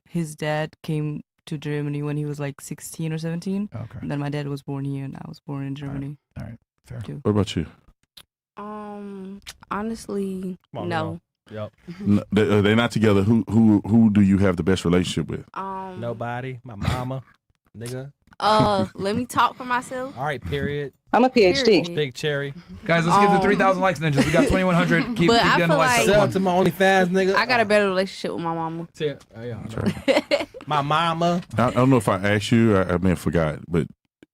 His dad came to Germany when he was like 16 or 17. Okay. And then my dad was born here, and I was born in Germany. All right. Fair. Too. What about you? Honestly, Come on, no. girl. Yep. They're not together. Who do you have the best relationship with? Nobody. My mama. Nigga. Let me talk for myself. All right, period. I'm a PhD. Big cherry. Guys, let's get to 3,000 likes, ninjas. We got 2,100. Keep But I getting the feel likes. like- Sell to my OnlyFans, nigga. I got a better relationship with my mama. My mama. I don't know if I asked you. I may have forgot, but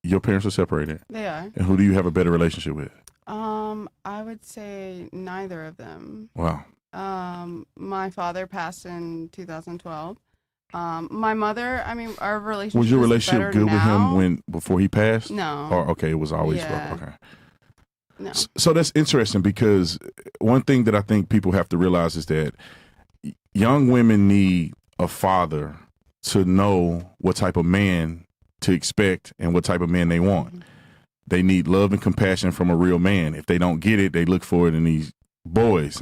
your parents are separated. They are. And who do you have a better relationship with? I would say neither of them. Wow. My father passed in 2012. My mother, I mean, our relationship Was your is relationship better good now. with him before he passed? No. Or okay, it was always Yeah. rough. Okay. No. So that's interesting because one thing that I think people have to realize is that young women need a father to know what type of man to expect and what type of man they want. They need love and compassion from a real man. If they don't get it, they look for it in these boys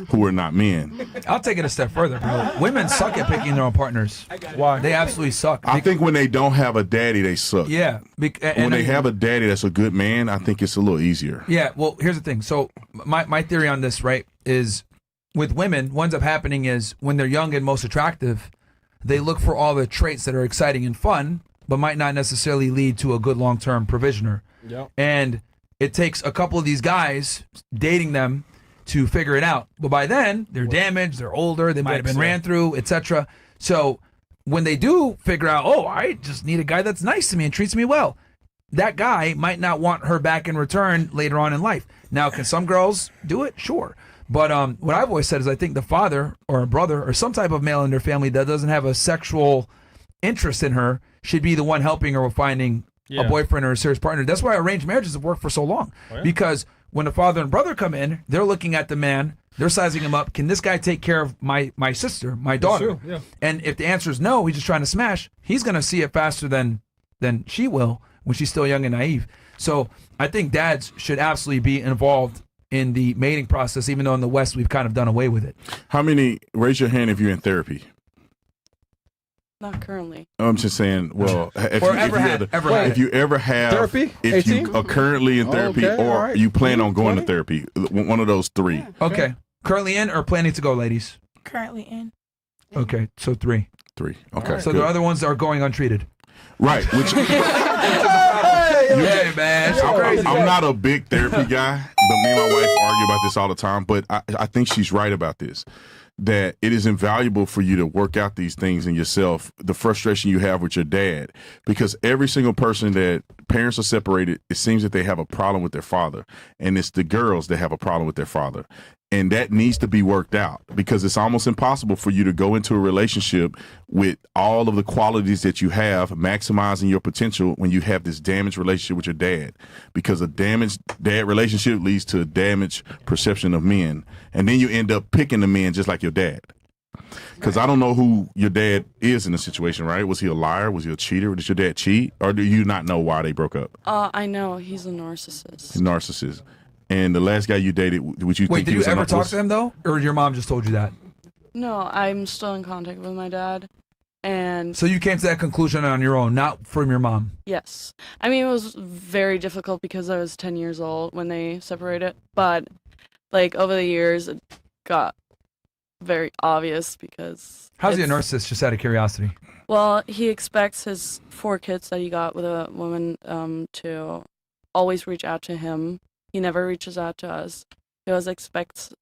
who are not men. I'll take it a step further, bro. Women suck at picking their own partners. Why? They absolutely suck. I think when they don't have a daddy, they suck. Yeah. When they have a daddy that's a good man, I think it's a little easier. Yeah, well, here's the thing. So my theory on this, right, is with women, what ends up happening is when they're young and most attractive, they look for all the traits that are exciting and fun, but might not necessarily lead to a good long-term provisioner. Yep. And it takes a couple of these guys dating them to figure it out. But by then, they're damaged, they're older, they might have been ran through, etc. So when they do figure out, oh, I just need a guy that's nice to me and treats me well, that guy might not want her back in return later on in life. Now, can some girls do it? Sure. But what I've always said is I think the father or a brother or some type of male in their family that doesn't have a sexual interest in her should be the one helping her with finding a boyfriend or a serious partner. That's why arranged marriages have worked for so long. Oh, yeah? Because when the father and brother come in, they're looking at the man, they're sizing him up. Can this guy take care of my sister, my daughter? true, yeah. And if the answer is no, he's just trying to smash, he's going to see it faster than she will when she's still young and naive. So I think dads should absolutely be involved in the mating process, even though in the West we've kind of done away with it. How many, raise your hand if you're in therapy. Not currently. I'm just saying, well, if Or you, ever if you had- had- ever had. if you ever have Therapy? if 18? you are currently in therapy Okay, or all right. you plan on going 20? to therapy, one of those three. Okay. Currently in or planning to go, ladies? Currently in. Okay, so three. Okay. So good. the other ones are going untreated. Right. Which Hey, Yeah, man. She's crazy. I'm not a big therapy guy, but me and my wife argue about this all the time. But I think she's right about this. That it is invaluable for you to work out these things in yourself, the frustration you have with your dad, because every single person that parents are separated, it seems that they have a problem with their father, and it's the girls that have a problem with their father. And that needs to be worked out, because it's almost impossible for you to go into a relationship with all of the qualities that you have, maximizing your potential, when you have this damaged relationship with your dad. Because a damaged dad relationship leads to a damaged perception of men. And then you end up picking the men just like your dad. Because I don't know who your dad is in the situation, right? Was he a liar? Was he a cheater? Did your dad cheat? Or do you not know why they broke up? I know. He's a narcissist. He's a narcissist. And the last guy you dated, would you Wait, think did he you was ever an talk to him though, or your mom just told you that? No, I'm still in contact with my dad. And So you came to that conclusion on your own, not from your mom. yes. I mean, it was very difficult because I was 10 years old when they separated. But, like, over the years, it got very obvious because... How's he a it's- narcissist? Just out of curiosity. Well, he expects his 4 kids that he got with a woman to always reach out to him. He never reaches out to us. He always expects...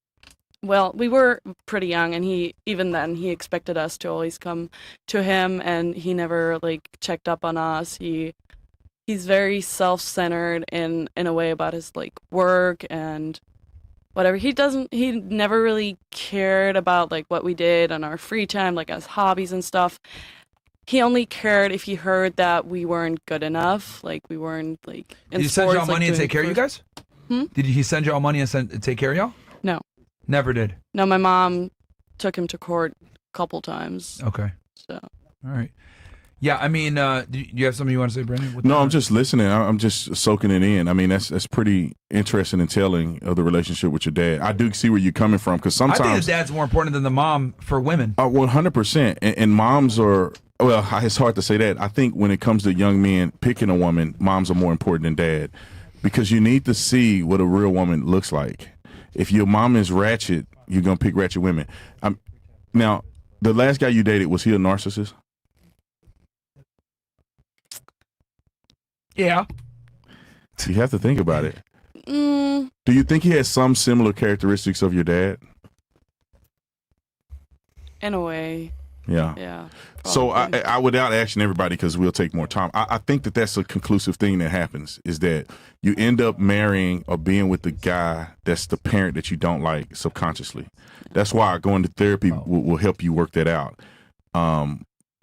Well, we were pretty young, and even then, he expected us to always come to him, and he never, like, checked up on us. He's very self-centered in a way about his, like, work and whatever. He never really cared about, like, what we did on our free time, like, as hobbies and stuff. He only cared if he heard that we weren't good enough, like, we weren't, like, in Did he send sports, y'all like, money and doing take care of you guys? Did he send y'all money and take care of y'all? No. Never did. No, my mom took him to court a couple times. Okay. So. All right. Yeah, I mean, do you have something you want to say, Brandon? No, I'm just listening. I'm just soaking it in. I mean, that's pretty interesting and telling of the relationship with your dad. I do see where you're coming from, because sometimes I think the dad's more important than the mom for women. 100%. And moms are, well, it's hard to say that. I think when it comes to young men picking a woman, moms are more important than dad, because you need to see what a real woman looks like. If your mom is ratchet, you're gonna pick ratchet women. Now, the last guy you dated, was he a narcissist? Yeah. You have to think about it. Mm, Do you think he has some similar characteristics of your dad? in a way. Yeah. Yeah. So I without asking everybody, because we'll take more time, I think that that's a conclusive thing that happens, is that you end up marrying or being with the guy that's the parent that you don't like subconsciously. That's why going to therapy will help you work that out.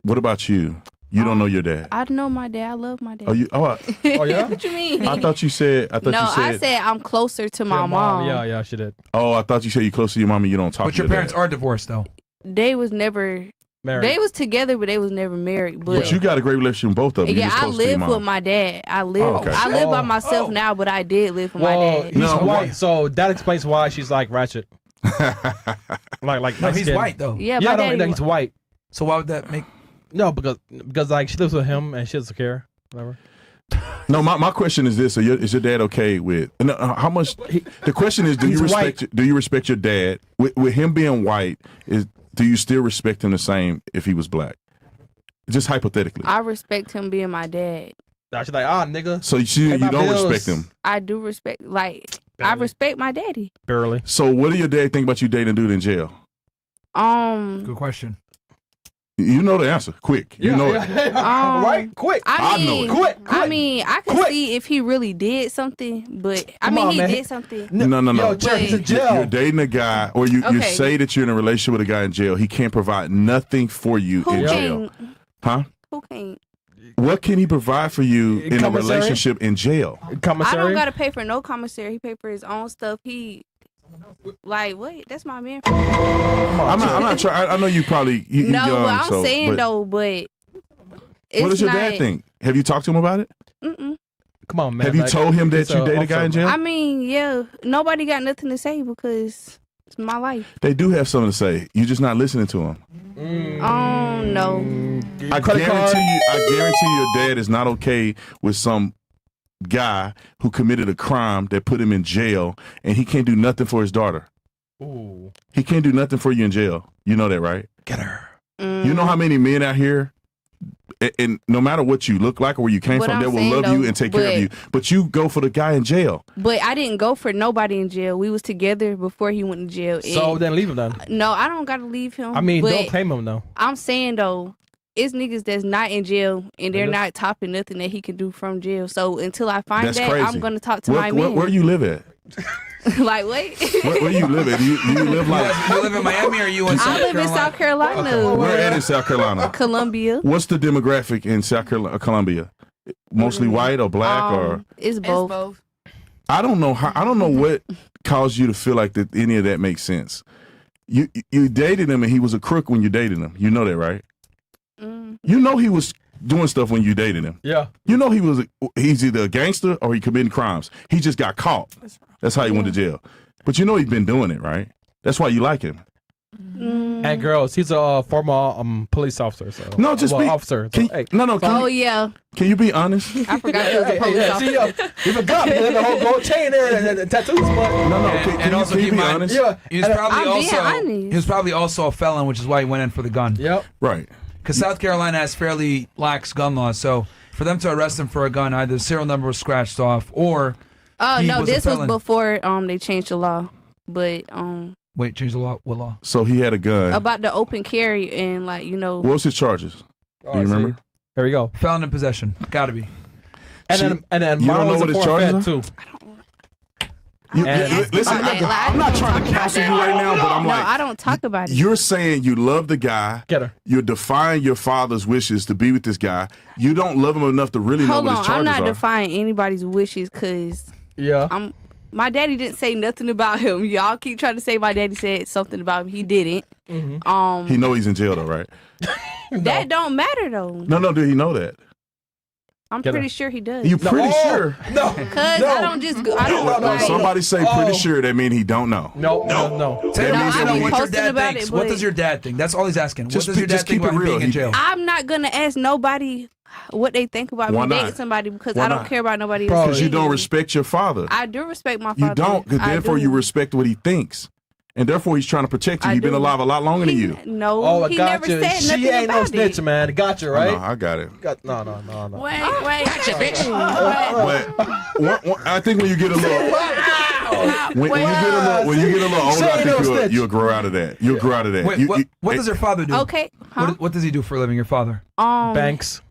What about you? You don't know your dad. I know my dad. I love my dad. Oh, yeah? What you mean? I thought you said. I said I'm closer to my mom. Yeah, she did. Oh, I thought you said you're close to your mom and you don't talk But to your your parents dad. are divorced, though. They was never married. They was together, but they was never married. But you got a great relationship with both of them. Yeah, I live with my dad. I live by myself now, but I did live with my dad. He's white, so that explains why she's like ratchet. like No, he's skin. white though. Yeah, my daddy no, he's white. So why would that make? No, because like she lives with him and she doesn't care. Whatever. No, my question is this: is your dad okay with? No, how much? The question is, do you respect your dad with him being white? Do you still respect him the same if he was black? Just hypothetically. I respect him being my dad. She's like, nigga. So you don't respect him. I do respect, I respect my daddy. Barely. So what do your dad think about you dating a dude in jail? Good question. You know the answer. Quick. You know it. Right? Quick. I mean, know it. I mean, I can see if he really did something, but he did something. No. Yo, Jared, he's in jail. You're dating a guy, or you Okay. say that you're in a relationship with a guy in jail. He can't provide nothing for you in jail. Huh? Who can't? What can he provide for you in a Commissary? relationship in jail? I don't gotta pay for no commissary. He pay for his own stuff. Wait, that's my man. I'm not trying. I know you probably you No, young, but I'm so, saying but though, but what does your dad think? Have you talked to him about it? Mm-mm. Come on, man. Have you told him that you date a guy in jail? I mean, yeah, nobody got nothing to say because it's my life. They do have something to say. You're just not listening to them. Oh no. I guarantee your dad is not okay with some guy who committed a crime that put him in jail, and he can't do nothing for his daughter. Ooh. He can't do nothing for you in jail. You know that, right? Get her. You know how many men out here and no matter what you look like or where you came But from, I'm they will saying, love you though, and take care of but- you. But you go for the guy in jail. But I didn't go for nobody in jail. We was together before he went to jail. So and- then leave him then. No, I don't gotta leave him. I mean, but don't claim him though. I'm saying though, it's niggas that's not in jail and they're Niggas? not topping nothing that he can do from jail. So until I find That's that, crazy. I'm gonna talk to my man. Where you live at? Like, wait. Where you live at? Do you live like? You live in Miami or you in South I live Carolina? in South Carolina. Where at in South Carolina? Columbia. What's the demographic in South Carolina, Columbia? Mostly white or black or? It's both. I don't know how. I don't know what caused you to feel like that any of that makes sense. You dated him and he was a crook when you dated him. You know that, right? You know he was doing stuff when you dated him. Yeah. You know he's either a gangster or he committing crimes. He just got caught. That's how he went to jail. But you know he's been doing it, right? That's why you like him. And girls, he's a former police officer. So No, just be officer. Can, So, hey, no. Oh yeah. Can you be honest? I forgot he was a police officer. you forgot he had the whole gold chain there and tattoos, but No. And also keep in mind, Yeah. he was probably I'm being also honest. he was probably also a felon, which is why he went in for the gun. Yep. Right. Because South Carolina has fairly lax gun laws, so for them to arrest him for a gun, either the serial number was scratched off or Oh he no, was a this was felon. before they changed the law. But Wait, change the law. What law? So he had a gun. about the open carry and like, you know, What was his charges? Do you remember? Here we go. Felon in possession. Gotta be. And then You don't Myron know was what a his former charges fan are? too. Listen, I'm not trying to counsel you right now, but I'm no, like, I don't talk about it. you're saying you love the guy. Get her. You're defying your father's wishes to be with this guy. You don't love him enough to really know Hold what on, his charges I'm not are. defying anybody's wishes because Yeah. my daddy didn't say nothing about him. Y'all keep trying to say my daddy said something about him. He didn't. He know he's in jail though, right? That don't matter though. No. Did he know that? I'm Get her. pretty sure he does. You pretty sure? No. Cause I don't just go. I don't When like. somebody say pretty sure, that mean he don't know. No. Tell That me means I that be means- what your posting dad about thinks. it, What but- does your dad think? That's all he's asking. Just What does your dad just think keep it about him being real. in jail? I'm not gonna ask nobody what they think about Why me not? dating somebody because Why I don't not? care about nobody Bro, else. Because you don't respect your father. I do respect my father. You don't, because I therefore do. you respect what he thinks. And therefore he's trying to protect you. I He's been do. alive a lot longer than you. No, Oh, I he got never you. said nothing She ain't no about snitch, it. man. Got you, right? No, I got it. No. Wait, gotcha, bitch. But I think when you get a little, when you get a little older, She I ain't no think snitch. you'll grow out of that. You'll grow out of that. Wait, You- what does your father do? Okay, huh? What does he do for a living? Your father? Banks.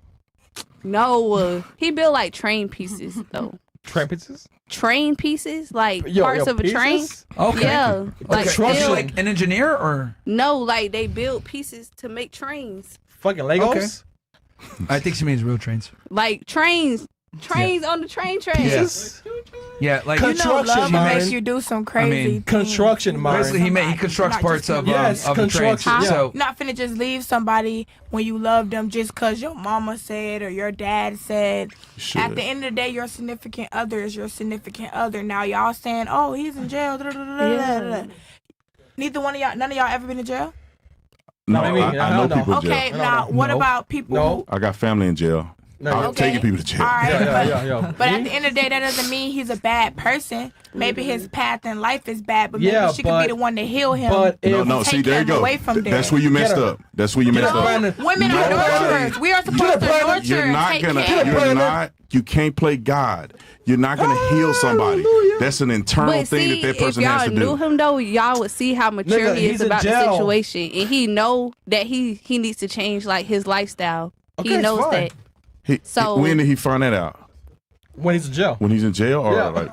No, he built like train pieces though. Train pieces? Train pieces, like Yo, parts of a train. pieces? Okay. Yeah, like Is he still- like an engineer or? no, like they build pieces to make trains, Fucking Legos? Okay. I think she means real trains. like trains on the train tracks. Yes. Yeah, like You know, Construction, love Myron. makes you do some crazy mean, Construction, things. Myron. basically he constructs Not parts just of Yes, of the trains. construction, yeah. So Not finna just leave somebody when you love them just cause your mama said or your dad said. Should. At the end of the day, your significant other is your significant other. Now y'all saying, "Oh, he's in jail." Da, da, da, da, da, da. Neither one of y'all, none of y'all ever been in jail. No, I mean, I know hell no. people in jail. Okay, now what No. about people? No. I got family in jail. No, I'm Okay. taking people to jail. All right, Yeah. but at the end of the day, that doesn't mean he's a bad person. Maybe his path in life is bad, but Yeah, maybe she could but- be the one to heal him. But if No, take see, there you him go. away from That's there. where you messed Get her. up. That's where you messed her, up. Brandon. Women are nurturers. We are supposed to nurture You're and not take gonna. care. You can't play God. You're not gonna heal somebody. That's an internal But thing see, that if person y'all has to knew do. him though, y'all would see how mature Nigga, he he's is in about the jail. situation, and he know that he needs to change like his lifestyle. Okay, He it's knows fine. that. So- When did he find that out? when he's in jail. When he's in jail, or Yeah. like?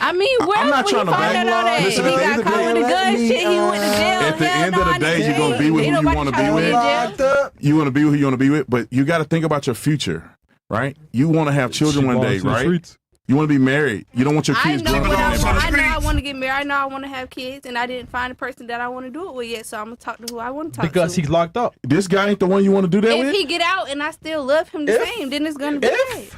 I mean, where I'm not when trying you to find bang out that Listen, he at the got end of the caught day, with a gun shit, he went to jail. At the Hell end no, of the I day, didn't. you're gonna be with Ain't who you nobody want to trying be be in with. jail. You want to be who you want to be with, but you got to think about your future, right? You want to have children She one balls day, to the right? streets. You want to be married. You don't want your I kids know growing what up I in want. that I know I want to get married. I know I want to have kids, and I didn't find a person that I want to do it with yet. So I'm gonna talk to who I want to talk Because to. he's locked up. This guy ain't the one you want to do that If with. he get out and I still love him the If- same, then it's gonna be right.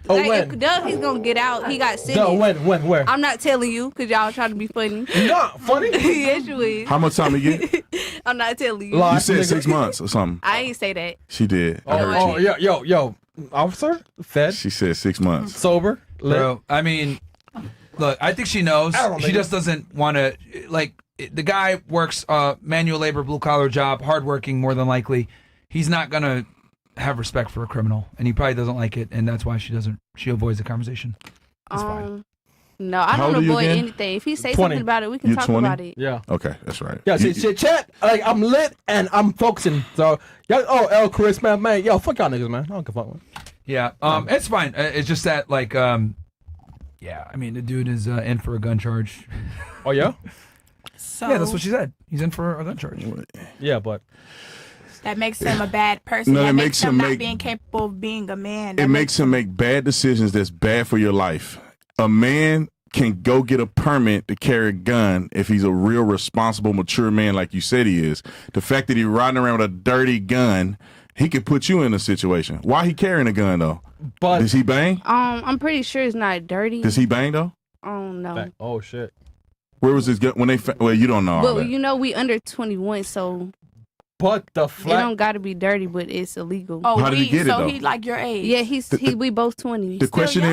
Oh, Like, when? if Doug, he's gonna get out. He got sentenced. No, when, where? I'm not telling you because y'all trying to be funny. Not funny. Yes, you is. How much time you get? I'm not telling you. Lie. You said nigga. 6 months or something. I ain't say that. She did. I heard Oh, you. yo, officer, fed, She said 6 months. sober, lit. bro, I mean, look, I think she knows. I don't know, She nigga. just doesn't want to. Like the guy works manual labor, blue collar job, hardworking more than likely. He's not gonna have respect for a criminal, and he probably doesn't like it, and that's why she avoids the conversation. That's fine. No, I How old don't are you avoid again? anything. If he say 20. something about it, we can You talk 20? about it. Yeah. Okay, that's right. Yeah, see, chat. Like I'm lit and I'm focusing. So y'all, El Chris, man, yo, fuck y'all niggas, man. I don't give a fuck, man. Yeah, it's fine. It's just that, like, yeah, I mean, the dude is in for a gun charge. Oh yeah. So Yeah, that's what she said. He's in for a gun charge. Yeah, but that makes him a bad person. No, that it makes makes him him not make- being capable of being a man. It That makes him make bad decisions that's bad for your life. A man can go get a permit to carry a gun if he's a real responsible, mature man like you said he is. The fact that he's riding around with a dirty gun, he could put you in a situation. Why he carrying a gun though? But does he bang? I'm pretty sure it's not dirty. Does he bang though? I don't know. Oh shit. Where was his gun when they? Well, you don't know. all But that. you know we under 21, so But the it don't got to be dirty, but it's illegal. Oh, How did he get it, so though? he like your age. Yeah, we both 20. The question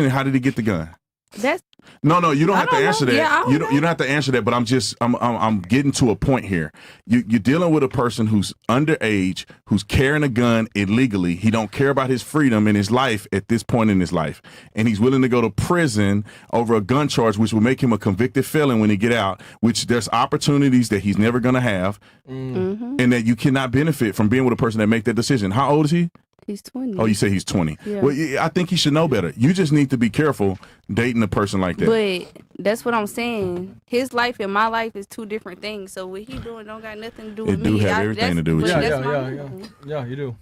is, how did he get the gun? That's No, you don't have to don't answer know. that. Yeah, I don't you don't have to answer that. But I'm getting to a point here. You're dealing with a person who's underage, who's carrying a gun illegally. He don't care about his freedom and his life at this point in his life, and he's willing to go to prison over a gun charge, which will make him a convicted felon when he get out. Which there's opportunities that he's never gonna have, and that you cannot benefit from being with a person that make that decision. How old is he? He's 20. Oh, you say he's 20. Yeah. Well, I think he should know better. You just need to be careful dating a person like that. But that's what I'm saying. His life and my life is two different things. So what he doing don't got nothing to do with It do me. have everything to do with but you. that's my Yeah, man. yeah, you do.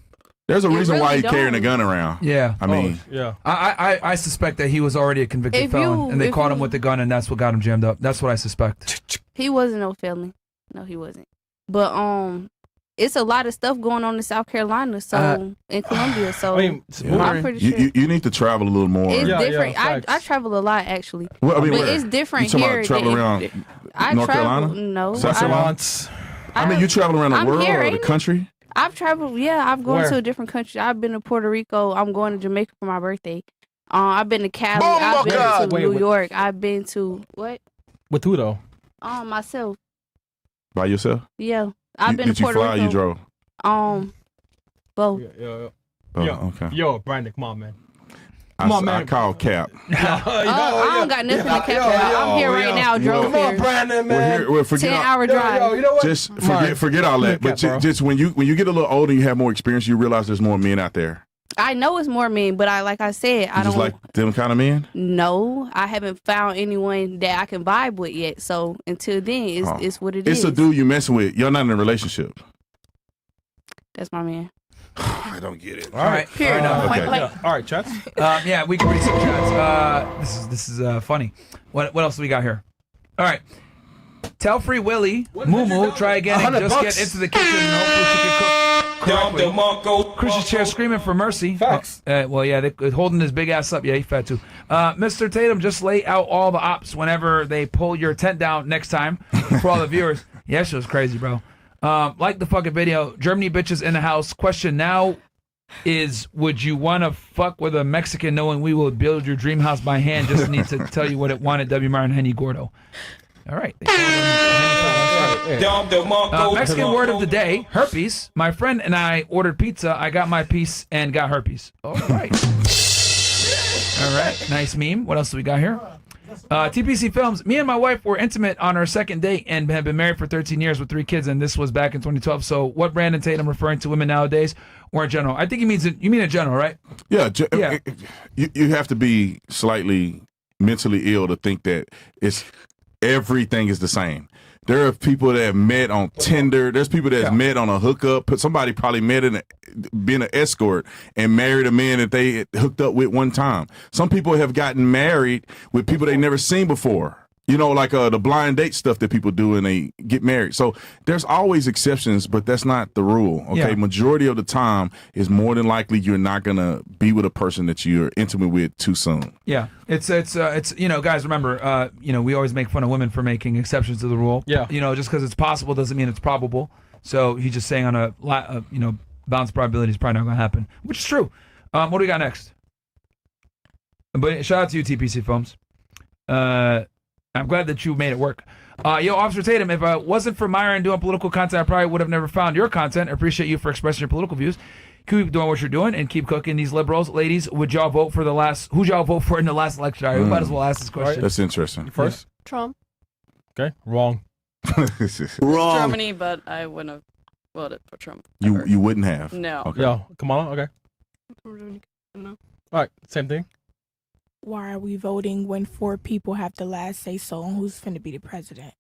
There's a It reason why really he's carrying a don't. gun around. Yeah. I mean, Yeah. I suspect that he was already a convicted If felon, you- and they if caught him you- with the gun, and that's what got him jammed up. That's what I suspect. He wasn't no felon. No, he wasn't. But it's a lot of stuff going on in South Carolina, so in Columbia. So I'm pretty sure you need to travel a little more. it's different. I travel a lot actually. Well, I mean, but where? it's different You talking here. about travel than- around I North travel, Carolina? No, South Carolina? I mean, you travel around the I'm world here, or the ain't country? I've traveled. Yeah, I've gone Where? to a different country. I've been to Puerto Rico. I'm going to Jamaica for my birthday. I've been to Cali. I've been to New York. I've been to what? With who though? Myself. By yourself? Yeah, I've been Did to you Puerto fly or Rico. you drove? Both. Yo, Oh, okay. Yo, Brandon, come on, man. I, Come on, I man. called Cap. I don't got nothing to catch up. I'm here right now. Drove Come on, here. Brandon, We're man. here. Well, forget 10-hour drive. You know what? Just forget all that. But Cap, bro. just when you get a little older, and you have more experience. You realize there's more men out there. I know it's more men, but like I said, I You just don't like them kind of men. know. I haven't found anyone that I can vibe with yet. So until then, it's what it is. It's a dude you messing with. Y'all not in a relationship. That's my man. I don't get it. All right, fair enough. Okay. Yeah. All right, chats. Yeah, we can read some chats. This is funny. What else do we got here? All right. Tell Free Willy, Moo try again and just $100. get into the kitchen and hopefully she can cook correctly. Christian's chair screaming for mercy. Facts. Well, yeah, they're holding his big ass up. Yeah, he fat too. Mr. Tatum, just lay out all the ops whenever they pull your tent down next time for all the viewers. Yeah, shit was crazy, bro. Like the fucking video. Germany bitches in the house. Question now is, would you want to fuck with a Mexican knowing we will build your dream house by hand? Just need to tell you what it wanted. W. Myron Henny Gordo. All right. Mexican word of the day, herpes. My friend and I ordered pizza. I got my piece and got herpes. All right. All right. Nice meme. What else do we got here? TPC Films. Me and my wife were intimate on our second date and have been married for 13 years with 3 kids, and this was back in 2012. So what Brandon Tatum referring to women nowadays or in general? I think he means you mean in general, right? Yeah. Yeah. You have to be slightly mentally ill to think that everything is the same. There are people that have met on Tinder. There's people that have met on a hookup. Somebody probably met in being an escort and married a man that they hooked up with one time. Some people have gotten married with people they never seen before. You know, like the blind date stuff that people do and they get married. So there's always exceptions, but that's not the rule. Okay, Yeah. Majority of the time is more than likely you're not gonna be with a person that you're intimate with too soon. Yeah, it's guys, remember, we always make fun of women for making exceptions to the rule. Yeah. Just because it's possible doesn't mean it's probable. So he's just saying on a balanced probability is probably not going to happen, which is true. What do we got next? But shout out to you, TPC Films. I'm glad that you made it work. Officer Tatum, if it wasn't for Myron doing political content, I probably would have never found your content. I appreciate you for expressing your political views. keep doing what you're doing and keep cooking these liberals. Ladies, who'd y'all vote for in the last election? All right, we might as well ask this question. That's interesting. First? Trump. Okay, wrong. Wrong. Germany, but I wouldn't have voted for Trump. You wouldn't have. No. Okay. Yo, Kamala. Okay. All right, same thing. Why are we voting when 4 people have the last say so on who's finna be the president?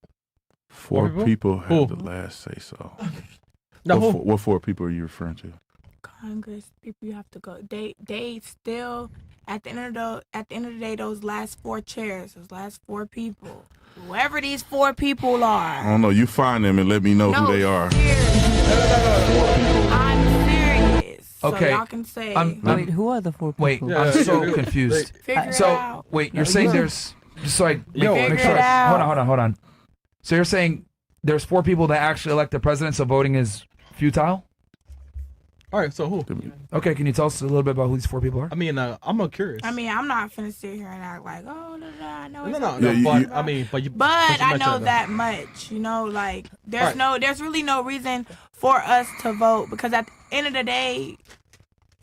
4 people have Who? the last say so. No, who? What 4 people are you referring to? Congress people, you have to go. They still at the end of the day, those last 4 chairs, those last 4 people, whoever these 4 people I are. don't know. You find them and let me know who they are. I'm serious. So Okay. y'all can say. Wait, who are the 4 people? Wait, I'm so confused. Figure it So out. wait, you're saying there's just so I Yo, make Figure sure. it out. Hold on. So you're saying there's 4 people that actually elect the president, so voting is futile? All right, so who? Okay, can you tell us a little bit about who these 4 people are? I mean, I'm curious. I mean, I'm not finna sit here and act like, oh, I know. No, it's no, not- no. Yeah, but you- I mean, but you. But you I mentioned know it, though. that much, like there's Right. there's really no reason for us to vote because at the end of the day,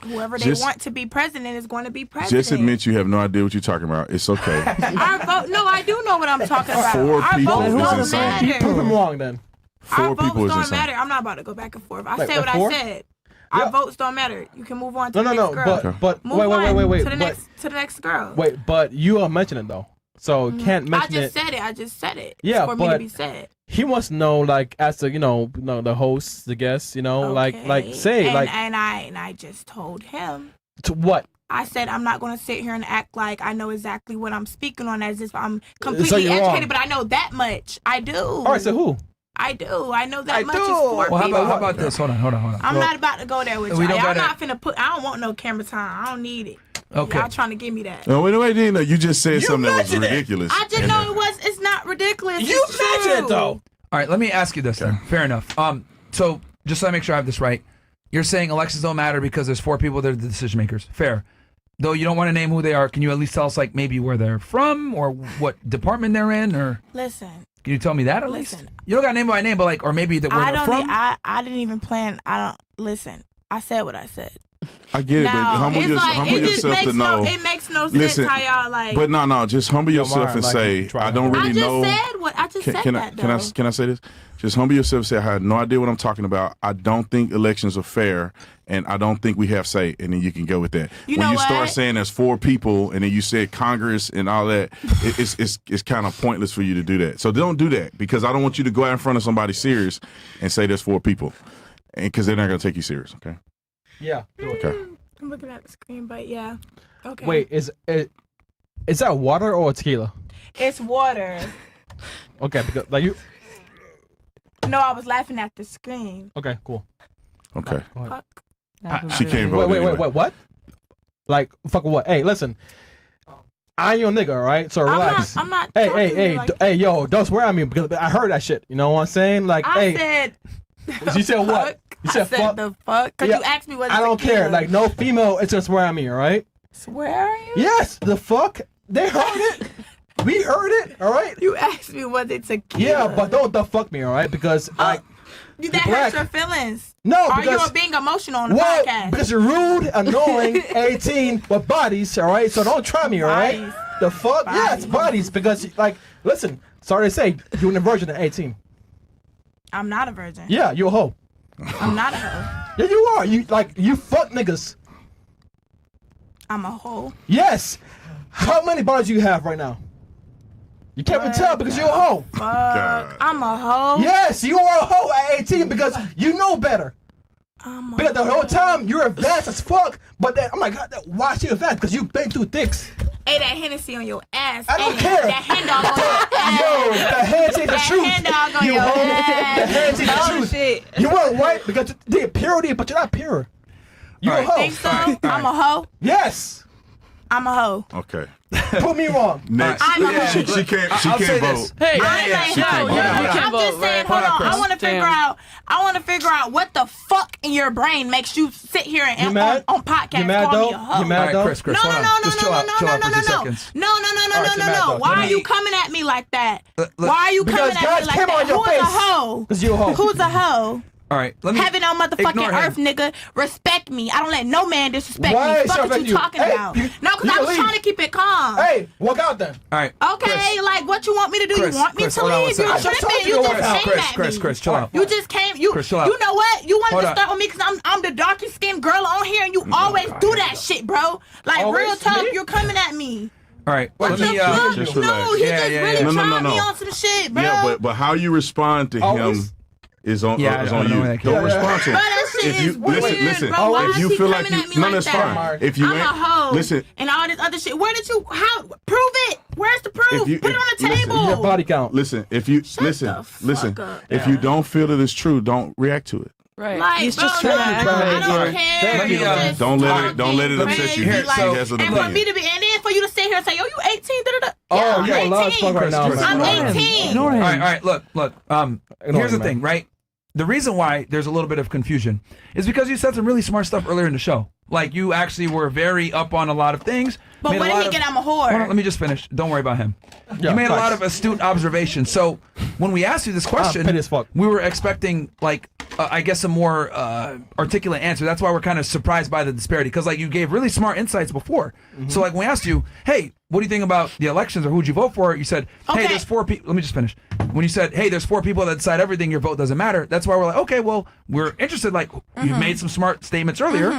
whoever they Just- want to be president is going to be president. Just admit you have no idea what you're talking about. It's okay. Our vote, no, I do know what I'm talking about. 4 Our people votes is don't insane. Prove him matter. wrong then. 4 Our people votes is don't insane. matter. I'm not about to go back and forth. I Like, said what like 4? I said. Our votes don't matter. You can move on to No, the no, next no. girl. But Move wait, on wait. to the next girl. Wait, but you are mentioning it though, so can't I mention just it. said it. I just said it. Yeah, for me to but be said. he wants to know, like, as the the host, the guest, like say and, like and I just told him. to what. I said I'm not going to sit here and act like I know exactly what I'm speaking on as if I'm So completely you're educated, wrong. but I know that much. I do. All right, so who? I do. I know that I much do. is 4 Well, how people. about this? Hold on. I'm Well, not about to go there with we y'all. don't Y'all gotta- not finna put. I don't want no camera time. I don't need it. Okay. Y'all trying to give me that. No, wait, Dina. You just said something that was mentioned it. ridiculous. I just And, know it's not ridiculous. You It's mentioned true. it though. All right, let me ask you this then. Fair enough. So just so I make sure I have this right, you're saying elections don't matter because there's 4 people that are the decision makers. Fair. Though you don't want to name who they are, can you at least tell us like maybe where they're from or what department they're in, or Listen. can you tell me that at least? Listen. You don't got to name by name, but like, or maybe where I they're don't. from. I didn't even plan. I don't listen. I said what I said. I get it, but Now, humble, it's like, humble it just yourself makes to know. it makes no sense Listen, how y'all like. But no, just humble yourself Myron, and like, say, try I don't to- really I just know. said what I just said Can that I though. can I say this? Just humble yourself and say I have no idea what I'm talking about. I don't think elections are fair, and I don't think we have say. And then you can go with that. You when know you start what? saying there's 4 people, and then you said Congress and all that, it's kind of pointless for you to do that. So don't do that because I don't want you to go out in front of somebody serious and say there's 4 people, and because they're not going to take you serious. Okay. Yeah. Okay. I'm looking at the screen, but yeah. Okay. Wait, is that water or tequila? It's water. Okay, because like you. No, I was laughing at the screen. Okay, cool. Okay. Go ahead. Fuck. She can't vote. Wait, anyway. what? Like fucking what? Hey, listen. I ain't your nigga, all right? So relax. I'm not. Hey, talking to you like hey, yo, don't swear at me because I heard that shit. You know what I'm saying? Like, I hey, said. you said what? Fuck. You said I said fuck. the fuck. Cause Yeah, you asked me what. I don't care. Like, no female is gonna swear at me, all right? Swear you? Yes, the fuck. They heard it. We heard it, all right? You asked me was it tequila. Yeah, but don't the fuck me, all right? Because like, that black. hurts your feelings. no, Are because you being emotional on the well, podcast? because you're rude, annoying, 18 with bodies, all right? So don't try me, all right? Bodies. The fuck? Yes, bodies. Because like, listen, sorry to say, you're a virgin at 18. I'm not a virgin. Yeah, you a hoe. I'm not a hoe. Yeah, you are. You fuck niggas. I'm a hoe. Yes. How many bodies do you have right now? You can't even tell because you're a hoe. Fuck. I'm a hoe. Yes, you are a hoe at 18 because you know better. Because the whole time you're advanced as fuck, but then, oh my god, why is she advanced? Because you've been through dicks. Hey, that Hennessy on your ass. I don't Hey, care. That hand dog on your ass. Yo, the hands ain't the That truth. hand dog on You your hoe. ass. The hands ain't the Oh, truth. shit. You weren't white because they're purity, but you're not pure. You're a hoe. Think so? I'm a hoe. Yes. I'm a hoe. Okay. Prove me wrong. Next. I'm a hoe. She can't. She I'll say can't this. vote. Hey, I ain't hoe. I'm just saying. Hold on. I want to figure out. I want to figure out what the fuck in your brain makes you sit here You and mad? on podcast You mad call though? me a hoe. You mad All right, though? Chris, No, hold no, on. no, no, Just no, chill no, out. no, Chill no, out for no, 2 no, no. seconds. No, no, no, no, All no, right, no, you mad no. though. Why Let are me- you coming at me like that? Look, Why are you Because coming at guys me like came that? on your Who's a face. hoe? Because you're a hoe. Who's a hoe? All right, let me Heaven on motherfucking ignore him. earth, nigga. Respect me. I don't let no man disrespect Why me. Fuck should I what you you? talking Hey, about? you- No, because you I was leave. trying to keep it calm. Hey, walk out then. All right. Okay, Chris. like what you want me to do? Chris, you want me Chris, to hold on one leave? You're second. tripping. You just came at me. Chris, chill out. You just came. You Chris, chill out. You know what? You wanted Hold to on. start with me because I'm the darkest skinned girl on here, and you always do that shit, bro. Like Always real talk, me? you're coming at me. All right. What Let the me. fuck? Just No, relax. he Yeah, just yeah, really yeah. No, tried no. me on some shit, bro. Yeah, but how you respond to Always. him is on Yeah, I is don't on know you. where that Don't came from. respond to him. Bro, that shit If you is weird, listen, bro. Why if is you he feel like coming you at me no, like that's that? fine. If you I'm a hoe. ain't listen, And all this other shit. Where did you? How? Prove it. Where's the proof? if you Put it on the listen, table. Your body count. listen, if you the listen, fuck up. if you don't feel that it's true, don't react to it. Right. Like, He's bro, just trying to like, aggravate I you. don't care. Let me, You just Don't let it talking upset you. crazy, Here, like, so- He has an and for opinion. me to be, and then for you to sit here and say, "Yo, you 18?" Da-da-da. Oh, Yeah, you're I'm loud as 18. fuck right now. Chris, I'm man. 18. Ignore him. All right. Look. Ignore Here's the him, man. thing, right? The reason why there's a little bit of confusion is because you said some really smart stuff earlier in the show. Like you actually were very up on a lot of things. But made what a did lot he of- get? I'm a whore. Hold on, let me just finish. Don't worry about him. Yeah, you made a lot facts. of astute observations. So when we asked you this question, petty as fuck. we were expecting like I guess a more articulate answer. That's why we're kind of surprised by the disparity because like you gave really smart insights before. So like when we asked you, hey, what do you think about the elections or who'd you vote for? You said, hey, Okay. there's 4 people. Let me just finish. When you said, hey, there's 4 people that decide everything, your vote doesn't matter. That's why we're like, okay, well, we're interested. Like you made some smart statements earlier.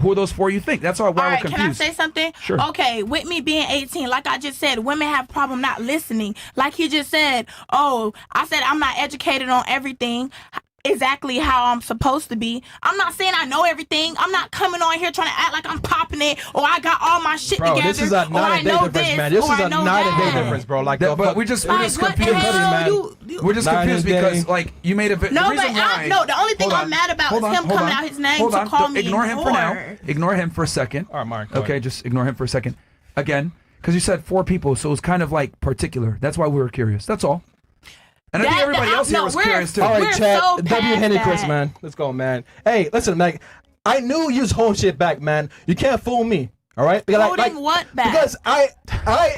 Who are those 4 you think? That's why All we're right, confused. can I say something? Sure. Okay, with me being 18, like I just said, women have a problem not listening. Like he just said, oh, I said I'm not educated on everything exactly how I'm supposed to be. I'm not saying I know everything. I'm not coming on here trying to act like I'm popping it or I got all my shit Bro, together. this is a or I night and day know difference, this, man. This or is I a know night and day that. difference, bro. Like, But we're just Like, what the confused. hell? man. We're just Night confused and day. because like you made a bit. No, the reason but why, no, the only thing Hold I'm on, mad about hold is on, him hold coming on, out his name hold to on. call me Ignore a him for now. whore. Ignore him for a second. All right, Mark. go Okay, ahead. just ignore him for a second. Again, because you said 4 people, so it was kind of like particular. That's why we were curious. That's all. And I think everybody else here was curious too. All right, We're Chad. so W. past Henry Chris, that. man. Let's go, man. Hey, listen, man. I knew you was holding shit back, man. You can't fool me. All right? Because Holding what back? Because I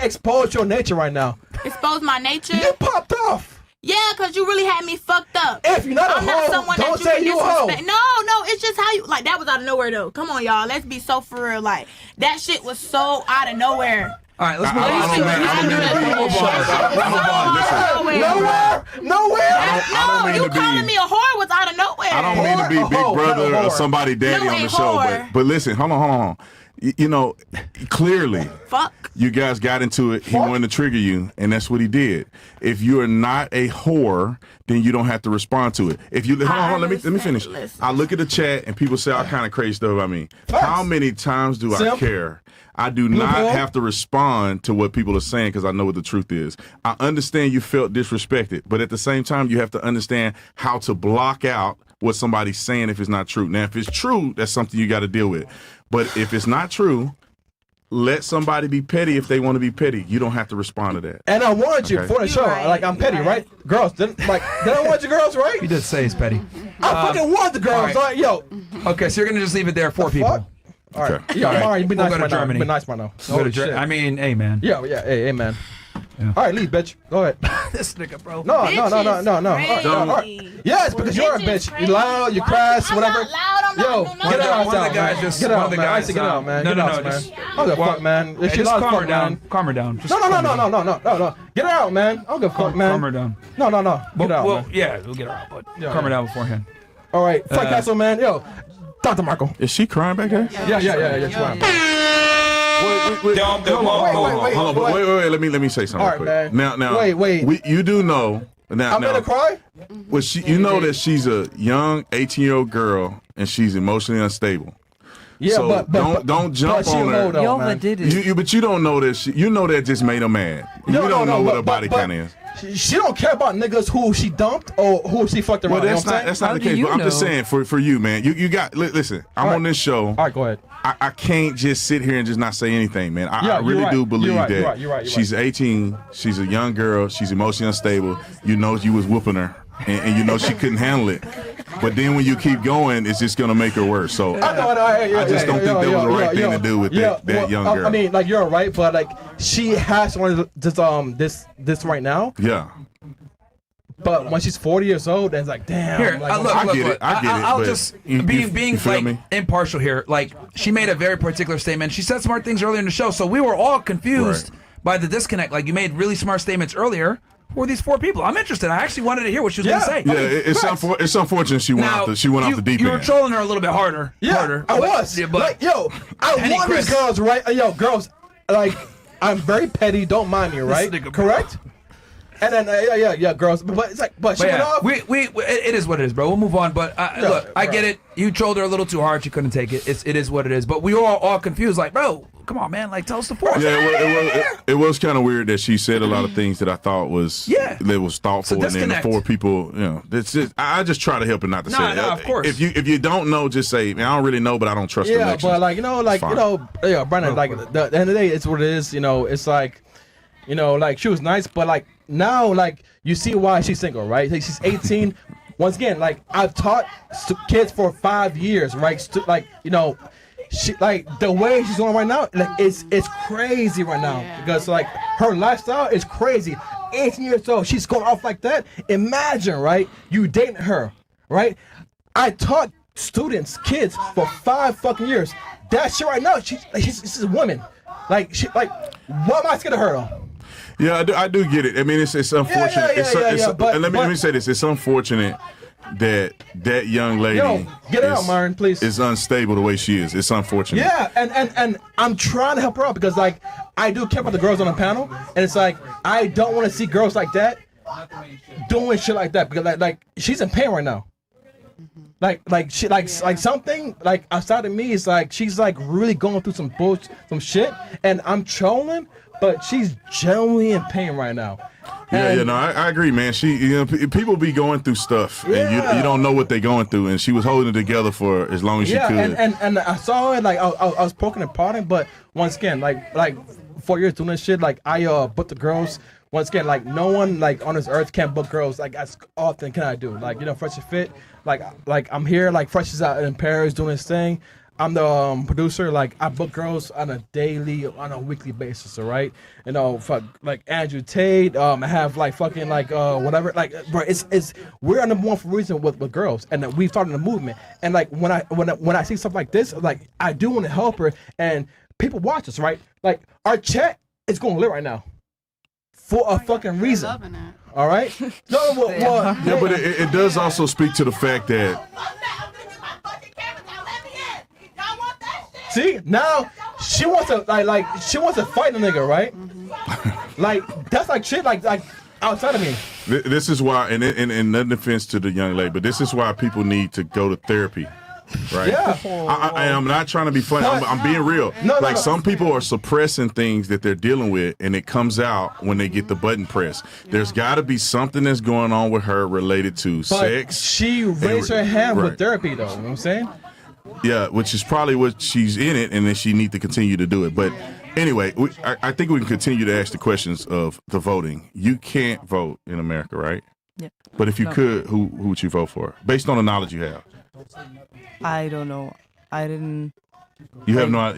exposed your nature right now. Expose my nature. You popped off. Yeah, because you really had me fucked up. If you're not a I'm not hoe, someone don't that you say can you a hoe. disrespect. No, it's just how you like. That was out of nowhere though. Come on, y'all. Let's be so for real. Like that shit was so out of nowhere. All right, let's move on. I don't mean to be. Nowhere. No, you calling me a whore was out of nowhere. I don't mean to be Big Brother or somebody daddy No, on the a show, whore. but listen, hold on. You know, clearly, Fuck. you guys got into it. He wanted to trigger you, and that's what he did. If you are not a whore, then you don't have to respond to it. If you hold on, let me finish. I look at the chat, and people say all kind of crazy stuff about me. How many times do I Simp. care? I do not have to respond to what people are saying because I know what the truth is. I understand you felt disrespected, but at the same time, you have to understand how to block out what somebody's saying if it's not true. Now, if it's true, that's something you got to deal with. But if it's not true, let somebody be petty if they want to be petty. You don't have to respond to that. And I wanted you Okay. for the show. right, Like, I'm petty, right? Girls, did I want you girls, right? You did say it's petty. I fucking want the girls. all right. Yo. Okay, so you're gonna just leave it there. 4 people. fuck? All right. Okay. Yo, All right. Mari, you be We'll nice go to right now. Germany. Be nice right now. Go to shit. I mean, hey man. Yeah, hey, man. Yeah. All right, leave, bitch. Go ahead. This nigga, bro. No. All right. Yes, because you're a bitch. You loud, you crass, whatever. I'm not loud. I'm Yo, not get doing out, one of the man. guys just- Get one out, of the man. I guys, said get out, man. no, Get no, out, no, man. just- I don't give a fuck, man. If Hey, she just loud, calm her fuck, down. man. Calm her down. Just No. calm her down. Get her out, man. I don't give a fuck, man. Calm her down. No. Get Well, out, man. yeah, we'll get her out, but Yeah, calm her yeah. down beforehand. All right, Frank Castle, man. Yo, Dr. Marco. Is she crying back there? Yeah. You're trying. Wait. Hold on. Wait. Let me say something All right, real quick. man. Now. Wait. You do know. Now, I'm gonna cry. well, you know that she's a young 18-year-old girl and she's emotionally unstable. Yeah, so but don't jump she on her. hold on, You man. overdid it. But you don't know that you know that just made her mad. You don't know what her body kind of is. She don't care about niggas who she dumped or who she fucked around. Well, you know that's what I'm not saying? that's not How the do case. you But I'm just know? saying for you, man. You got listen. I'm on this show. All right, go ahead. I can't just sit here and just not say anything, man. I Yeah, really you're do right. believe You're right. that You're right. she's 18. She's a young girl. She's emotionally unstable. You know you was whooping her, and you know she couldn't handle it. But then when you keep going, it's just gonna make her worse. So I just don't think that was the right thing to do with that young girl. I mean, like you're right, but like she has one of this right now. Yeah. But when she's 40 years old, then it's like, damn. Here, like, look, I look, get look. it. I get it, I'll but just you being feel like me? impartial here. Like she made a very particular statement. She said smart things earlier in the show, so we were all confused by the disconnect. Like you made really smart statements earlier. Who are these 4 people? I'm interested. I actually wanted to hear what she was going to say. Yeah, it's unfortunate she went off the deep You were end. trolling her a little bit harder. Yeah, I was. Yeah, but like, yo, I Henny want these Chris. girls, right? Yo, girls, like, I'm very petty. Don't mind me, right? nigga, Correct? And then, yeah, girls. But it's like, but she But went yeah, off. it is what it is, bro. We'll move on. But look, I get it. You trolled her a little too hard. She couldn't take it. It is what it is. But we were all confused. Like, bro, come on, man. Like, tell us the force. Yeah, it was kind of weird that she said a lot of things that I thought was that was thoughtful, and then the 4 people, that's just, I just try to help her not to say it. Of course. If you don't know, just say, man, I don't really know, but I don't trust the elections. But like Brandon, like at the end of the day, it's what it is. It's like, like she was nice, but like now, like you see why she's single, right? Like, she's 18. Once again, like I've taught kids for 5 years, right? She like the way she's going right now, like it's crazy right now because like her lifestyle is crazy. 18 years old, she's going off like that. Imagine, right? You dating her, right? I taught kids for 5 fucking years. That shit right now, she's a woman. Like what am I scared of her though? Yeah, I do get it. I mean, it's unfortunate. Let me say this: it's unfortunate that young lady get her out, Myron, please. Is unstable the way she is. It's unfortunate. Yeah, and I'm trying to help her out because like I do care about the girls on the panel, and it's like I don't want to see girls like that doing shit like that because like she's in pain right now. Like she like something like outside of me is like she's like really going through some some shit, and I'm trolling, but she's genuinely in pain right now. I agree, man. People be going through stuff, and you don't know what they're going through, and she was holding it together for as long as she could. And I saw it, like I was poking and prodding, but once again, like 4 years doing this shit, like I booked the girls. Once again, like no one like on this earth can book girls like as often can I do. Like Fresh and Fit, like I'm here, like Fresh is out in Paris doing his thing. I'm the producer. Like I book girls on a weekly basis. All right, fuck like Andrew Tate. I have like fucking like whatever. Like bro, it's we're on the one for reason with girls, and we've started a movement. And like when I see stuff like this, like I do want to help her, and people watch us, right? Like our chat is going lit right now. For a fucking reason. Loving it. All right? Yeah, but it does also speak to the fact that. See, now she wants to she wants to fight a nigga, right? Mm-hmm. Like that's like shit like outside of me. This is why, and no offense to the young lady, but this is why people need to go to therapy. Right. Yeah. I am not trying to be funny. I'm being real. Some people are suppressing things that they're dealing with, and it comes out when they get the button pressed. There's got to be something that's going on with her related to sex. She raised her hand with therapy, though. You know what I'm saying? Yeah, which is probably what she's in it, and then she needs to continue to do it. But anyway, I think we can continue to ask the questions of the voting. You can't vote in America, right? Yeah. But if you could, who would you vote for, based on the knowledge you have? I don't know. I didn't. You have no.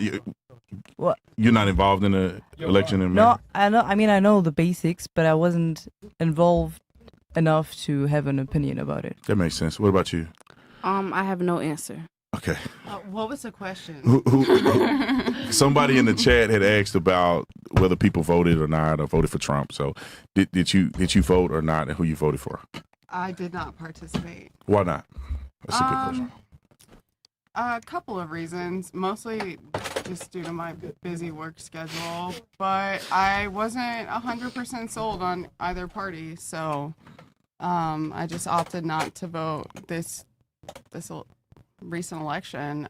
What? You're not involved in the election in America? No, I know. I mean, I know the basics, but I wasn't involved enough to have an opinion about it. That makes sense. What about you? I have no answer. Okay. What was the question? Somebody in the chat had asked about whether people voted or not, or voted for Trump. So, did you vote or not, and who you voted for? I did not participate. Why not? That's a good question. A couple of reasons, mostly just due to my busy work schedule, but I wasn't 100% sold on either party, so I just opted not to vote this recent election.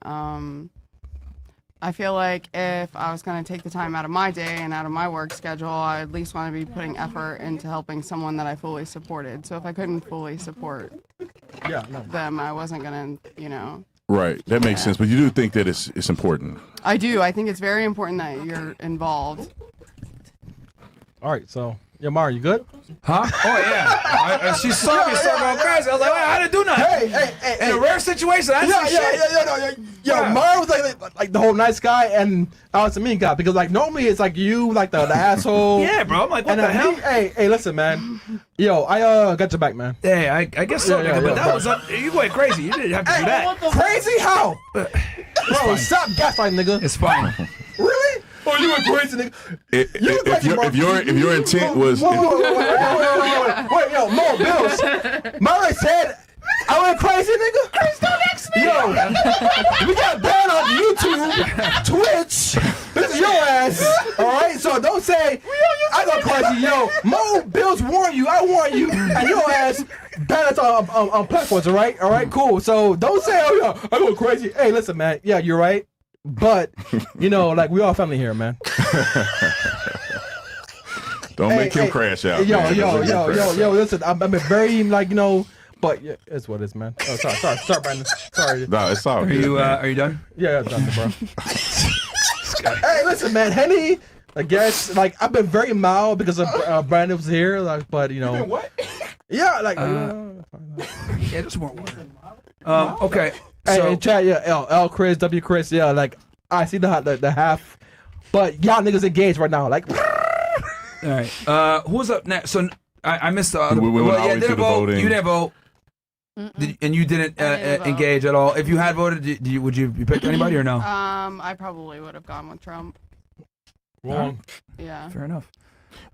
I feel like if I was going to take the time out of my day and out of my work schedule, I at least want to be putting effort into helping someone that I fully supported. So if I couldn't fully support them, I wasn't going to, Right, that makes sense. But you do think that it's important. I do. I think it's very important that you're involved. All right, so Myron, you good? Huh? Oh yeah. She saw me start going crazy. I was like, I didn't do nothing. Hey. In a rare situation, I didn't say shit. Myron was like the whole nice guy and I was the mean guy because like normally it's like you like the asshole. Yeah, bro. I'm like, what the hell? Hey, listen, man. Yo, I got your back, man. Hey, I guess so, nigga, but that was you went crazy. You didn't have to do that. Crazy how? Bro, stop gaslighting, nigga. It's fine. Really? Oh, you went crazy, nigga. If your intent was Wait, yo, more bills. Myron said I went crazy, nigga. Chris, don't ask me. Yo, we got banned on YouTube, Twitch. This is your ass. All right, so don't say I go crazy. Yo, Mo Bills warn you. I warn you, and your ass banned us on platforms. All right, cool. So don't say I go crazy. Hey, listen, man. Yeah, you're right. But you know, like we all family here, man. Don't make him crash out. Yo, man. yo. Listen, I'm very like but yeah, it's what it is, man. Oh, sorry, Brandon. Sorry. No, it's all good. Are you done? Yeah, done, bro. Hey, listen, man, Henny. I guess like I've been very mild because of Brandon was here, like, but you know. What? Yeah, like. Yeah, just more water. Okay. Hey, So, in chat, yeah, L Chris, W Chris, yeah, like I see the half, but y'all niggas engaged right now, like. all right. Who's up next? So I missed the other. We went all the way didn't to the vote. voting. You didn't vote. And you didn't engage at all. If you had voted, would you pick anybody or no? I probably would have gone with Trump. Wrong. Yeah. Fair enough.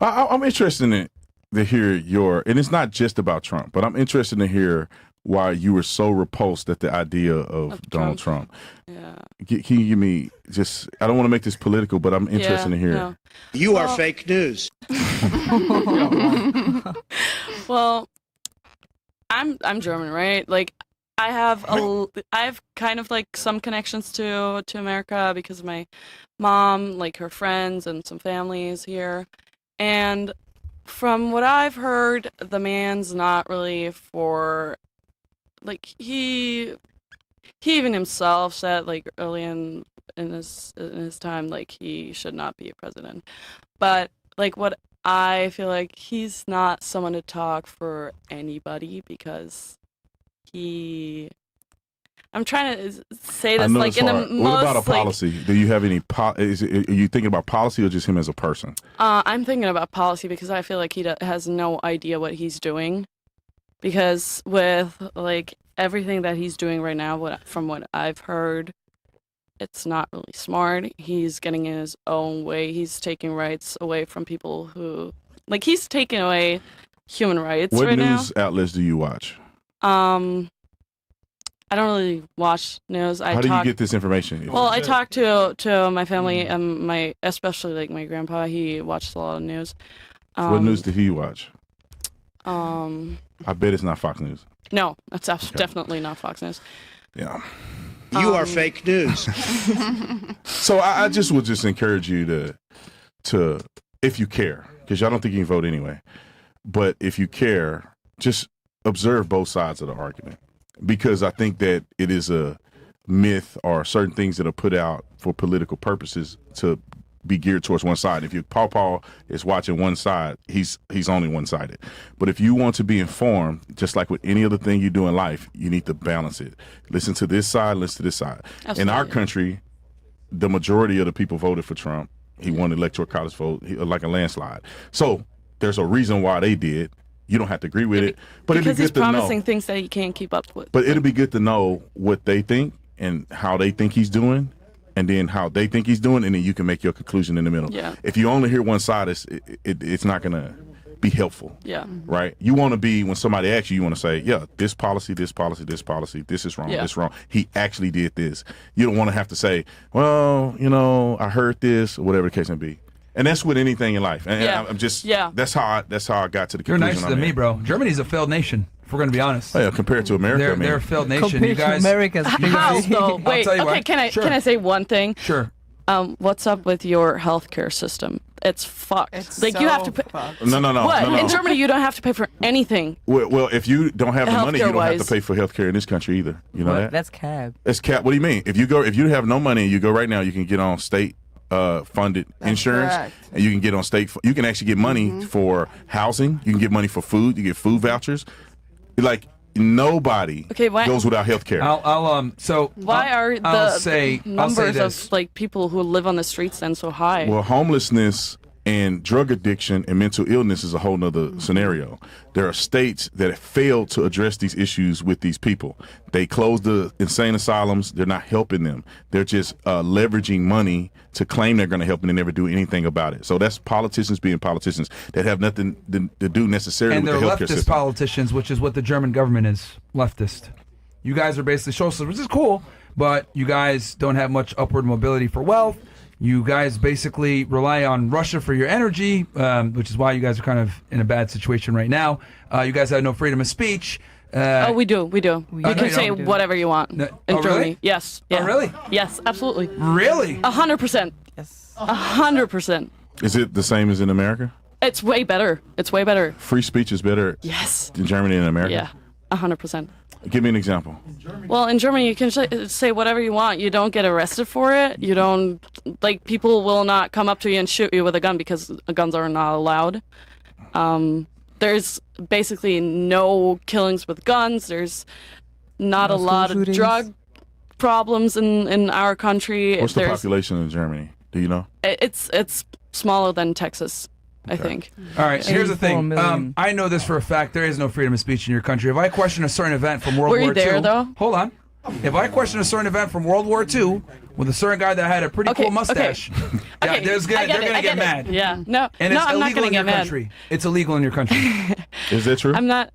I'm interested in to hear and it's not just about Trump, but I'm interested to hear why you were so repulsed at the idea of Donald Trump. Yeah. Can you give me I don't want to make this political, but I'm interested to hear. No. You are fake news. Well, I'm German, right? Like I have kind of like some connections to America because of my mom, like her friends and some families here. And from what I've heard, the man's not really for like he even himself said like early in his time like he should not be a president. But like what I feel like he's not someone to talk for anybody because I'm trying to say this like in the most. What about a like, policy? Do you have any? Are you thinking about policy or just him as a person? I'm thinking about policy because I feel like he has no idea what he's doing. Because with like everything that he's doing right now, from what I've heard, it's not really smart. He's getting in his own way. He's taking rights away from people who, like, he's taking away human rights What now. news outlets do you watch? I don't really watch news. How do you get this information? Well, I talk to my family and especially like my grandpa. He watches a lot of news. What news did he watch? I bet it's not Fox News. No, that's definitely not Fox News. Yeah. You are fake news. So I just would encourage you to if you care, because I don't think you can vote anyway, but if you care, just observe both sides of the argument, because I think that it is a myth or certain things that are put out for political purposes to be geared towards one side. If your Paul is watching one side, he's only one-sided. But if you want to be informed, just like with any other thing you do in life, you need to balance it. Listen to this side, listen to this side. Absolutely. In our country, the majority of the people voted for Trump. He won the electoral college vote like a landslide. So there's a reason why they did. You don't have to agree with it, but because it'd be he's good to know. promising things that he can't keep up with. But it'll be good to know what they think and how they think he's doing, and then how they think he's doing, and then you can make your conclusion in the middle. Yeah. If you only hear one side, it's not gonna be helpful. Yeah. Right. You want to be, when somebody asks you, you want to say, yeah, this policy, this policy, this policy, this is wrong, Yeah. this is wrong. He actually did this. You don't want to have to say, well, I heard this, or whatever the case may be. And that's with anything in life. And Yeah. I'm just, Yeah. that's how I got to the You're conclusion. nicer than me, bro. Germany's a failed nation, if we're going to be honest. Oh, yeah, compared to America, They're a failed nation. Compared You to guys, America's you How guys- though? I'll Wait. tell you Okay. what. Can Sure. I say one thing? Sure. What's up with your healthcare system? It's fucked. It's like you have to pay. No. What? No. In Germany, you don't have to pay for anything. Well, if you don't have the money, you don't have to Healthcare-wise. pay for healthcare in this country either. You know What? that? That's cab. That's cap. What do you mean? If you have no money and you go right now, you can get on state funded insurance, correct. and you can get on you can actually get money for housing. You can get money for food. You get food vouchers. Like, nobody Okay, why- goes without health care. Why are I'll the say numbers this. of like people who live on the streets then so high? Well, homelessness and drug addiction and mental illness is a whole nother scenario. There are states that fail to address these issues with these people. They close the insane asylums. They're not helping them. They're just leveraging money to claim they're going to help and they never do anything about it. So that's politicians being politicians that have nothing to do necessarily And with they're the healthcare leftist system. politicians, which is what the German government is, leftist. You guys are basically socialists, which is cool, but you guys don't have much upward mobility for wealth. You guys basically rely on Russia for your energy, which is why you guys are kind of in a bad situation right now. You guys have no freedom of speech. Oh, we do. You no, can you say don't. whatever you want in oh, Germany. really? Yes. Oh, Yeah. really? Yes, absolutely. Really? 100%. Yes. 100%. Is it the same as in America? It's way better. It's way better. Free speech is better Yes. in Germany than America? Yeah, 100%. Give me an example. Well, in Germany, you can say whatever you want. You don't get arrested for it. You don't, like, people will not come up to you and shoot you with a gun because guns are not allowed. There's basically no killings with guns. There's not No a lot school of shootings. drug problems in our country. What's the There's- population in Germany? Do you know? It's smaller than Texas, I think. All right, here's the 84 thing. million. I know this for a fact. There is no freedom of speech in your country. If I question a certain event from World Were you War there, II, though? hold on. If I question a certain event from World War II with a certain guy that had a pretty cool mustache, yeah, they're gonna get mad. Yeah, no, And no, it's I'm not illegal gonna in get your mad. country. It's illegal in your country. Is that true? I'm not.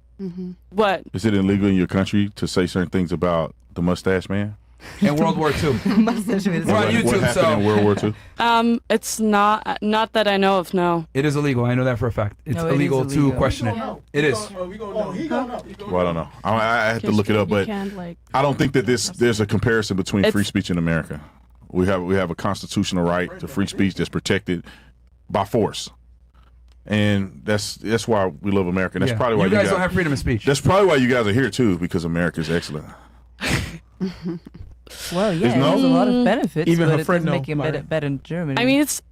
What? Is it illegal in your country to say certain things about the mustache man? In World War II. Mustache man. We're on What YouTube, happened so in World War II? It's not that I know of. No. it is illegal. I know that for a fact. It's No, it is illegal to illegal. question it. It is. Well, I don't know. I have to look it up, You but can't, like- I don't think that there's a comparison between It's- free speech in America. We have a constitutional right to free speech that's protected by force, and that's why we love America. And that's Yeah. probably why you guys don't have freedom of speech. That's probably why you guys are here too, because America is excellent. Well, yeah, There's it no- has a lot of benefits, Even but her it friend doesn't know, make it Myron. better in Germany. I mean, it's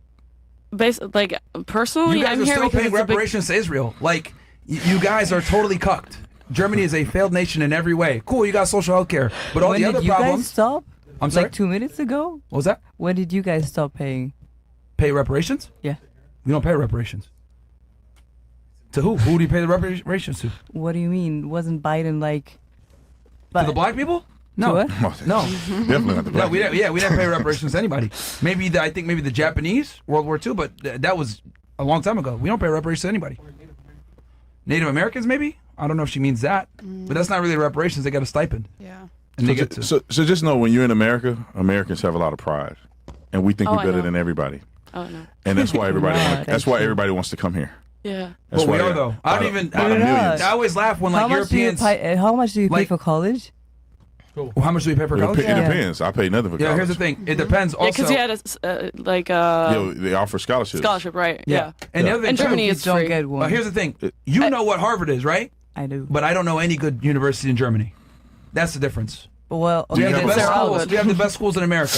basically like personally, You guys I'm are here still because paying it's a big. reparations to Israel. Like, you guys are totally cucked. Germany is a failed nation in every way. Cool, you got social health care, but all when the did other you guys problems. stop? I'm sorry. Like 2 minutes ago. What was that? When did you guys stop paying? Pay reparations? Yeah. We don't pay reparations. To who? Who do you pay the reparations to? What do you mean? Wasn't Biden like? To the black people? No. what? No. Definitely not the black. we didn't pay reparations to anybody. I think maybe the Japanese, World War II, but that was a long time ago. We don't pay reparations to anybody. Native Americans, maybe? I don't know if she means that, but that's not really reparations. They got a stipend. Yeah. And they get to. So just know when you're in America, Americans have a lot of pride, and we think Oh, we're I better know. than everybody, Oh no. and that's why everybody Right, that's why actually. everybody wants to come here. Yeah. That's But we why are, though. I don't even. by the We're not. millions. I always laugh when how like much do you Europeans. pay? How much do you pay like- for college? Well, how much do we pay for It, college? it depends. I pay nothing for Yeah, college. here's the thing. It depends Yeah, also. because you had a They offer scholarships. scholarship, right? Yeah. And the other thing In too, Germany, You it's don't free. get one. here's the thing. You know what Harvard is, right? I do. But I don't know any good university in Germany. That's the difference. Well, We okay, have the have best a- schools. Harvard. We have the best schools in America.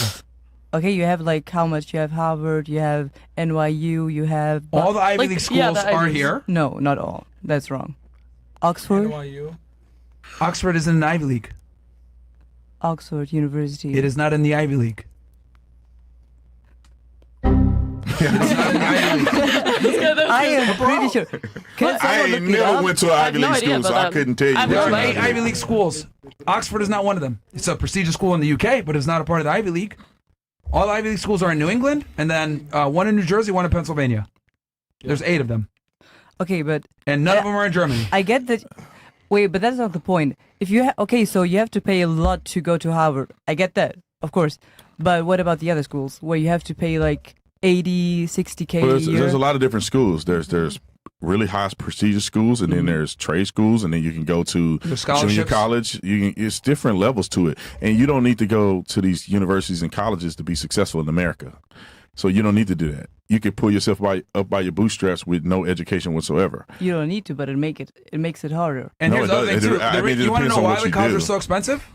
okay, you have like how much? You have Harvard, you have NYU, you have. All the Ivy Like, League yeah, schools the Ivy are Leagues. here. No, not all. That's wrong. Oxford, NYU. Oxford is in an Ivy League. Oxford University. It is not in the Ivy League. It is not in the Ivy League. I am pretty sure. Can I someone ain't look it never up? went to an Ivy no League idea school, so about I that. couldn't tell you. I've what There never are you 8 got. Ivy League schools. Oxford is not one of them. It's a prestigious school in the UK, but it's not a part of the Ivy League. All the Ivy League schools are in New England, and then one in New Jersey, one in Pennsylvania. There's 8 of them, Okay, but and none of them are in Germany. I get that. Wait, but that's not the point. If you okay, so you have to pay a lot to go to Harvard. I get that, of course. But what about the other schools where you have to pay like 80, 60K Well, a year? there's a lot of different schools. There's really high prestigious schools, and then there's trade schools, and then you can go to There's junior scholarships. college. It's different levels to it, and you don't need to go to these universities and colleges to be successful in America. So you don't need to do that. You can pull yourself up by your bootstraps with no education whatsoever. You don't need to, but it makes it harder. And No, here's it the other thing doesn't. too. I mean, it You want to depends know on why what the you colleges do. are so expensive?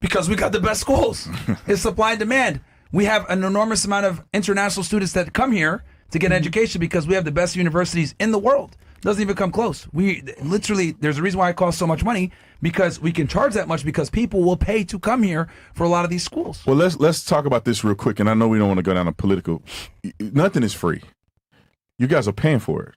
Because we got the best schools. It's supply and demand. We have an enormous amount of international students that come here to get education because we have the best universities in the world. Doesn't even come close. We literally, there's a reason why it costs so much money, because we can charge that much because people will pay to come here for a lot of these schools. Well, let's talk about this real quick, and I know we don't want to go down a political. Nothing is free. You guys are paying for it.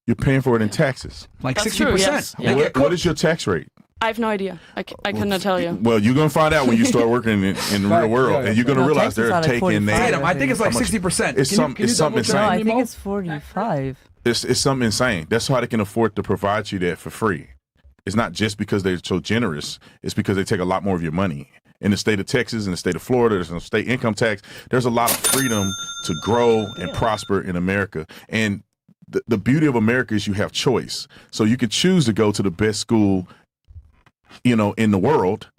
You're paying for it in taxes. Like That's 60%. true, yes. Yeah. What is your tax rate? I have no idea. I couldn't tell you. Well, you're going to find out when you start working in the real world, and you're going to realize they're taking Tatum, I think it's like 60%. It's something insane. No, I think it's 45. It's something insane. That's how they can afford to provide you that for free. It's not just because they're so generous. It's because they take a lot more of your money. In the state of Texas, in the state of Florida, there's no state income tax. There's a lot of freedom to grow and prosper in America. And the beauty of America is you have choice. So you can choose to go to the best school, in the world,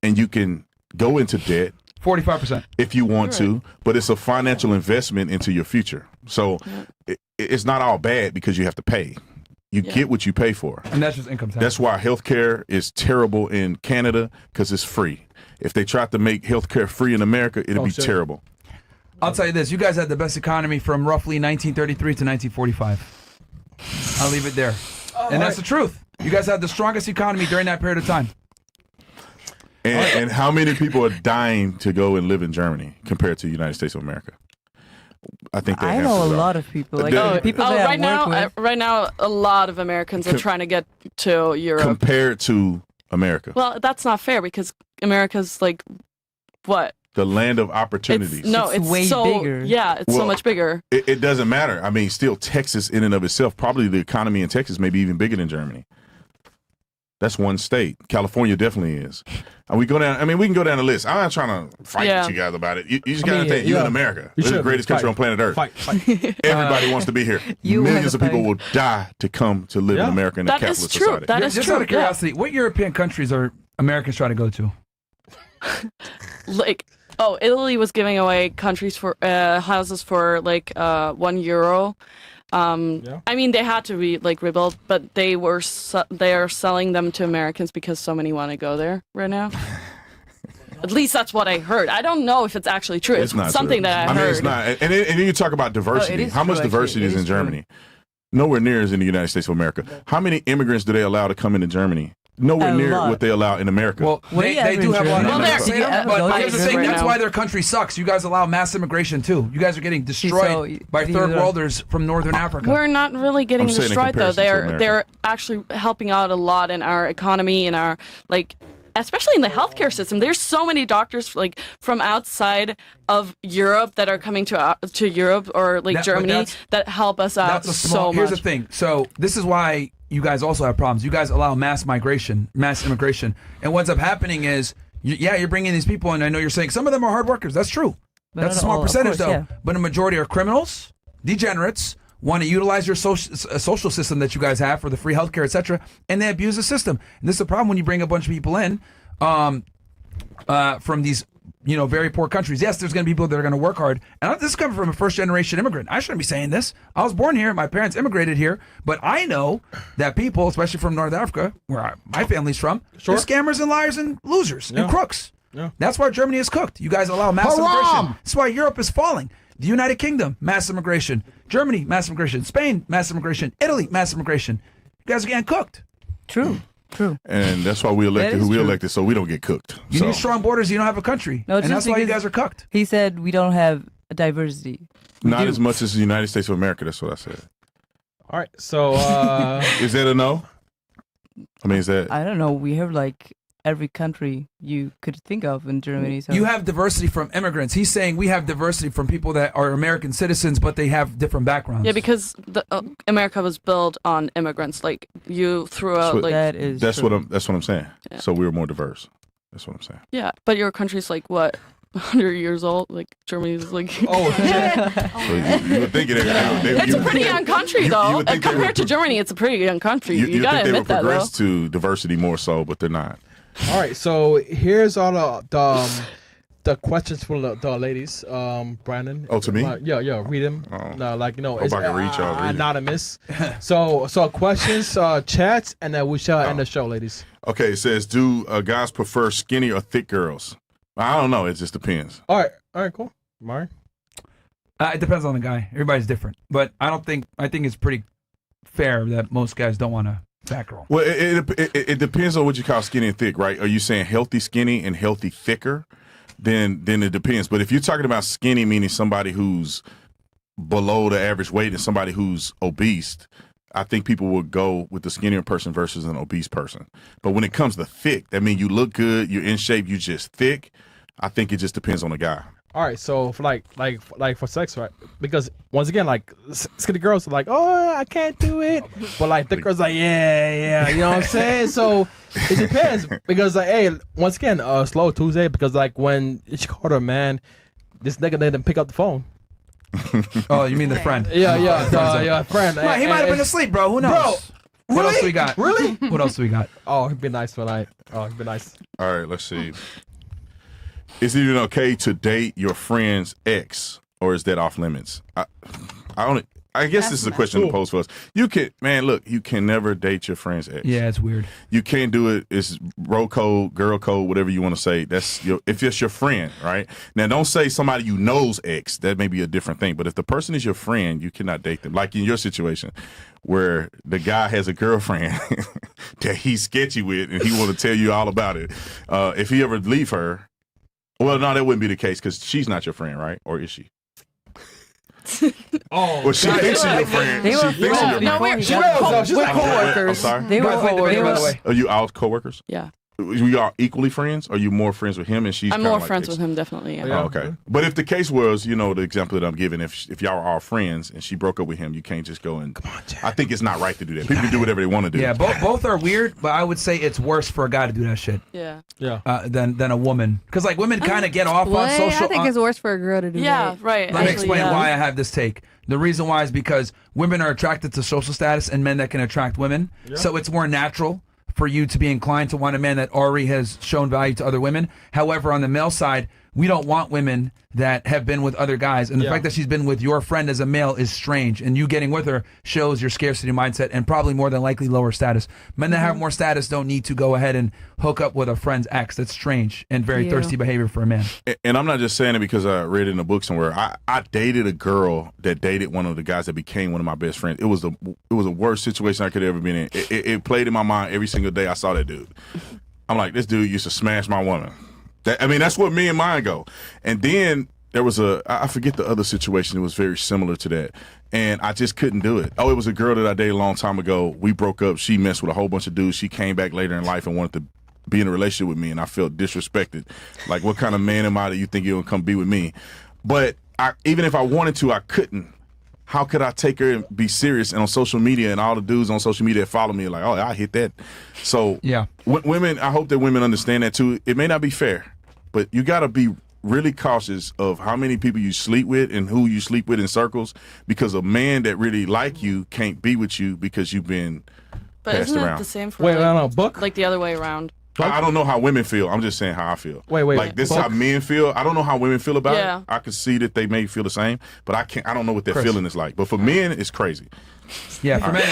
and you can go into debt. 45%. If you want to, but it's a financial investment into your future. So it's not all bad because you have to pay. You get what you pay for. And that's just income tax. That's why healthcare is terrible in Canada, because it's free. If they tried to make healthcare free in America, it'd be terrible. I'll tell you this. You guys had the best economy from roughly 1933 to 1945. I'll leave it there. And that's the truth. You guys had the strongest economy during that period of time. And how many people are dying to go and live in Germany compared to the United States of America? I think I know a lot of people. Like people that right I work with. right now, a lot of Americans are trying to get to Europe. Compared to America. Well, that's not fair because America's like what? The land of opportunities. It's way so bigger. Yeah, it's so much bigger. It doesn't matter. I mean, still, Texas in and of itself, probably the economy in Texas may be even bigger than Germany. That's one state. California definitely is. And we go down. I mean, we can go down the list. I'm not trying to fight with you guys about it. You just got to think. You're in America. This is the greatest country on planet Earth. Everybody wants to be here. Millions of people will die to come to live in America in a capitalist society. That is just true. Out of curiosity, what European countries are Americans trying to go to? Italy was giving away countries for houses for like €1. I mean, they had to be like rebuilt, but they are selling them to Americans because so many want to go there right now. At least that's what I heard. I don't know if it's actually true. It's not something true. that I heard. mean, it's not. And then you talk about diversity. How much diversity is in Germany? Nowhere near as in the United States of America. How many immigrants do they allow to come into Germany? Nowhere near what they allow in America. Well, they do have a lot of immigrants. But here's the thing, right that's now. why their country sucks. You guys allow mass immigration too. You guys are getting destroyed by third worlders from Northern Africa. We're not really getting I'm saying in destroyed though. comparison to They're actually helping out a lot in our economy, in our especially in the healthcare system. There's so many doctors like from outside of Europe that are coming to Europe or Germany that help us out so much. Here's the thing. So this is why you guys also have problems. You guys allow mass immigration, and what's up happening is, you're bringing these people, and I know you're saying some of them are hard workers. That's true. That's a small percentage, though. But a majority are criminals, degenerates, want to utilize your social system that you guys have for the free healthcare, etc., and they abuse the system. And this is a problem when you bring a bunch of people in from these very poor countries. Yes, there's going to be people that are going to work hard. And this is coming from a first-generation immigrant. I shouldn't be saying this. I was born here. My parents immigrated here. But I know that people, especially from North Africa, where my family's from, they're scammers and liars and losers and crooks. Yeah. That's why Germany is cooked. You guys allow mass immigration. That's why Europe is falling. The United Kingdom, mass immigration. Germany, mass immigration. Spain, mass immigration. Italy, mass immigration. You guys are getting cooked. True. And that's why we elected who we elected, so we don't get cooked. You need strong borders. You don't have a country. No, and that's why you guys are cooked. He said we don't have a diversity. Not as much as the United States of America. That's what I said. All right. So is that a no? I mean, is that? I don't know. We have like every country you could think of in Germany. So. You have diversity from immigrants. He's saying we have diversity from people that are American citizens, but they have different backgrounds. Yeah, because America was built on immigrants. Like you threw out That's what I'm saying. Yeah. So we were more diverse. That's what I'm saying. Yeah, but your country's like what? 100 years old, like Germany's like. So you would think it's a pretty young country, though. Compared to Germany, it's a pretty young country. You gotta admit that, though. Progress to diversity more so, but they're not. All right, so here's all the questions for the ladies. Brandon. Oh, to me? Yeah. Read them. Oh. It's I can reach y'all. Anonymous. so questions, chats, and then we shall end the show, ladies. Okay, it says, do guys prefer skinny or thick girls? I don't know. It just depends. All right, cool. Myron? It depends on the guy. Everybody's different, but I think it's pretty fair that most guys don't want to fat girl. Well, it depends on what you call skinny and thick, right? Are you saying healthy skinny and healthy thicker? Then it depends. But if you're talking about skinny, meaning somebody who's below the average weight and somebody who's obese, I think people would go with the skinnier person versus an obese person. But when it comes to thick, that means you look good, you're in shape, you just thick. I think it just depends on the guy. All right, so for like for sex, right? Because once again, like skinny girls are like, oh, I can't do it, but like thick girls like, yeah, you know what I'm saying? So it depends because like, hey, once again, slow Tuesday because like when she called her man, this nigga didn't pick up the phone. Oh, you mean the friend? Yeah, friend. Well, he might have been asleep, bro. Who knows? Bro, What else do we got? Really? What else do we got? Oh, he'd be nice tonight. Oh, he'd be nice. All right, let's see. Is it even okay to date your friend's ex, or is that off limits? I guess this is a question to pose for us. You can never date your friend's ex. Yeah, it's weird. You can't do it. It's bro code, girl code, whatever you want to say. If it's your friend, right? Now, don't say somebody you know's ex. That may be a different thing. But if the person is your friend, you cannot date them. Like in your situation, where the guy has a girlfriend that he's sketchy with, and he want to tell you all about it. If he ever leave her, well, no, that wouldn't be the case because she's not your friend, right? Or is she? Well, she thinks she's your friend. She thinks she's your friend. No, we're co-workers. I'm sorry. They were co-workers. Are you all co-workers? Yeah. We are equally friends? Or are you more friends with him and she's I'm kinda more like friends this? with him, definitely. Yeah. Oh, okay. But if the case was, the example that I'm giving, if y'all are all friends and she broke up with him, you can't just go and... Come on, Jack. I think it's not right to do that. People can do whatever they want to do. Yeah, both are weird, but I would say it's worse for a guy to do that shit. Yeah. Than a woman. Because like women kind of get off on social... I think it's worse for a girl to do that. Yeah, right. Let me explain why I have this take. The reason why is because women are attracted to social status and men that can attract women. Yeah. So it's more natural for you to be inclined to want a man that already has shown value to other women. However, on the male side, we don't want women that have been with other guys. And the fact that she's been with your friend as a male is strange. And you getting with her shows your scarcity mindset and probably more than likely lower status. Men that have more status don't need to go ahead and hook up with a friend's ex. That's strange and very thirsty behavior for a man. And I'm not just saying it because I read it in a book somewhere. I dated a girl that dated one of the guys that became one of my best friends. It was the worst situation I could have ever been in. It played in my mind every single day I saw that dude. I'm like, this dude used to smash my woman. That's what me and mine go. And then there was I forget the other situation. It was very similar to that. And I just couldn't do it. Oh, it was a girl that I dated a long time ago. We broke up. She messed with a whole bunch of dudes. She came back later in life and wanted to be in a relationship with me. And I felt disrespected. Like, what kind of man am I that you think you're going to come be with me? But even if I wanted to, I couldn't. How could I take her and be serious? And on social media and all the dudes on social media that follow me are like, oh, I hit that. So women, I hope that women understand that too. It may not be fair, but you got to be really cautious of how many people you sleep with and who you sleep with in circles, because a man that really like you can't be with you because you've been But passed isn't around. it the same for like the other way around? I don't know how women feel. I'm just saying how I feel. Wait. Like this is how men feel. I don't know how women feel about Yeah. it. I can see that they may feel the same, but I don't know what that Chris. feeling is like. But for men, it's crazy. Yeah, for men,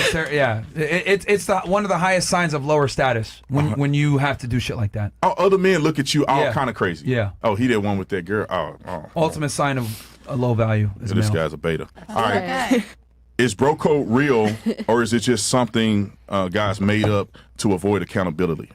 it's one of the highest signs of lower status when you have to do shit like that. Oh, other men look at you all kind of crazy. Yeah. Oh, he that one with that girl. Oh. Ultimate sign of a low value. As a This male. guy's a beta. All right. Is bro code real, or is it just something guys made up to avoid accountability?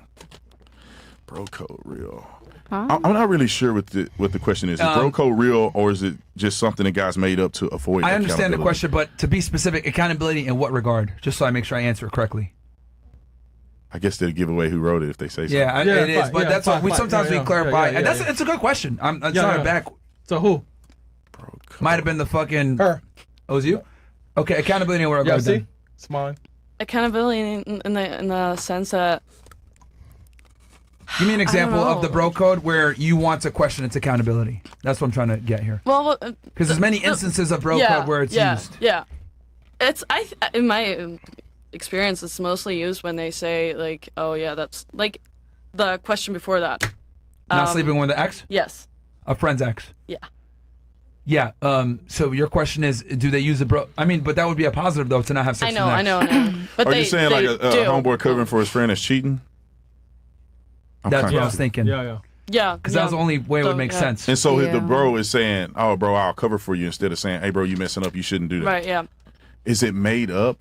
Bro code real. I'm not really sure what the question is. Is bro code real, or is it just something that guys made up to avoid I understand the accountability? question, but to be specific, accountability in what regard? Just so I make sure I answer it correctly. I guess they'll give away who wrote it if they say so. Yeah, it is. But that's what we sometimes we clarify. Yeah, And it's a good question. It's not a back. So who? Might have been the fucking her. Oh, it was you? Okay, accountability in what regard? see? then? Smiling. Accountability in the sense that Give me an example know. of the bro code where you want to question its accountability. That's what I'm trying to get here. well, Because there's many instances of bro code where it's used. Yeah, it's in my experience, it's mostly used when they say like, oh yeah, that's like the question before that. Not sleeping with the ex? Yes. A friend's ex? Yeah. Yeah. So your question is, do they use the bro? I mean, but that would be a positive though to not have sex. I know. But Are you saying like a do. homeboy covering for his friend is cheating? That's what I was thinking. Yeah. Because that was the only way it would make sense. And so the bro is saying, "Oh, bro, I'll cover for you," instead of saying, "Hey, bro, you messing up. You shouldn't do that." Right. Yeah. Is it made up?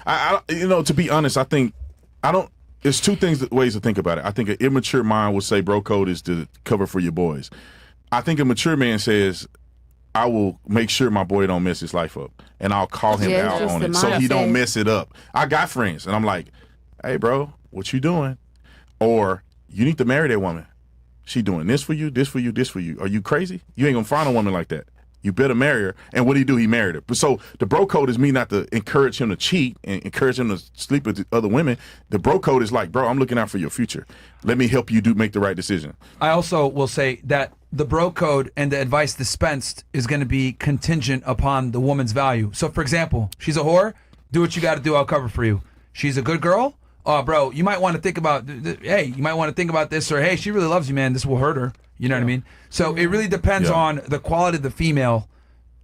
To be honest, I think There's two ways to think about it. I think an immature mind will say bro code is to cover for your boys. I think a mature man says, I will make sure my boy don't mess his life up, and I'll call him out on it so he don't mess it up. I got friends, and I'm like, hey, bro, what you doing? Or you need to marry that woman. She doing this for you, this for you, this for you. Are you crazy? You ain't gonna find a woman like that. You better marry her. And what did he do? He married her. But so the bro code is me not to encourage him to cheat and encourage him to sleep with other women. The bro code is like, bro, I'm looking out for your future. Let me help you make the right decision. I also will say that the bro code and the advice dispensed is going to be contingent upon the woman's value. So, for example, she's a whore. Do what you got to do. I'll cover for you. She's a good girl. Oh, bro, you might want to think about, hey, you might want to think about this, or hey, she really loves you, man. This will hurt her. You know what I mean? So it really depends on the quality of the female.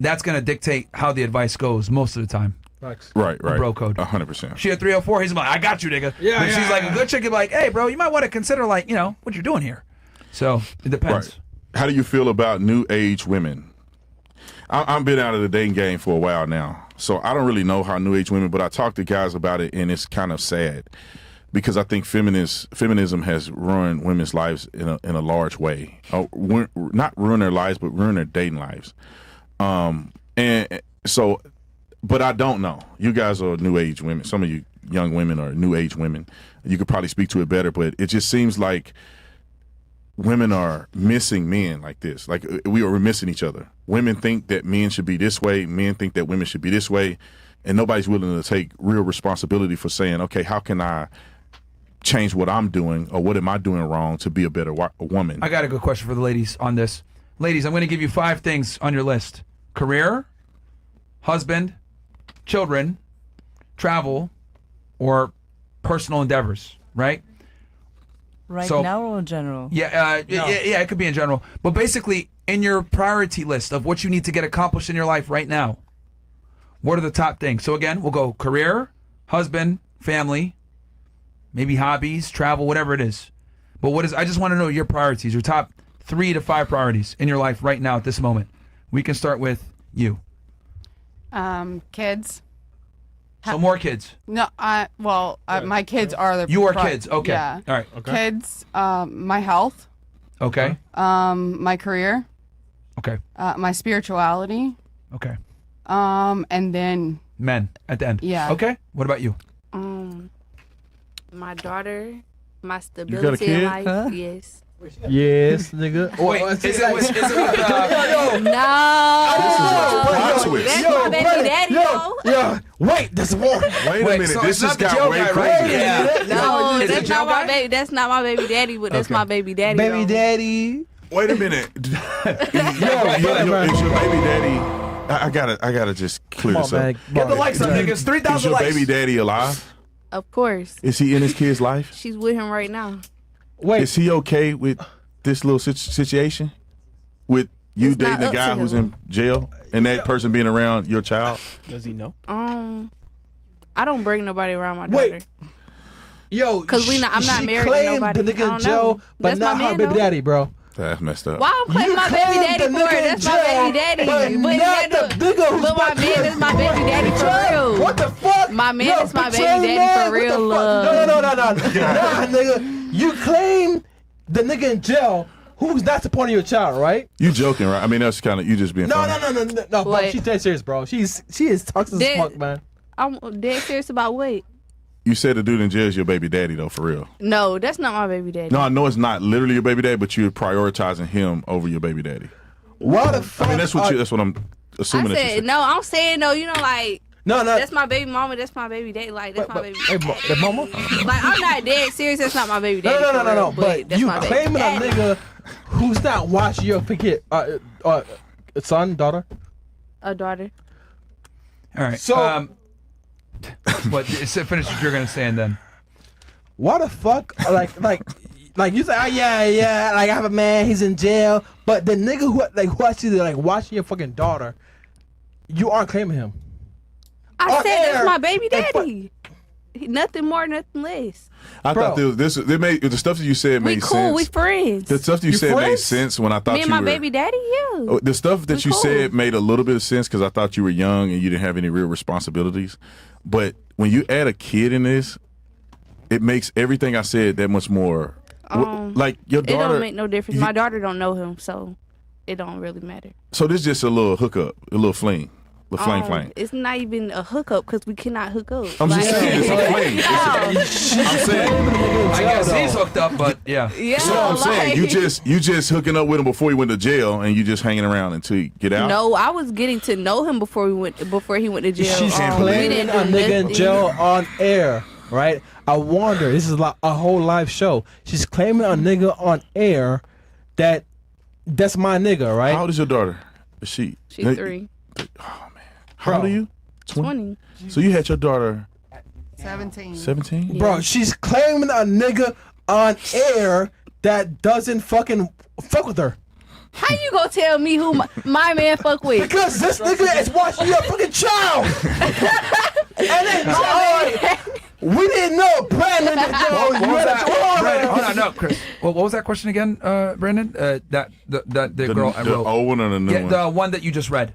That's going to dictate how the advice goes most of the time. Right. Bro code. 100%. She had 304. He's like, I got you, nigga. Yeah, But she's like a good chick. You're like, hey, bro, you might want to consider, like, you know, what you're doing here. So it depends. Right. How do you feel about new age women? I've been out of the dating game for a while now, so I don't really know how new age women, but I talk to guys about it, and it's kind of sad because I think feminism has ruined women's lives in a large way. Not ruin their lives, but ruin their dating lives. And so, but I don't know. You guys are new age women. Some of you young women are new age women. You could probably speak to it better, but it just seems like women are missing men like this. Like we are missing each other. Women think that men should be this way. Men think that women should be this way. And nobody's willing to take real responsibility for saying, okay, how can I change what I'm doing, or what am I doing wrong to be a better woman? I got a good question for the ladies on this. Ladies, I'm going to give you 5 things on your list. Career, husband, children, travel, or personal endeavors, right? Right So- now or in general? Yeah, it could be in general. But basically, in your priority list of what you need to get accomplished in your life right now, what are the top things? So again, we'll go career, husband, family, maybe hobbies, travel, whatever it is. But I just want to know your priorities, your top 3 to 5 priorities in your life right now at this moment. We can start with you. Kids. So more kids. No, my kids are the. You are kids. Okay. Yeah. All right. Okay. Kids. My health. Okay. My career. Okay. My spirituality. Okay. And then. Men at the end. Yeah. Okay. What about you? My daughter, my got a stability kid? in life. Huh? Yes. Yes, nigga. Wait, is it with No. Plot twist. That's my baby daddy, though. Yeah. Wait, there's more. Wait a minute. so This it's not just the got jail way guy, crazy. right? Yeah. No, Is it that's jail not my guy? baby. That's not my baby daddy, but that's Okay. my baby daddy. Baby though. daddy. Wait a minute. Is your baby daddy? I gotta just clear this up. Get the lights up, niggas. Is 3,000 your likes. baby daddy alive? Of course. Is he in his kid's life? She's with him right now. Wait. Is he okay with this little situation? With you It's not dating a up guy to who's him. in jail and that person being around your child? Does he know? I don't bring nobody around my Wait. daughter. Yo, 'Cause I'm not she married to claimed nobody. the I nigga don't in jail, know. but That's my not her man, baby though. daddy, bro. That's messed up. Why I'm claiming my baby claimed daddy the for nigga it? in That's my jail, baby daddy. but not that the nigga who's but my about to- man is my baby daddy for real. What the fuck? My man Yo, is my baby betray daddy man, for what the real. fuck? No. Nah, nigga. You claim the nigga in jail who's not supporting your child, right? You joking, right? I mean, that's kind of you just being No, funny. no, bro. Wait. She's dead serious, bro. She is toxic as fuck, man. I'm dead serious about what? You said the dude in jail is your baby daddy, though, for real. No, that's not my baby daddy. No, I know it's not literally your baby daddy, but you're prioritizing him over your baby daddy. Why the fuck? I mean, that's what I'm assuming. I that you said said. no. I'm saying no. You know, like No. that's my baby mama. That's my baby daddy. Like that's my baby. Hey, the mama? Like I'm not dead serious. That's not my baby daddy. for No. real, But that's you my baby claiming a daddy. nigga who's not watching your kid, son, daughter? A daughter. All right. So- but finish what you're gonna say and then. Why the fuck? Like you say, oh yeah. Like I have a man, he's in jail, but the nigga who actually watching your fucking daughter, you aren't claiming him. I On said air, that's my baby and daddy. Nothing more, nothing less. I thought the stuff that you said We made cool, sense. we friends. The stuff that you said made sense when I thought Me and you my were. baby daddy, yeah. The stuff that you cool. said made a little bit of sense because I thought you were young and you didn't have any real responsibilities. But when you add a kid in this, it makes everything I said that much more. Like your daughter. It don't make no difference. My daughter don't know him, so it don't really matter. So this is just a little hookup, a little fling. The flame. It's not even a hookup because we cannot hook up. I'm just saying, it's a fling. I'm saying, I guess he's hooked up, but yeah. Yeah, so I'm saying you just hooking up with him before he went to jail, and you just hanging around until you get out. No, I was getting to know him before he went to jail. She's claiming a nigga in jail on air, right? I wonder. This is like a whole live show. She's claiming a nigga on air that's my nigga, right? How old is your daughter? Is she? She's 3. How old are you? 20. So you had your daughter 17. 17? Bro, she's claiming a nigga on air that doesn't fucking fuck with her. How you gonna tell me who my man fuck with? Because this nigga is watching your fucking child. And then we didn't know Brandon. What was that? Brandon, hold on, no, Chris. What was that question again, Brandon? That the girl I the wrote. old one or the new one? The one that you just read.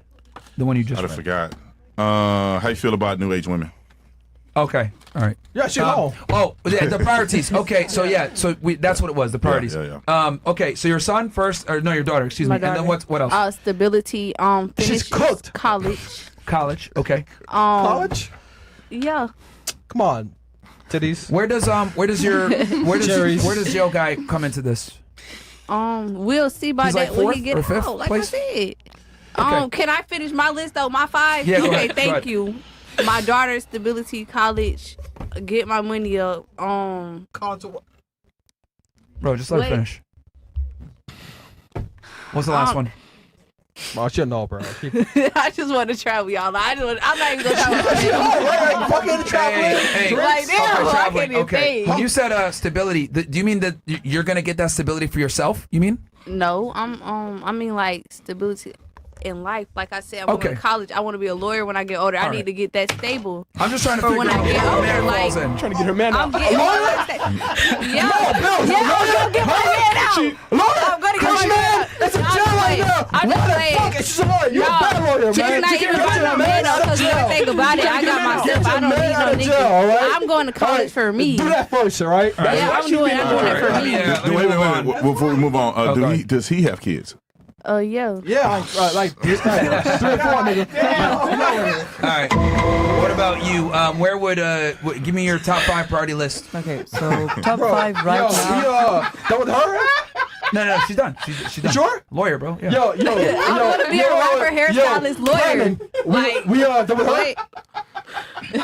The one you just read. I forgot. How you feel about new age women? Okay, all right. Yeah, she home. Oh, yeah, the priorities. Okay, so that's what it was. The priorities. Yeah. Okay, so your son first, or no, your daughter. Excuse My me. And then daughter. what else? Stability. She's cooked. College. College. Okay. College? Yeah. Come on, titties. Where does Joe guy come into this? We'll see about He's that like when fourth he get or fifth out. Like place? I said. Okay. Can I finish my list though? My 5? Yeah, go okay, ahead, go thank ahead. you. My daughter, stability, college, get my money up. Bro, just let her Wait. finish. What's the last one? Oh, shit, no, bro. I just want to travel, y'all. I'm not even gonna travel. Like, damn, I can't even Okay. think. When you said stability, do you mean that you're gonna get that stability for yourself? You mean? No, I mean like stability in life. Like I said, I'm going to college. I want to be a lawyer when I get older. I need to get that stable. I'm just trying to for figure when out I get where older. man Like, falls in. Trying to get her man I'm out. getting older. Yeah, I'm gonna get my man out. I'm gonna get my man out. It's a jail right now. I'm just saying. She's a lawyer. You're a bad lawyer, She's man. not even about no man though, because when I think about it, I got myself. I don't need no nigga. I'm going to college for me. Do that first, all right? Yeah, I'm doing it for me. Wait. Before we move on, does he have kids? Yeah. Yeah, like 3 or 4, nigga. All right. What about you? Where would give me your top 5 priority list? Okay, so top 5 right now. Done with her? No, she's done. She's done. Sure? Lawyer, bro. Yeah. Yo. I want to be a rapper, hairstylist, lawyer. Brandon, we done with her? Wait.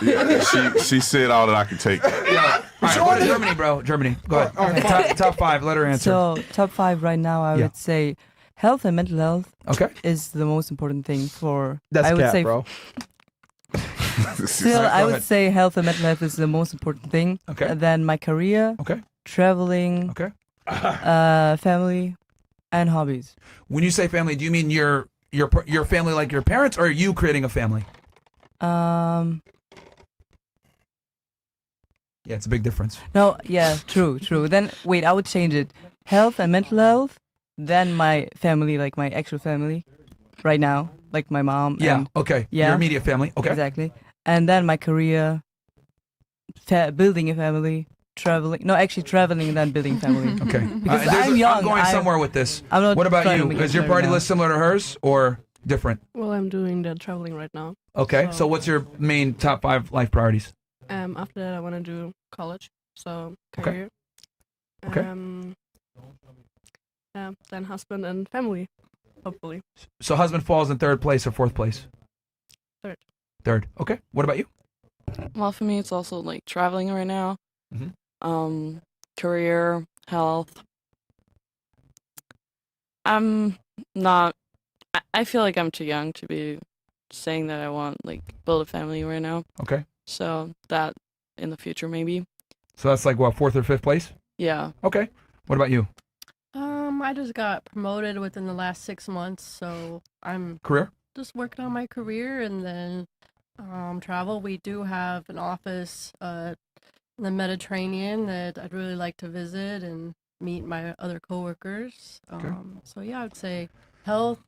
Yeah, she said all that I could take. Yeah. All right, go to Germany, bro. Germany. Go ahead. All right. Top 5. Let her answer. So top 5 right now, I would say health and mental health. Okay. Is the most important thing for. That's I would cap, say, bro. Still, I would say health and mental health is the most important thing. Okay. And then my career. Okay. Traveling. Okay. Family, and hobbies. When you say family, do you mean your family, like your parents, or are you creating a family? Yeah, it's a big difference. No, yeah, true. Then wait, I would change it. Health and mental health. Then my family, like my actual family, right now, like my mom. Yeah. And, Okay. Yeah. Your immediate family. Okay. Exactly. And then my career, building a family, traveling. No, actually traveling and then building family. Okay. Because I'm young. I'm going somewhere with this. I'm not What about trying to you? make it Is your clear priority now. list similar to hers or different? Well, I'm doing the traveling right now. Okay. So what's your main top 5 life priorities? After that, I want to do college, so career. Okay. Then husband and family, hopefully. So husband falls in 3rd place or 4th place? 3rd. 3rd. Okay. What about you? Well, for me, it's also like traveling right now. Mhm. Career, health. I'm not. I feel like I'm too young to be saying that I want like build a family right now. Okay. So that in the future maybe. So that's like what, 4th or 5th place? Yeah. Okay. What about you? I just got promoted within the last 6 months, so I'm Career? just working on my career, and then Travel. We do have an office in the Mediterranean that I'd really like to visit and meet my other coworkers. So yeah, I would say health,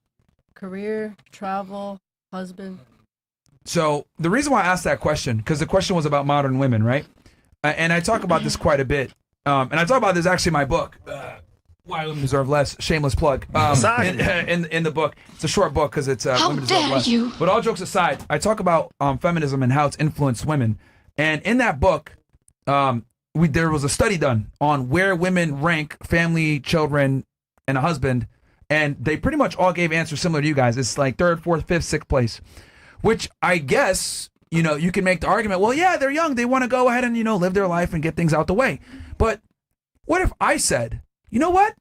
career, travel, husband. So the reason why I asked that question, because the question was about modern women, right? And I talk about this quite a bit. And I talk about this actually in my book, Why Women Deserve Less, shameless plug. In the book. It's a short book because it's Women Deserve Less. You? But all jokes aside, I talk about feminism and how it's influenced women. And in that book, there was a study done on where women rank family, children, and a husband. And they pretty much all gave answers similar to you guys. It's like 3rd, 4th, 5th, 6th place. Which I guess, you can make the argument, well, yeah, they're young. They want to go ahead and, live their life and get things out the way. But what if I said, you know what?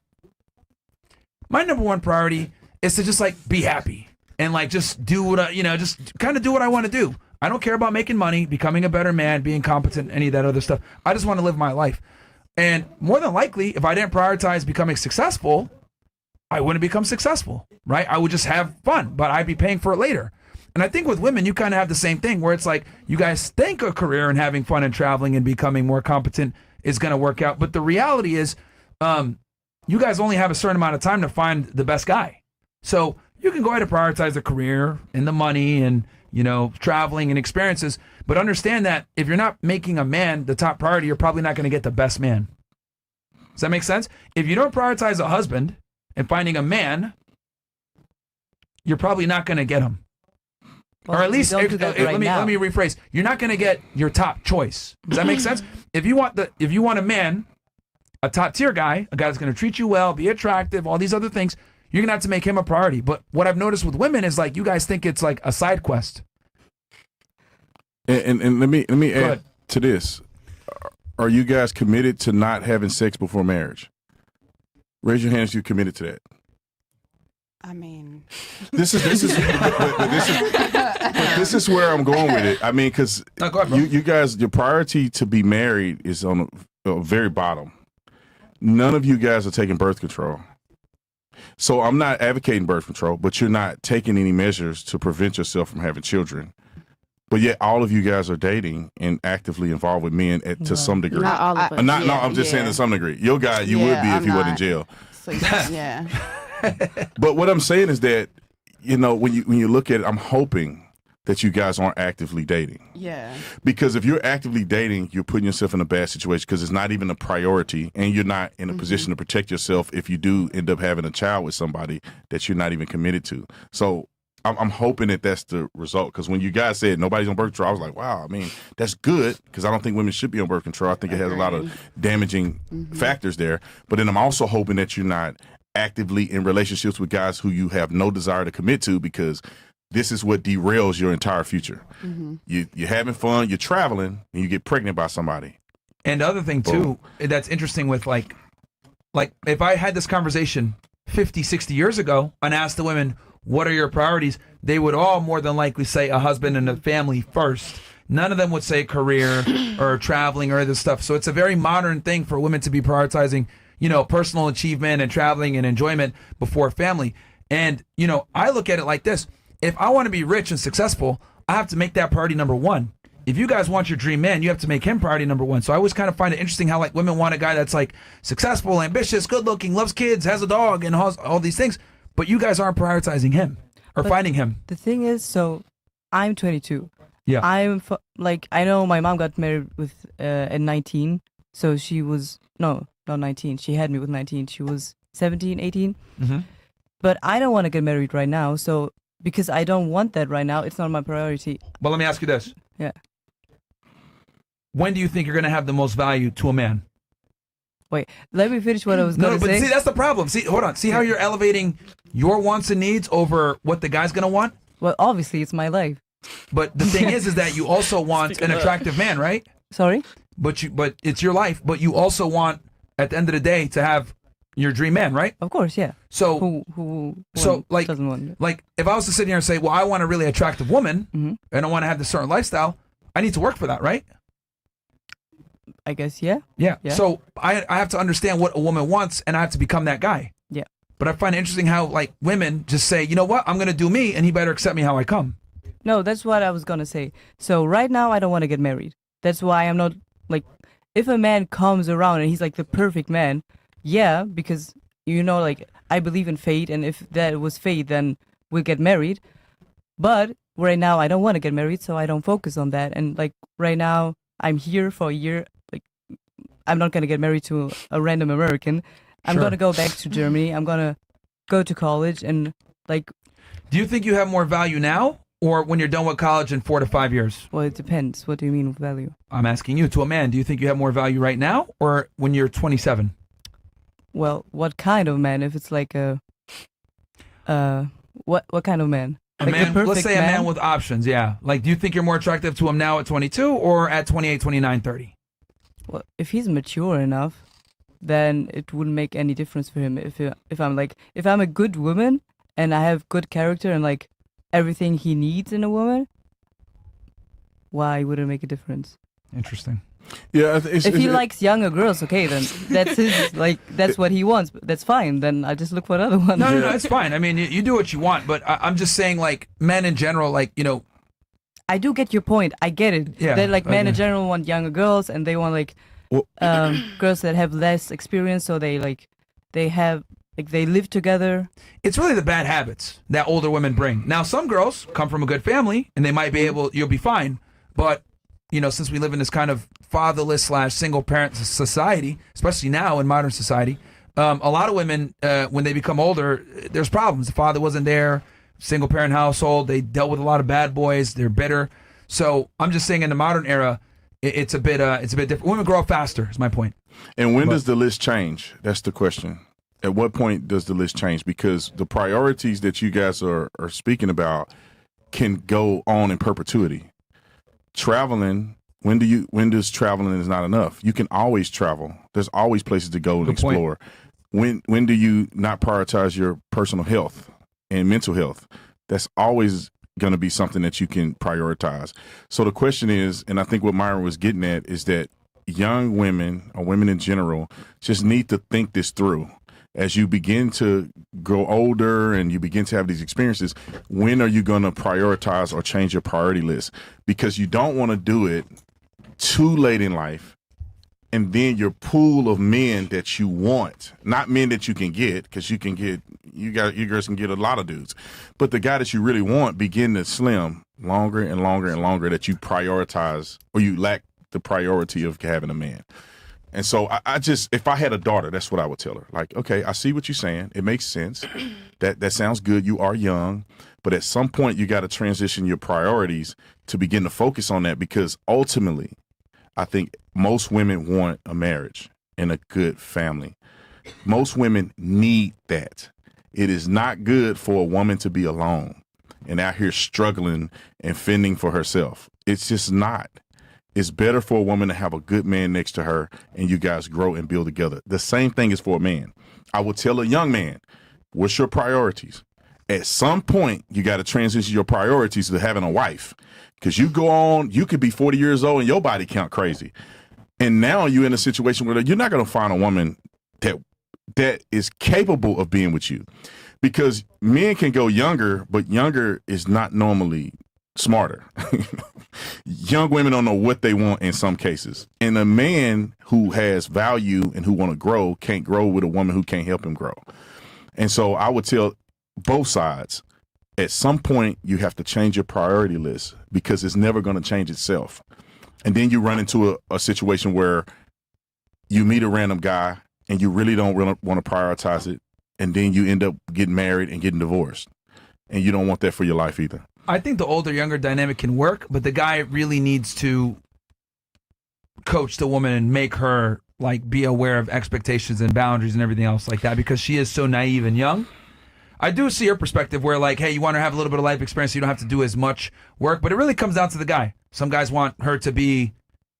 My number one priority is to just be happy and just do what just kind of do what I want to do. I don't care about making money, becoming a better man, being competent, any of that other stuff. I just want to live my life. And more than likely, if I didn't prioritize becoming successful, I wouldn't become successful, right? I would just have fun, but I'd be paying for it later. And I think with women, you kind of have the same thing where it's like you guys think a career and having fun and traveling and becoming more competent is going to work out. But the reality is you guys only have a certain amount of time to find the best guy. So you can go ahead and prioritize the career and the money and, traveling and experiences. But understand that if you're not making a man the top priority, you're probably not going to get the best man. Does that make sense? If you don't prioritize a husband and finding a man, you're probably not going to get him. Well, or at least, let me rephrase. You're not going to get your top choice. Does that make sense? If you want a man, a top tier guy, a guy that's going to treat you well, be attractive, all these other things, you're going to have to make him a priority. But what I've noticed with women is you guys think it's like a side quest. And let me add to this. Are you guys committed to not having sex before marriage? Raise your hands if you're committed to that. I mean, this is where I'm going with it. I mean, because you guys, your priority to be married is on the very bottom. None of you guys are taking birth control. So I'm not advocating birth control, but you're not taking any measures to prevent yourself from having children. But yet all of you guys are dating and actively involved with men to some degree. Not all of us. No, I'm just saying to some degree. Your guy, you would be if you wasn't in jail. So, yeah. But what I'm saying is that, when you look at it, I'm hoping that you guys aren't actively dating. Yeah. Because if you're actively dating, you're putting yourself in a bad situation because it's not even a priority and you're not in a position to protect yourself if you do end up having a child with somebody that you're not even committed to. So I'm hoping that that's the result, because when you guys said nobody's on birth control, I was like, wow, I mean, that's good, because I don't think women should be on birth control. I think it has a lot of damaging factors there. But then I'm also hoping that you're not actively in relationships with guys who you have no desire to commit to, because this is what derails your entire future. You're having fun, you're traveling, and you get pregnant by somebody. And the other thing, too, that's interesting with like if I had this conversation 50, 60 years ago and asked the women, what are your priorities? They would all more than likely say a husband and a family first. None of them would say career or traveling or other stuff. So it's a very modern thing for women to be prioritizing, personal achievement and traveling and enjoyment before family. And, I look at it like this. If I want to be rich and successful, I have to make that priority number one. If you guys want your dream man, you have to make him priority number one. So I always kind of find it interesting how women want a guy that's successful, ambitious, good looking, loves kids, has a dog, and all these things. But you guys aren't prioritizing him or finding him. The thing is, so I'm 22. Yeah. I know my mom got married at 19. So she was, not 19. She had me with 19. She was 17, 18. But I don't want to get married right now. So because I don't want that right now, it's not my priority. But let me ask you this. Yeah. When do you think you're going to have the most value to a man? Wait, let me finish what I was going to say. No, but see, that's the problem. See, hold on. See how you're elevating your wants and needs over what the guy's going to want? Well, obviously, it's my life. But the thing is that you also want an attractive man, right? Sorry? But it's your life, but you also want, at the end of the day, to have your dream man, right? Of course, yeah. So, who doesn't want it? Like, if I was to sit here and say, well, I want a really attractive woman, and I want to have this certain lifestyle, I need to work for that, right? I guess, yeah. Yeah. So I have to understand what a woman wants, and I have to become that guy. Yeah. But I find it interesting how women just say, you know what, I'm going to do me, and he better accept me how I come. No, that's what I was gonna say. So right now, I don't want to get married. That's why I'm not like, if a man comes around and he's like the perfect man, yeah, because like I believe in fate, and if that was fate, then we'll get married. But right now, I don't want to get married, so I don't focus on that. And like right now, I'm here for a year. Like, I'm not gonna get married to a random American. I'm Sure. gonna go back to Germany. I'm gonna go to college and like. Do you think you have more value now, or when you're done with college in 4 to 5 years? Well, it depends. What do you mean with value? I'm asking you, to a man, do you think you have more value right now, or when you're 27? Well, what kind of man? If it's like what kind of man? A Like the man, let's perfect say a man with options, yeah. Like, do you think you're more attractive to him now at 22 or at 28, 29, 30? Well, if he's mature enough, then it wouldn't make any difference for him. If I'm a good woman and I have good character and like everything he needs in a woman, why would it make a difference? Interesting. Yeah, if he likes younger girls, okay, then that's his that's what he wants. That's fine. Then I just look for another one. No, it's fine. I mean, you do what you want, but I'm just saying, like, men in general, like, I do get your point. I get it. Yeah, That like men in okay. general want younger girls, and they want like girls that have less experience, so they live together. It's really the bad habits that older women bring. Now, some girls come from a good family, and they might be you'll be fine. But, since we live in this kind of fatherless / single parent society, especially now in modern society, a lot of women, when they become older, there's problems. The father wasn't there, single parent household, they dealt with a lot of bad boys, they're bitter. So I'm just saying in the modern era, it's a bit different. Women grow up faster, is my point. And when does the list change? That's the question. At what point does the list change? Because the priorities that you guys are speaking about can go on in perpetuity. Traveling, when does traveling is not enough? You can always travel. There's always places to go and Good point. explore. When do you not prioritize your personal health and mental health? That's always going to be something that you can prioritize. So the question is, and I think what Myron was getting at, is that young women or women in general just need to think this through. As you begin to grow older and you begin to have these experiences, when are you going to prioritize or change your priority list? Because you don't want to do it too late in life, and then your pool of men that you want, not men that you can get, because you girls can get a lot of dudes, but the guy that you really want begin to slim longer and longer and longer, that you prioritize or you lack the priority of having a man. And so I just, if I had a daughter, that's what I would tell her. Like, okay, I see what you're saying. It makes sense. That sounds good. You are young. But at some point, you got to transition your priorities to begin to focus on that, because ultimately, I think most women want a marriage and a good family. Most women need that. It is not good for a woman to be alone and out here struggling and fending for herself. It's just not. It's better for a woman to have a good man next to her and you guys grow and build together. The same thing is for a man. I would tell a young man, what's your priorities? At some point, you got to transition your priorities to having a wife, because you go on, you could be 40 years old and your body count crazy. And now you're in a situation where you're not going to find a woman that is capable of being with you, because men can go younger, but younger is not normally smarter. Young women don't know what they want in some cases. And a man who has value and who want to grow can't grow with a woman who can't help him grow. And so I would tell both sides, at some point you have to change your priority list, because it's never going to change itself. And then you run into a situation where you meet a random guy and you really don't want to prioritize it. And then you end up getting married and getting divorced. And you don't want that for your life either. I think the older-younger dynamic can work, but the guy really needs to coach the woman and make her like be aware of expectations and boundaries and everything else like that, because she is so naive and young. I do see her perspective where, like, hey, you want her to have a little bit of life experience so you don't have to do as much work, but it really comes down to the guy. Some guys want her to be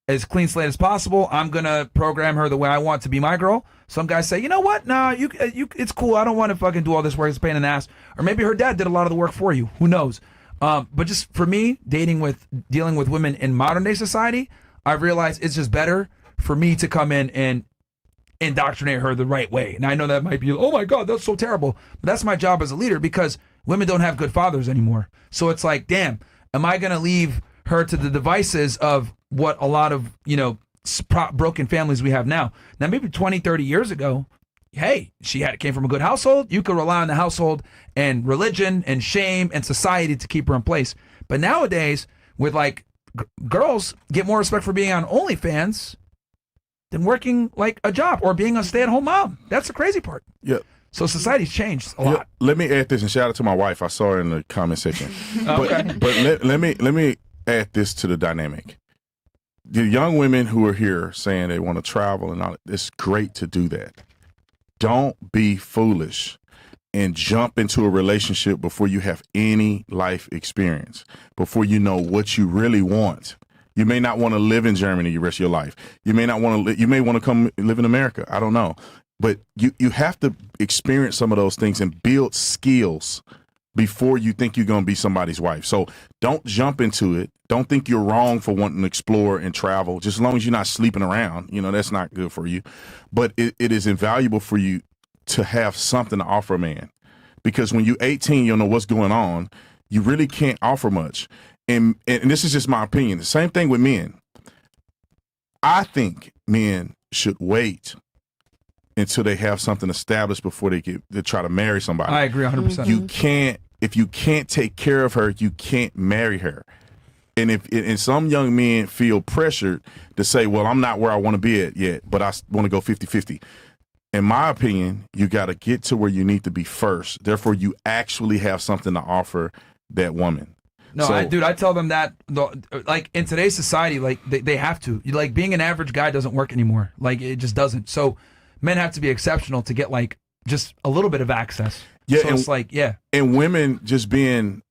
as clean slate as possible. I'm going to program her the way I want to be my girl. Some guys say, you know what? Nah, you it's cool. I don't want to fucking do all this work. It's a pain in the ass. Or maybe her dad did a lot of the work for you. Who knows? But just for me, dealing with women in modern day society, I've realized it's just better for me to come in and indoctrinate her the right way. And I know that might be, oh my God, that's so terrible. But that's my job as a leader, because women don't have good fathers anymore. So it's like, damn, am I going to leave her to the devices of what a lot of, broken families we have now? Now, maybe 20, 30 years ago, hey, came from a good household. You could rely on the household and religion and shame and society to keep her in place. But nowadays, with like girls get more respect for being on OnlyFans than working like a job or being a stay-at-home mom. That's the crazy part. Yeah. So society's changed a lot. Let me add this, and shout out to my wife. I saw her in the comment section. But let me add this to the dynamic. The young women who are here saying they want to travel and all, it's great to do that. Don't be foolish and jump into a relationship before you have any life experience, before you know what you really want. You may not want to live in Germany the rest of your life. You may not want to. You may want to come live in America. I don't know, but you have to experience some of those things and build skills before you think you're going to be somebody's wife. So don't jump into it. Don't think you're wrong for wanting to explore and travel. Just as long as you're not sleeping around, that's not good for you. But it is invaluable for you to have something to offer a man, because when you're 18, you'll know what's going on. You really can't offer much. And this is just my opinion. The same thing with men. I think men should wait until they have something established before they try to marry somebody. I agree 100%. If you can't take care of her, you can't marry her. And some young men feel pressured to say, well, I'm not where I want to be at yet, but I want to go 50-50. In my opinion, you got to get to where you need to be first. Therefore, you actually have something to offer that woman. No, I tell them that, like, in today's society, like, they have to. Like, being an average guy doesn't work anymore. Like, it just doesn't. So men have to be exceptional to get, like, just a little bit of access. Yeah, so it's like, yeah. And women just being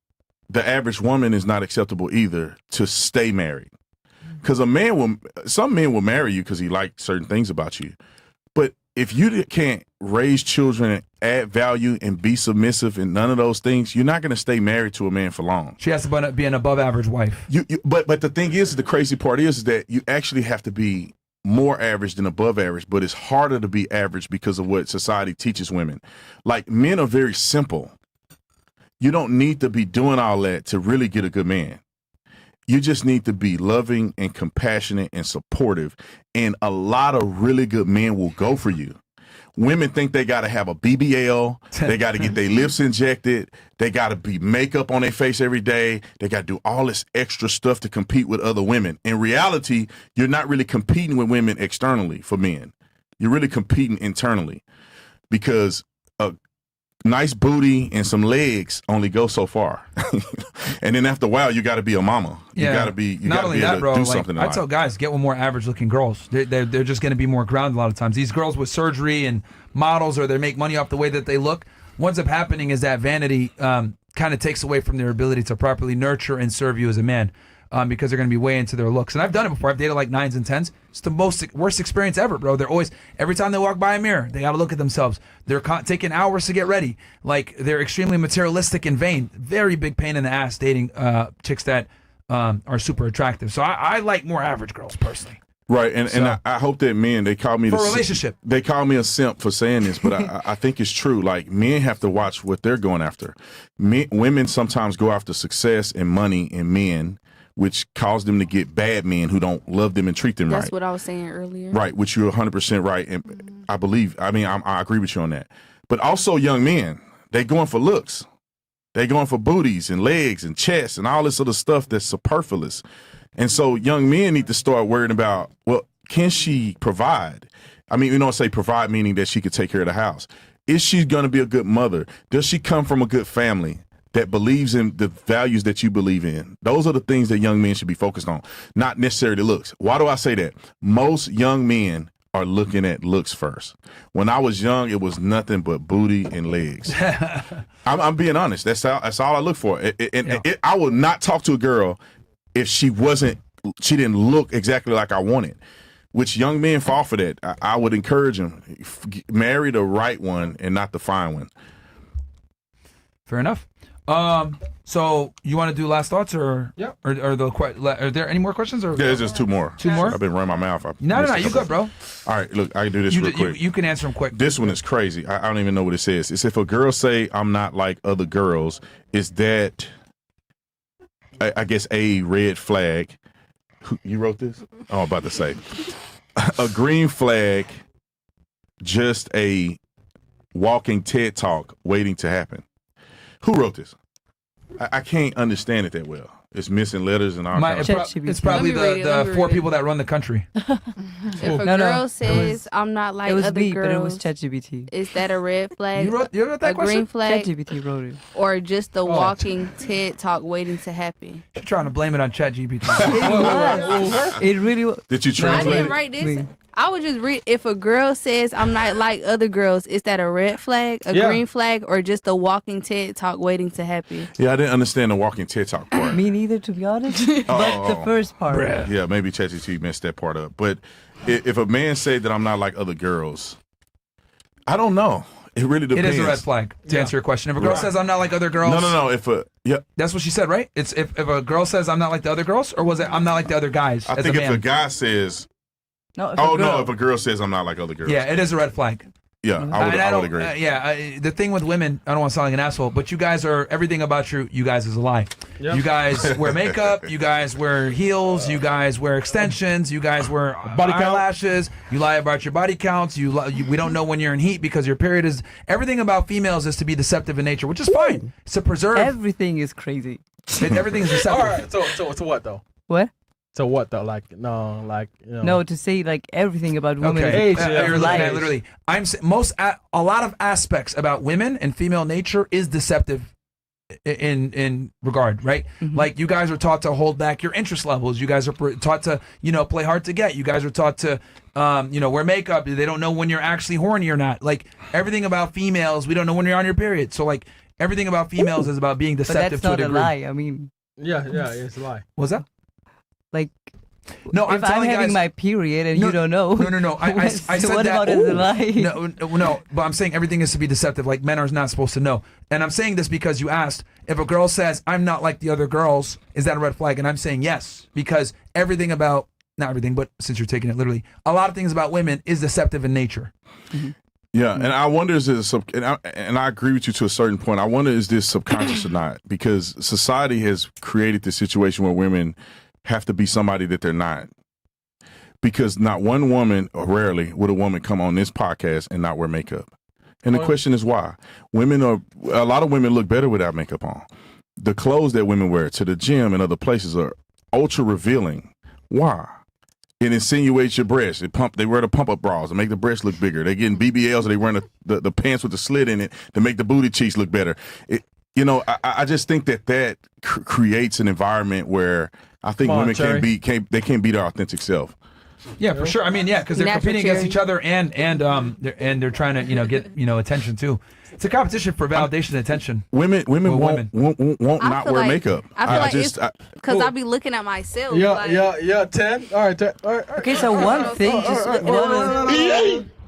the average woman is not acceptable either to stay married. Because some men will marry you because he likes certain things about you. But if you can't raise children and add value and be submissive and none of those things, you're not going to stay married to a man for long. She has to be an above average wife. But the thing is, the crazy part is that you actually have to be more average than above average, but it's harder to be average because of what society teaches women. Like, men are very simple. You don't need to be doing all that to really get a good man. You just need to be loving and compassionate and supportive. And a lot of really good men will go for you. Women think they got to have a BBL. They got to get their lips injected. They got to be makeup on their face every day. They got to do all this extra stuff to compete with other women. In reality, you're not really competing with women externally for men. You're really competing internally, because a nice booty and some legs only go so far. And then after a while, you got to be a mama. You got to be. You got to be able to do something. I tell guys, get with more average-looking girls. They're just going to be more grounded a lot of times. These girls with surgery and models, or they make money off the way that they look. What ends up happening is that vanity kind of takes away from their ability to properly nurture and serve you as a man. Because they're going to be way into their looks. And I've done it before. I've dated like 9s and 10s. It's the worst experience ever, bro. They're always, every time they walk by a mirror, they got to look at themselves. They're taking hours to get ready. Like, they're extremely materialistic and vain. Very big pain in the ass dating chicks that are super attractive. So I like more average girls, personally. Right, and I hope that men, they call me for a relationship. They call me a simp for saying this, but I think it's true. Like, men have to watch what they're going after. Women sometimes go after success and money in men, which cause them to get bad men who don't love them and treat them right. That's what I was saying earlier. Right, which you're 100% right. And I agree with you on that. But also young men, they going for looks. They going for booties and legs and chests and all this other stuff that's superfluous. And so young men need to start worrying about, well, can she provide? I mean, say provide meaning that she could take care of the house. Is she going to be a good mother? Does she come from a good family that believes in the values that you believe in? Those are the things that young men should be focused on, not necessarily looks. Why do I say that? Most young men are looking at looks first. When I was young, it was nothing but booty and legs. I'm being honest. That's all I look for. I would not talk to a girl if she didn't look exactly like I wanted. Which young men fall for that. I would encourage them, marry the right one and not the fine one. Fair enough. So you want to do last thoughts, or yeah, or are there any more questions? Or yeah, there's just two more. Two more. I've been running my mouth. No, you good, bro. All right, look, I can do this real quick. You can answer them quick. This one is crazy. I don't even know what it says. It's if a girl say I'm not like other girls, is that I guess a red flag. You wrote this? Oh, I'm about to say a green flag, just a walking TED talk waiting to happen. Who wrote this? I can't understand it that well. It's missing letters and all kinds of It's probably the 4 people that run the country. If a girl says I'm not like it was other me, girls, but it was ChatGPT. is that a red flag? You wrote that a question? green flag? ChatGPT wrote it. Or just the walking TED talk waiting to happen? You're trying to blame it on ChatGPT. It really was. Did you I translate didn't it? write this. I would just read. If a girl says I'm not like other girls, is that a red flag, a green flag, or just a walking TED talk waiting to happen? Yeah, I didn't understand the walking TED talk part. Me neither, to be honest. But the first part. Yeah, maybe ChatGPT messed that part up. But if a man said that I'm not like other girls, I don't know. It really It depends. is a red flag, to answer your question. If a girl says I'm not like other girls. No. That's what she said, right? It's if a girl says I'm not like the other girls, or was it I'm not like the other guys? I as think a if man? a guy says, no, if a girl says I'm not like other girls. Yeah, it is a red flag. Yeah, I would agree. The thing with women, I don't want to sound like an asshole, but you guys are, everything about you guys is a lie. Yep. You guys wear makeup, you guys wear heels, you guys wear extensions, you guys wear Body count. eyelashes, you lie about your body counts, we don't know when you're in heat because your period is, everything about females is to be deceptive in nature, which is fine. It's to preserve. Everything is crazy. Everything is deceptive. All right. So what though? What? So what though? Like no, like you know. No, to say like everything about women. Okay, is you're looking at lies. literally. A lot of aspects about women and female nature is deceptive in regard, right? Like you guys are taught to hold back your interest levels. You guys are taught to play hard to get. You guys are taught to wear makeup. They don't know when you're actually horny or not. Like everything about females, we don't know when you're on your period. So like everything about females is about being But deceptive that's to a not a degree. lie. I mean, Yeah, it's a lie. What's that? like. No, if I'm having my period and you don't know. No. I so said what that. about as a lie? No. But I'm saying everything is to be deceptive. Like men are not supposed to know. And I'm saying this because you asked if a girl says I'm not like the other girls, is that a red flag? And I'm saying yes, because everything about, not everything, but since you're taking it literally, a lot of things about women is deceptive in nature. Yeah, and I wonder is this, and I agree with you to a certain point. I wonder is this subconscious or not? Because society has created this situation where women have to be somebody that they're not. Because not one woman, or rarely, would a woman come on this podcast and not wear makeup. And the question is why? A lot of women look better without makeup on. The clothes that women wear to the gym and other places are ultra revealing. Why? It insinuates your breasts. They wear the pump-up bras to make the breasts look bigger. They're getting BBLs, or they wearing the pants with the slit in it to make the booty cheeks look better. I just think that creates an environment where I think women can't be their authentic self. Yeah, for sure. I mean, because they're Natural competing against cherry. each other and they're trying to get attention too. It's a competition for validation and attention. Women won't I not feel wear like- makeup. I feel like it's because I be looking at myself. Yeah. 10. All right. Okay, so one thing, just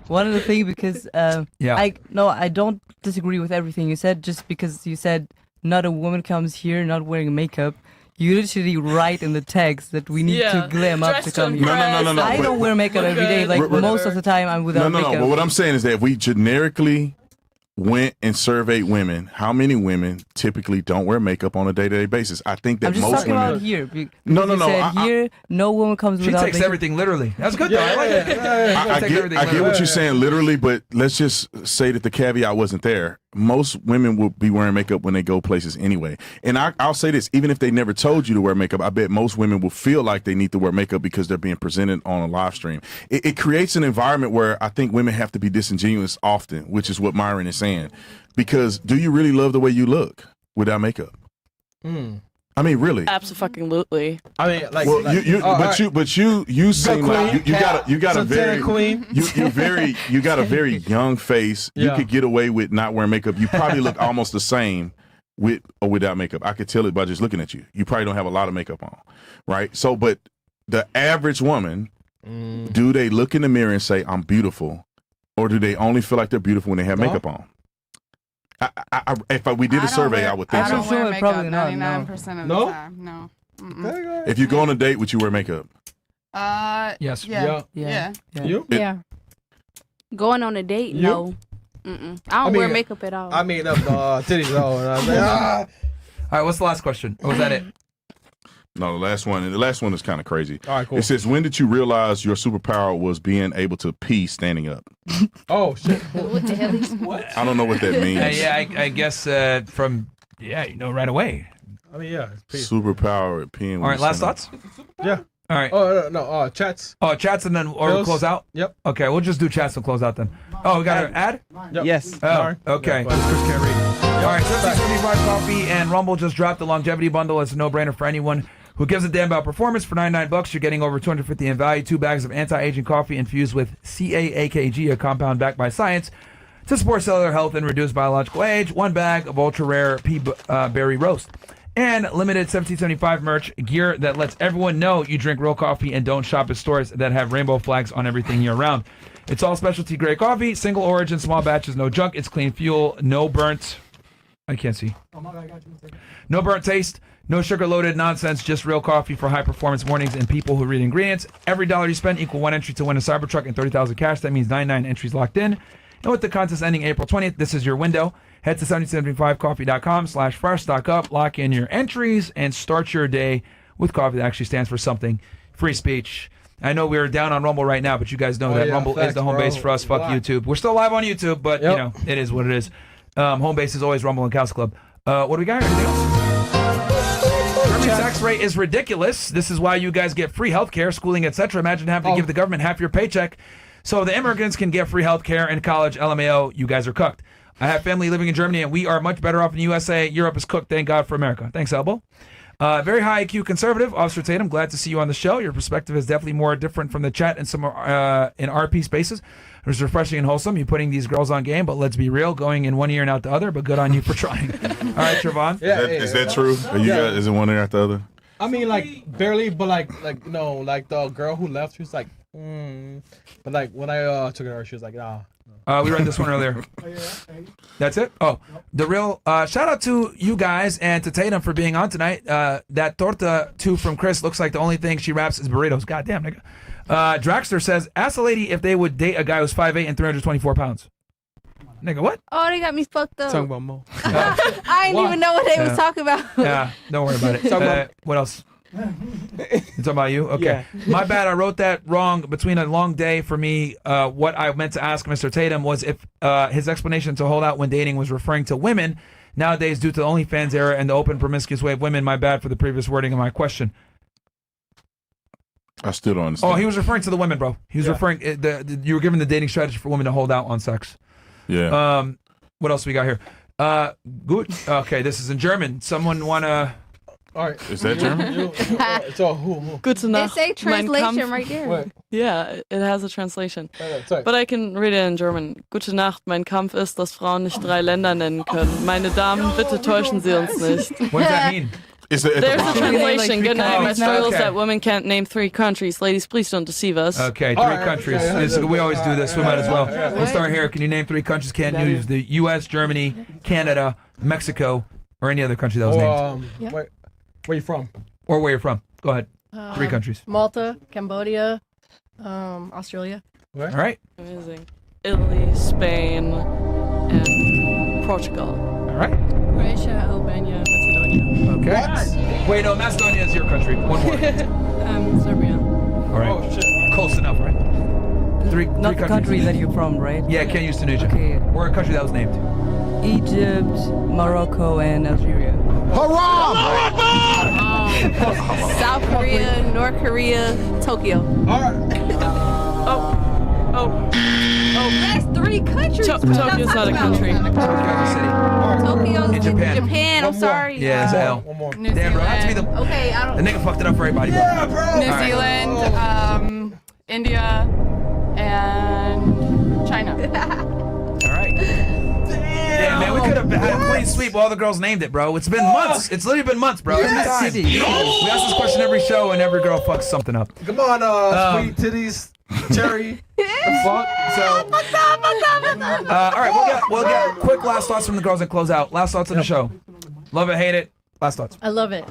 one of the things, because I don't disagree with everything you said. Just because you said not a woman comes here not wearing makeup. You literally write in the text that we need to glam up to come here. No. I don't wear makeup every day. Like most of the time, I'm without makeup. No. But what I'm saying is that if we generically went and surveyed women, how many women typically don't wear makeup on a day-to-day basis? I think that I'm just most talking women. about here. No. You said here, no woman comes She without takes makeup. everything literally. That's good though. I like it. I get what you're saying literally, but let's just say that the caveat wasn't there. Most women will be wearing makeup when they go places anyway. And I'll say this, even if they never told you to wear makeup, I bet most women will feel like they need to wear makeup because they're being presented on a live stream. It creates an environment where I think women have to be disingenuous often, which is what Myron is saying. Because do you really love the way you look without makeup? I mean, really? Absolutely. I mean, like, well, you seem like you got a very queen. you got a very young face. You Yeah. could get away with not wearing makeup. You probably look almost the same with or without makeup. I could tell it by just looking at you. You probably don't have a lot of makeup on, right? So, but the average woman, do they look in the mirror and say, "I'm beautiful," or do they only feel like they're beautiful when they have makeup on? If we did a survey, I would think I don't so. wear makeup Probably not, 99% of No? the time. No. Mm-mm. If you go on a date, would you wear makeup? Yes. Yeah. You? Yeah. Going on a date? You? No. Mm-mm. I don't wear makeup at all. I mean, titties though. All right, what's the last question? Or was that it? No, the last one. The last one is kind of crazy. All right, cool. It says, when did you realize your superpower was being able to pee standing up? Oh, shit. What the hell is what? I don't know what that means. I guess from right away. I mean, yeah. It's pee. Superpower at peeing. All right, last thoughts. Yeah. All right. Oh, no. Chats. Oh, chats and then or we'll Bills? close out. Yep. Okay, we'll just do chats and close out then. Oh, we got an ad. Yep. Yes. Oh, Sorry. okay. Yeah, Chris can't read. All right, so 75 Coffee and Rumble just dropped the longevity bundle. It's a no-brainer for anyone who gives a damn about performance. For $99, you're getting over $250 in value. 2 bags of anti-aging coffee infused with CAAKG, a compound backed by science, to support cellular health and reduce biological age. 1 bag of ultra-rare berry roast. And limited 1775 merch gear that lets everyone know you drink real coffee and don't shop at stores that have rainbow flags on everything year-round. It's all specialty grade coffee, single origin, small batches, no junk. It's clean fuel, no burnt. I can't see. No burnt taste, no sugar-loaded nonsense, just real coffee for high-performance mornings and people who read ingredients. Every dollar you spend equal 1 entry to win a Cybertruck and 30,000 cash. That means 99 entries locked in. And with the contest ending April 20th, this is your window. Head to 7075coffee.com/fresh, stock up, lock in your entries, and start your day with coffee that actually stands for something. Free speech. I know we're down on Rumble right now, but you guys know that Rumble is the home base for us. Fuck YouTube. We're still live on YouTube, but you know, it is what it is. Home base is always Rumble and Couch Club. What do we got? Anything else? Germany's tax rate is ridiculous. This is why you guys get free health care, schooling, etc. Imagine having to give the government half your paycheck so the immigrants can get free health care and college. LMAO, you guys are cooked. I have family living in Germany, and we are much better off in the USA. Europe is cooked. Thank God for America. Thanks, Elbow. Very high IQ conservative, Officer Tatum. Glad to see you on the show. Your perspective is definitely more different from the chat and some in RP spaces. It was refreshing and wholesome. You're putting these girls on game, but let's be real, going in one ear and out the other. But good on you for trying. All right, Trevon. Is that true? Are you guys, is it one ear after the other? I mean, like barely, but like the girl who left, she was like, but like when I took her, she was like, nah. We read this one earlier. That's it? Oh, the real shout out to you guys and to Tatum for being on tonight. That torta 2 from Chris looks like the only thing she wraps is burritos. Goddamn, nigga. Draxter says, ask a lady if they would date a guy who's 5'8" and 324 pounds. Nigga, what? Oh, they got me fucked up. Talking about Mo. I didn't even know what they was talking about. Yeah, don't worry about it. What else? You talking about you? Okay. Yeah. My bad. I wrote that wrong. Between a long day for me, what I meant to ask Mr. Tatum was if his explanation to hold out when dating was referring to women. Nowadays, due to the OnlyFans era and the open promiscuous way of women, my bad for the previous wording of my question. I still don't understand. Oh, he was referring to the women, bro. He was referring. You were given the dating strategy for women to hold out on sex. Yeah. What else we got here? Good. Okay, this is in German. Someone wanna? All right. Is that German? Gute Nacht. It's a Mein translation Kampf. right there. What? Yeah, it has a translation. Sorry. But I can read it in German. Gute Nacht, mein Kampf ist, dass Frauen nicht 3 Länder nennen können. Meine Damen, bitte täuschen Sie uns nicht. What does that mean? Is it There's a translation. Good night. My struggle is Okay. that women can't name 3 countries. Ladies, please don't deceive us. Okay, 3 countries. We always do this. We might as well. We'll start here. Can you name 3 countries? Can't use the U.S., Germany, Canada, Mexico, or any other country that was named. Where you from? Or where you're from. Go ahead. 3 countries. Malta, Cambodia, Australia. All right. Amazing. Italy, Spain, and Portugal. All right. Croatia, Albania, Macedonia. Okay. Wait, no, Macedonia is your country. One more. Serbia. All right. Close enough, right? 3 Not the countries. country that you're from, right? Yeah, can't use Tunisia. Okay. Or a country that was named. Egypt, Morocco, and Algeria. South Korea, North Korea, Tokyo. Oh, that's 3 countries. Tokyo's not a country. Tokyo's In Japan. I'm sorry. Yeah, it's a L. One more. New Damn, bro. It has to be Zealand. the Okay, I don't. nigga fucked it up for everybody, bro. Yeah, bro. New All right. Zealand, India, and China. All right. Damn, man, we could have had a clean sweep. All the girls named it, bro. It's been months. It's literally been months, bro. Every time. We ask this question every show, and every girl fucks something up. Come on, sweet titties, cherry. The fuck? So, all right, we'll get quick last thoughts from the girls and close out. Last thoughts on the show. Love it, hate it. Last thoughts. I love it.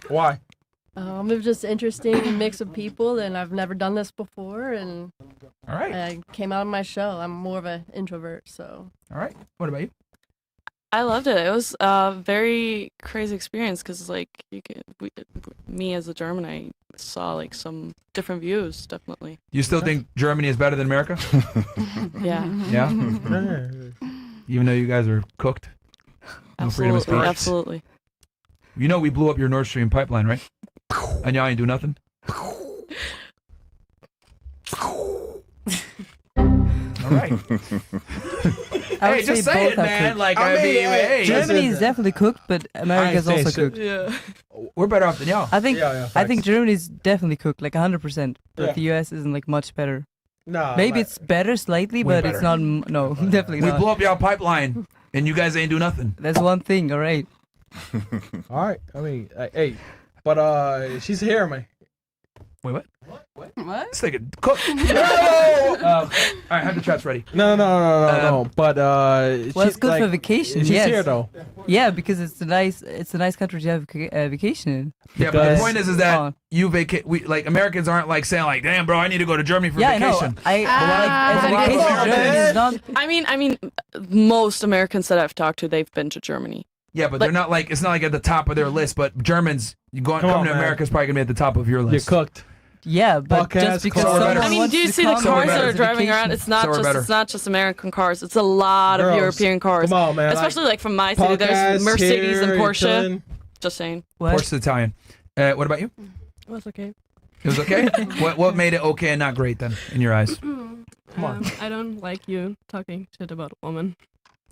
Why? It was just interesting mix of people, and I've never done this before, and All right. I came out of my shell. I'm more of an introvert, so. All right. What about you? I loved it. It was a very crazy experience because, like, me as a German, I saw like some different views. Definitely. You still think Germany is better than America? Yeah. Yeah. Even though you guys are cooked. No freedom of speech. Absolutely. You know we blew up your Nord Stream pipeline, right? And y'all ain't do nothing. All right. I would Hey, just say say both it, are man. cooked. Like, I mean, hey. Germany is definitely cooked, but America's also cooked. Yeah. We're better off than y'all. I think Yeah, I think Germany's definitely cooked, like 100%. But Yeah. the US isn't like much better. Nah, Maybe like- it's better slightly, Way but it's better. not. No, definitely We not. blew up y'all pipeline, and you guys ain't do nothing. That's one thing. All right. All right. I mean, hey, but she's here, man. Wait, what? What? This nigga cook. All right, have the chats ready. No. But Well, it's she's good like, for vacation. She's yes. here though. Yeah, because it's a nice country to have vacation in. Yeah, but the Because- point is that you we like Americans aren't like saying like, damn, bro, I need to go to Germany for Yeah, vacation. I know. As a vacation, Germany is not. I mean, most Americans that I've talked to, they've been to Germany. Yeah, but they're not like it's not like at the top of their list. But Germans, Come coming on, to man. America is probably gonna be at the top of your You're list. cooked. Yeah, but Podcast, just because car. someone I mean, wants do you to see the come cars there that are as a driving vacation. around? It's not So we're just better. it's not just American cars. It's a lot of Girls, European cars. come on, man, Especially like, like from my city, podcast there's Mercedes here, and you're Porsche. chilling. Just saying. What? Porsche's Italian. What about you? It was okay. It was okay. What made it okay and not great then in your eyes? Come on. I don't like you talking shit about a woman.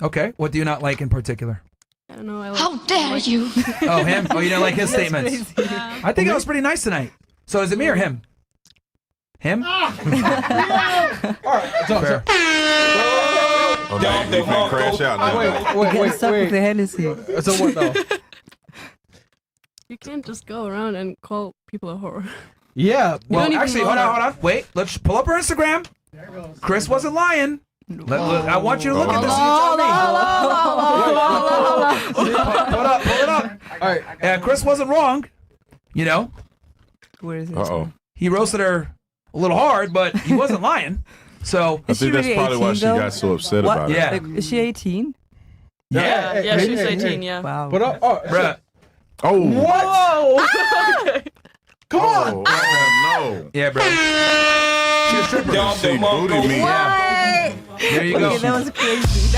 Okay. What do you not like in particular? I don't know. I like, How dare you? Oh, him. Oh, you didn't like his That's statements. crazy. Yeah. I think I was pretty nice tonight. So is it me or him? Him? All right. So, Fair. Oh, no, you can't crash out now. Get stuck with the Hennessy. So what though? You can't just go around and call people a whore. Yeah. Well, don't even actually, know hold her. on. Wait, let's pull up her Instagram. Chris wasn't lying. I want you to look at this. and you tell me. Pull it up. All right. Yeah, Chris wasn't wrong. You know, Where is it? Uh-oh. he roasted her a little hard, but he wasn't lying. So I Is she think that's really probably why 18 she though? got so upset What? about it. Yeah. Like, is she 18? Yeah, Hey, she's hey, 18. hey. Yeah. Wow. But bruh. Oh. Whoa! Come on. Oh, Yeah, bro. She's a stripper. no. She booted me. Yeah. There you go. Okay, that was crazy.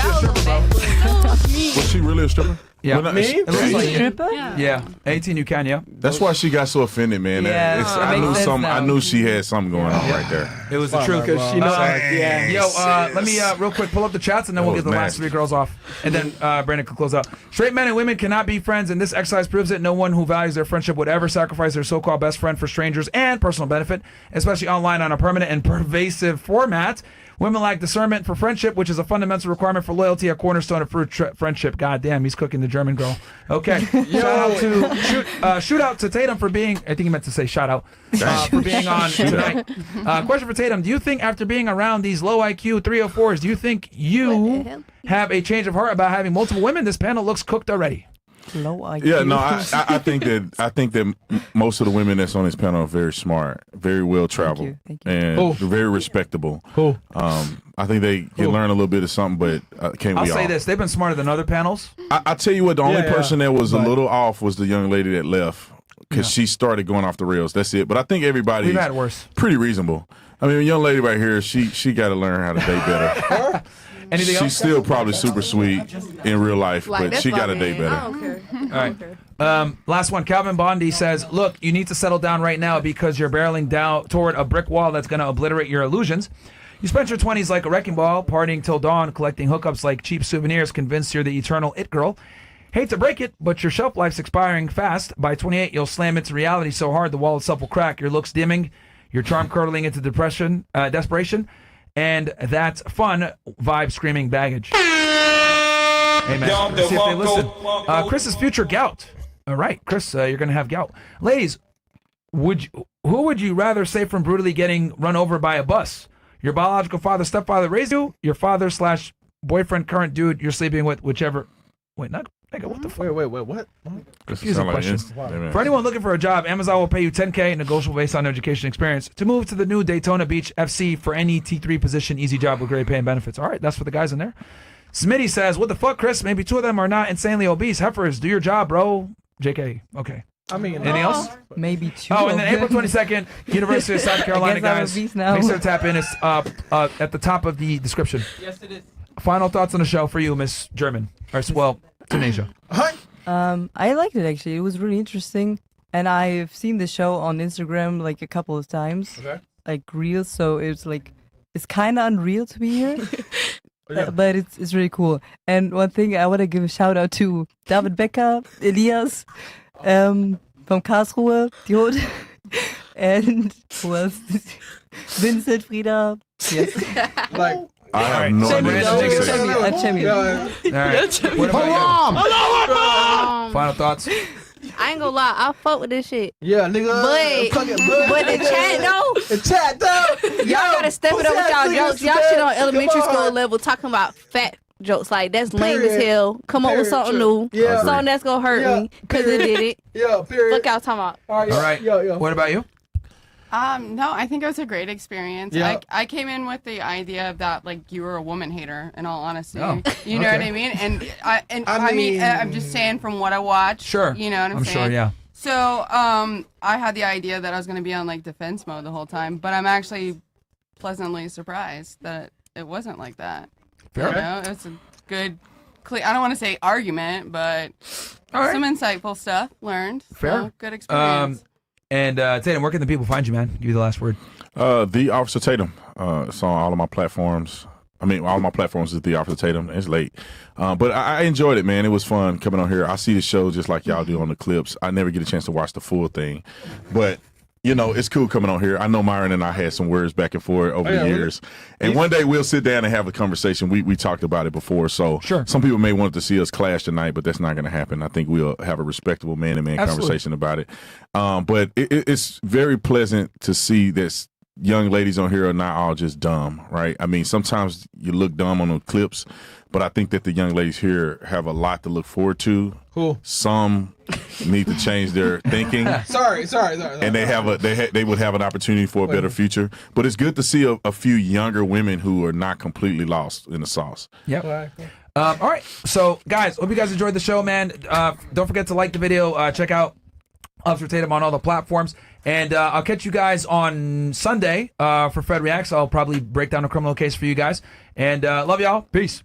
Was she really a stripper? Yeah. Well, no, Me? It looks like it. Stripper? Yeah. 18, you can, yeah. That's why she got so offended, man. Yeah, It's- it I makes knew sense something. I now. knew she had something going on right there. It was the truth. Because she knows. Yeah. Yo, let me real quick pull up the chats and then That we'll was get the last nasty. three girls off. And then Brandon can close out. Straight men and women cannot be friends, and this exercise proves it. No one who values their friendship would ever sacrifice their so-called best friend for strangers and personal benefit, especially online on a permanent and pervasive format. Women lack discernment for friendship, which is a fundamental requirement for loyalty, a cornerstone of friendship. God damn, he's cooking the German girl. Okay. Shout out to Tatum for being, I think he meant to say shout out, for being on tonight. Question for Tatum. Do you think after being around these low IQ 304s, do you think you have a change of heart about having multiple women? This panel looks cooked already. Low IQ. Yeah, no, I think that most of the women that's on this panel are very smart, very well traveled, Thank you. and Who? very respectable. Who? I think they can learn a little bit of something, but can't I'll we say all? this. They've been smarter than other panels. I tell you what, the only Yeah, person that was a but- little off was the young lady that left because she started going off the rails. That's it. But I think everybody's We've had worse. pretty reasonable. I mean, a young lady right here, she got to learn how to date better. Anything She's else? still probably super sweet in real life, Like, but that's she got to my date man. better. I don't care. All right. Last one. Calvin Bondi says, look, you need to settle down right now because you're barreling down toward a brick wall that's going to obliterate your illusions. You spent your 20s like a wrecking ball, partying till dawn, collecting hookups like cheap souvenirs, convinced you're the eternal it girl. Hate to break it, but your shelf life's expiring fast. By 28, you'll slam into reality so hard the wall itself will crack. Your looks dimming, your charm curdling into desperation, and that's fun vibe screaming baggage. Amen. Let's see if they listen. Chris's future gout. All right, Chris, you're going to have gout. Ladies, who would you rather save from brutally getting run over by a bus? Your biological father, stepfather raised you? Your father / boyfriend, current dude you're sleeping with, whichever. Wait, not. Nigga, what the fuck? Wait, what? Confusing question. For anyone looking for a job, Amazon will pay you $10K, negotiable based on education experience, to move to the new Daytona Beach FC for any T3 position, easy job with great pay and benefits. All right, that's for the guys in there. Smitty says, what the fuck, Chris? Maybe 2 of them are not insanely obese. Heifers, do your job, bro. JK. Okay. I mean, anything else? Maybe 2. Oh, and then April 22nd, University of South Carolina, guys. Make sure to tap in. It's at the top of the description. Yes, it is. Final thoughts on the show for you, Miss German. Or, well, Tunisia. I liked it, actually. It was really interesting. And I've seen the show on Instagram like a couple of times. Okay. Like reels, so it's like, it's kind of unreal to be here. But it's really cool. And one thing I want to give a shout out to David Becker, Elias, from Karlsruhe, die Hut, and who else? Vincent, Frida. Yes. Like, I have no idea. All right. What about you? Final thoughts? I ain't gonna lie, I fuck with this shit. Yeah, nigga. But the chat though, y'all gotta step it up with y'all jokes. Y'all shit on elementary school level talking about fat jokes. Like, that's lame as hell. Come up with something new. Yeah. Something that's gonna hurt me because it did it. Yeah, period. Fuck y'all talking about. All right. What about you? No, I think it was a great experience. Yeah. I came in with the idea of that, like, you were a woman hater, in all honesty. Oh, you know what I mean? And I mean, I'm just saying from what I watched. Sure. You know what I'm saying? Sure, yeah. So, I had the idea that I was going to be on, like, defense mode the whole time, but I'm actually pleasantly surprised that it wasn't like that. Fair. You know, it's a good, I don't want to say argument, but right. some insightful stuff learned. Fair. So, good experience. And Tatum, where can the people find you, man? Give you the last word. The Officer Tatum. It's on all of my platforms. I mean, all of my platforms is The Officer Tatum. It's late. But I enjoyed it, man. It was fun coming on here. I see the show just like y'all do on the clips. I never get a chance to watch the full thing. But, you know, it's cool coming on here. I know Myron and I had some words back and forth over the years. And one day we'll sit down and have a conversation. We talked about it before. So some people may want to see us clash tonight, but that's not going to happen. I think we'll have a respectable man-to-man conversation about it. But it's very pleasant to see that young ladies on here are not all just dumb, right? I mean, sometimes you look dumb on the clips, but I think that the young ladies here have a lot to look forward to. Cool. Some need to change their thinking. Sorry. And they would have an opportunity for a better future. But it's good to see a few younger women who are not completely lost in the sauce. Yep. All right. So, guys, hope you guys enjoyed the show, man. Don't forget to like the video. Check out Officer Tatum on all the platforms. And I'll catch you guys on Sunday for Fed Reacts. I'll probably break down a criminal case for you guys. And love y'all. Peace.